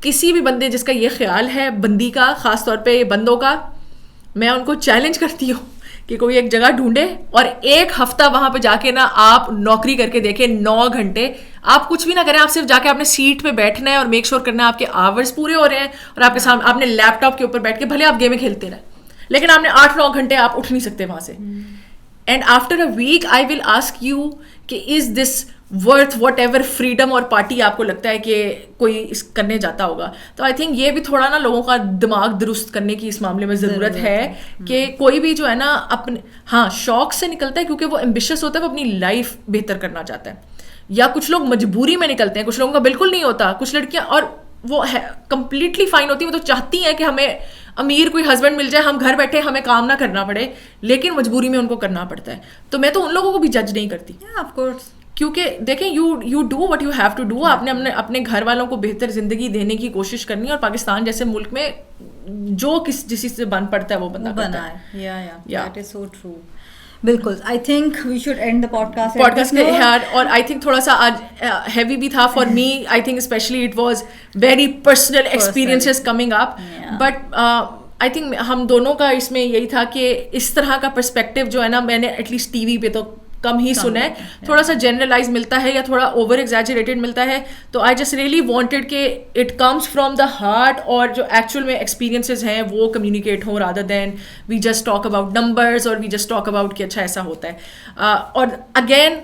کسی بھی بندے جس کا یہ خیال ہے بندی کا, خاص طور پہ بندوں کا, میں ان کو چیلنج کرتی ہوں کہ کوئی ایک جگہ ڈھونڈے اور ایک ہفتہ وہاں پہ جا کے نا آپ نوکری کر کے دیکھیں 9 گھنٹے, آپ کچھ بھی نہ کریں, آپ صرف جا کے اپنے سیٹ پہ بیٹھنا ہے اور میک شور کرنا ہے آپ کے آورس پورے ہو رہے ہیں اور آپ کے سامنے آپ نے لیپ ٹاپ کے اوپر بیٹھ کے بھلے آپ گیمیں کھیلتے رہیں لیکن آپ نے 8-9 گھنٹے آپ اٹھ نہیں سکتے وہاں سے. And after a week I will ask you کہ is this worth whatever freedom اور پارٹی آپ کو لگتا ہے کہ کوئی اس کرنے جاتا ہوگا. تو آئی تھنک یہ بھی تھوڑا نا لوگوں کا دماغ درست کرنے کی اس معاملے میں ضرورت ہے کہ کوئی بھی جو ہے نا اپنے ہاں شوق سے نکلتا ہے کیونکہ وہ ایمبیشیس ہوتا ہے, وہ اپنی لائف بہتر کرنا چاہتا ہے, یا کچھ لوگ مجبوری میں نکلتے ہیں, کچھ لوگوں کا بالکل نہیں ہوتا, کچھ لڑکیاں اور وہ کمپلیٹلی فائن ہوتی ہیں, وہ تو چاہتی ہیں کہ ہمیں امیر کوئی ہسبینڈ مل جائے, ہم گھر بیٹھے ہمیں کام نہ کرنا پڑے, لیکن مجبوری میں ان کو کرنا پڑتا ہے. تو میں تو ان لوگوں کو بھی جج نہیں کرتی آف کورس, کیونکہ دیکھیں you do what you have to do. آپ نے اپنے گھر والوں کو بہتر زندگی دینے کی کوشش کرنی ہے, اور پاکستان جیسے ملک میں جو جس سے بن پڑتا ہے وہ بندہ کرتا ہے. That is so true. بالکل, I think we should end the podcast کے یار. اور آئی تھنک تھوڑا سا آج ہیوی بھی تھا for me, I think especially it was very personal experiences coming up, but I think ہم دونوں کا اس میں یہی تھا کہ اس طرح کا پرسپیکٹیو جو ہے نا میں نے ایٹ لیسٹ ٹی وی پہ تو کم ہی سنا ہے, تھوڑا سا جنرلائز ملتا ہے یا تھوڑا اوور ایگزیجریٹڈ ملتا ہے. تو آئی جسٹ ریئلی وانٹیڈ کہ it comes from the heart, اور جو ایکچوئل میں ایکسپیرینسز ہیں وہ کمیونیکیٹ ہوں rather than we just talk about numbers اور وی جسٹ ٹاک اباؤٹ کہ اچھا ایسا ہوتا ہے. اور again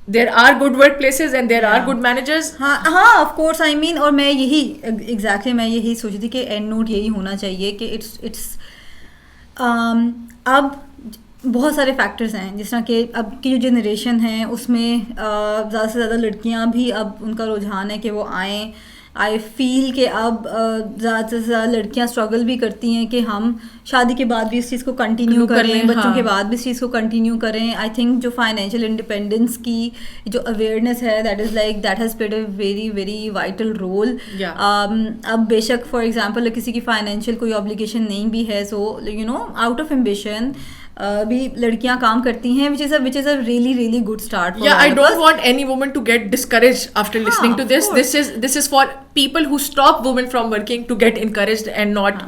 there are good work places and there are good managers. ہاں آف کورس, آئی مین, اور میں یہی ایگزیکٹلی میں یہی سوچی تھی کہ اینڈ نوٹ یہی ہونا چاہیے کہ اٹس اب بہت سارے فیکٹرز ہیں, جس طرح کہ اب کی جو جنریشن ہے اس میں زیادہ سے زیادہ لڑکیاں بھی اب ان کا رجحان ہے کہ وہ آئیں. آئی فیل کہ اب زیادہ سے زیادہ لڑکیاں اسٹرگل بھی کرتی ہیں کہ ہم شادی کے بعد بھی اس چیز کو کنٹینیو کریں, بچوں کے بعد بھی اس چیز کو کنٹینیو کریں. آئی تھنک جو فائنینشیل انڈیپینڈنس کی جو اویئرنیس ہے that has played a very very vital role. اب بے شک فار ایگزامپل کسی کی فائنینشیل کوئی آبلیگیشن نہیں بھی ہے, so you know out of ambition بھی لڑکیاں کام کرتی ہیں, which is a really really good start. Yeah, I don't want any woman to get discouraged after listening to this. This is for people who stop women from working to get encouraged and not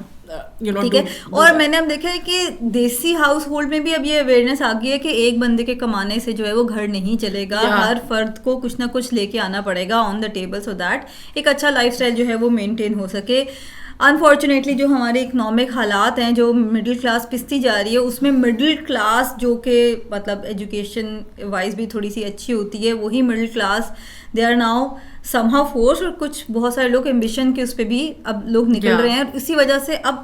ٹھیک ہے. اور میں نے اب دیکھا ہے کہ دیسی ہاؤس ہولڈ میں بھی اب یہ اویئرنیس آ گئی ہے کہ ایک بندے کے کمانے سے جو ہے وہ گھر نہیں چلے گا, ہر فرد کو کچھ نہ کچھ لے کے آنا پڑے گا آن دا ٹیبل, سو دیٹ ایک اچھا لائف اسٹائل جو ہے وہ مینٹین ہو سکے. انفارچونیٹلی جو ہمارے اکنامک حالات ہیں, جو مڈل کلاس پستی جا رہی ہے, اس میں مڈل کلاس جو کہ مطلب ایجوکیشن وائز بھی تھوڑی سی اچھی ہوتی ہے, وہی middle class they are now somehow forces, اور کچھ بہت سارے لوگ ایمبیشن کے اس پہ بھی اب لوگ نکل رہے ہیں. اسی وجہ سے اب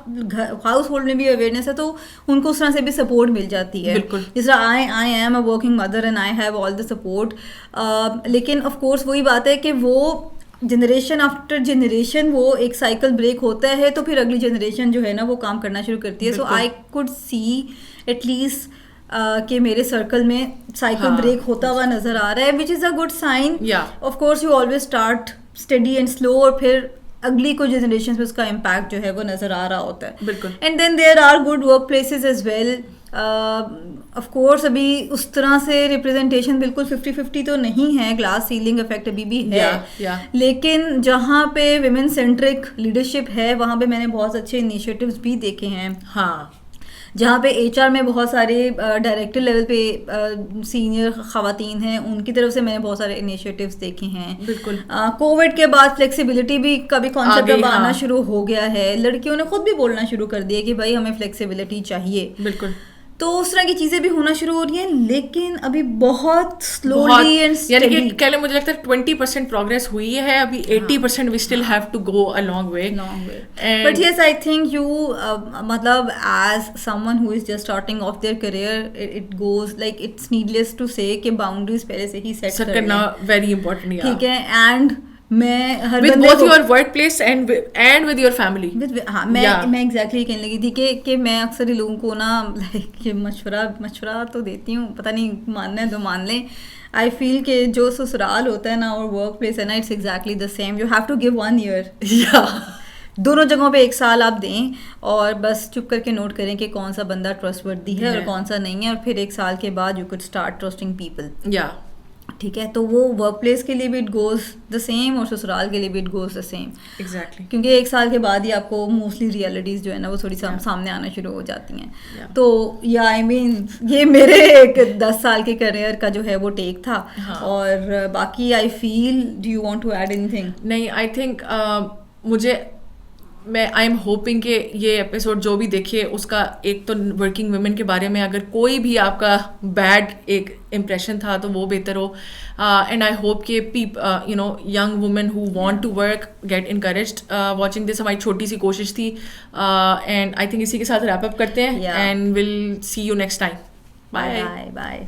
ہاؤس ہولڈ میں بھی اویئرنیس ہے, تو ان کو اس طرح سے بھی سپورٹ مل جاتی ہے. جس طرح I am a working mother and I have all the support. لیکن آف کورس وہی بات ہے کہ وہ جنریشن آفٹر جنریشن وہ ایک سائیکل بریک ہوتا ہے, تو پھر اگلی جنریشن جو ہے نا وہ کام کرنا شروع کرتی ہے. So I could see at least کہ میرے سرکل میں سائیکل بریک ہوتا ہوا نظر آ رہا ہے, which is a good sign. Of course you always start steady and slow, اور پھر اگلی کوئی جنریشن پہ اس کا امپیکٹ جو ہے وہ نظر آ رہا ہوتا ہے. بالکل. And then there are good work places as well. Of course ابھی اس طرح سے ریپرزینٹیشن بالکل 50-50 تو نہیں ہے, گلاس سیلنگ افیکٹ ابھی بھی ہے, لیکن جہاں پہ ویمن سینٹرک لیڈرشپ ہے وہاں پہ میں نے بہت اچھے انیشیٹوز بھی دیکھے ہیں. ہاں, جہاں پہ HR میں بہت سارے ڈائریکٹر لیول پہ سینئر خواتین ہیں, ان کی طرف سے میں نے بہت سارے انیشیٹیوز دیکھے ہیں. بالکل. کووڈ کے بعد فلیکسیبلٹی بھی کبھی کانسیپٹ اب آنا شروع ہو گیا ہے, لڑکیوں نے خود بھی بولنا شروع کر دیا کہ بھائی ہمیں فلیکسیبلٹی چاہیے. بالکل. تو اس طرح کی چیزیں بھی ہونا شروع ہو رہی ہیں, لیکن ابھی بہت سلولی اینڈ یعنی کہ کہہ لیں مجھے لگتا ہے 20% پروگریس ہوئی ہے, ابھی 80% we still have to go a long way. But yes I think you مطلب as someone who is just starting off their career, it goes like it's needless to say کہ باؤنڈریز پہلے سے ہی سیٹ کرنا ویری امپورٹنٹ. ٹھیک ہے. اینڈ میں ہر with both your workplace and with your family. ہاں میں ایگزیکٹلی کہنے لگی تھی کہ میں اکثر ہی لوگوں کو نا لائک مشورہ تو دیتی ہوں, پتہ نہیں ماننا ہے تو مان لیں. آئی فیل کہ جو سسرال ہوتا ہے نا اور ورک پلیس ہے نا, it's exactly the same. You have to give 1 year. دونوں جگہوں پہ 1 سال آپ دیں اور بس چپ کر کے نوٹ کریں کہ کون سا بندہ ٹرسٹ وردی ہے اور کون سا نہیں ہے, اور پھر 1 سال کے بعد you could start trusting people. ٹھیک ہے. تو وہ ورک پلیس کے لیے بھی اٹ گوز دا سیم اور سسرال کے لیے بھی it goes the same. Exactly. کیونکہ 1 سال کے بعد ہی آپ کو موسٹلی ریئلٹیز جو ہے نا وہ تھوڑی سامنے آنا شروع ہو جاتی ہیں. تو یا آئی مین یہ میرے ایک 10 سال کے کریئر کا جو ہے وہ ٹیک تھا. اور باقی I feel, do you want to add anything? نہیں, آئی تھنک میں آئی ایم ہوپنگ کہ یہ ایپیسوڈ جو بھی دیکھے اس کا ایک تو ورکنگ ویمن کے بارے میں اگر کوئی بھی آپ کا بیڈ ایک امپریشن تھا تو وہ بہتر ہو. اینڈ آئی ہوپ کہ young women who want to work get encouraged watching this. ہماری چھوٹی سی کوشش تھی, اینڈ آئی تھنک اسی کے ساتھ ریپ اپ کرتے ہیں, and will see you next time. Bye.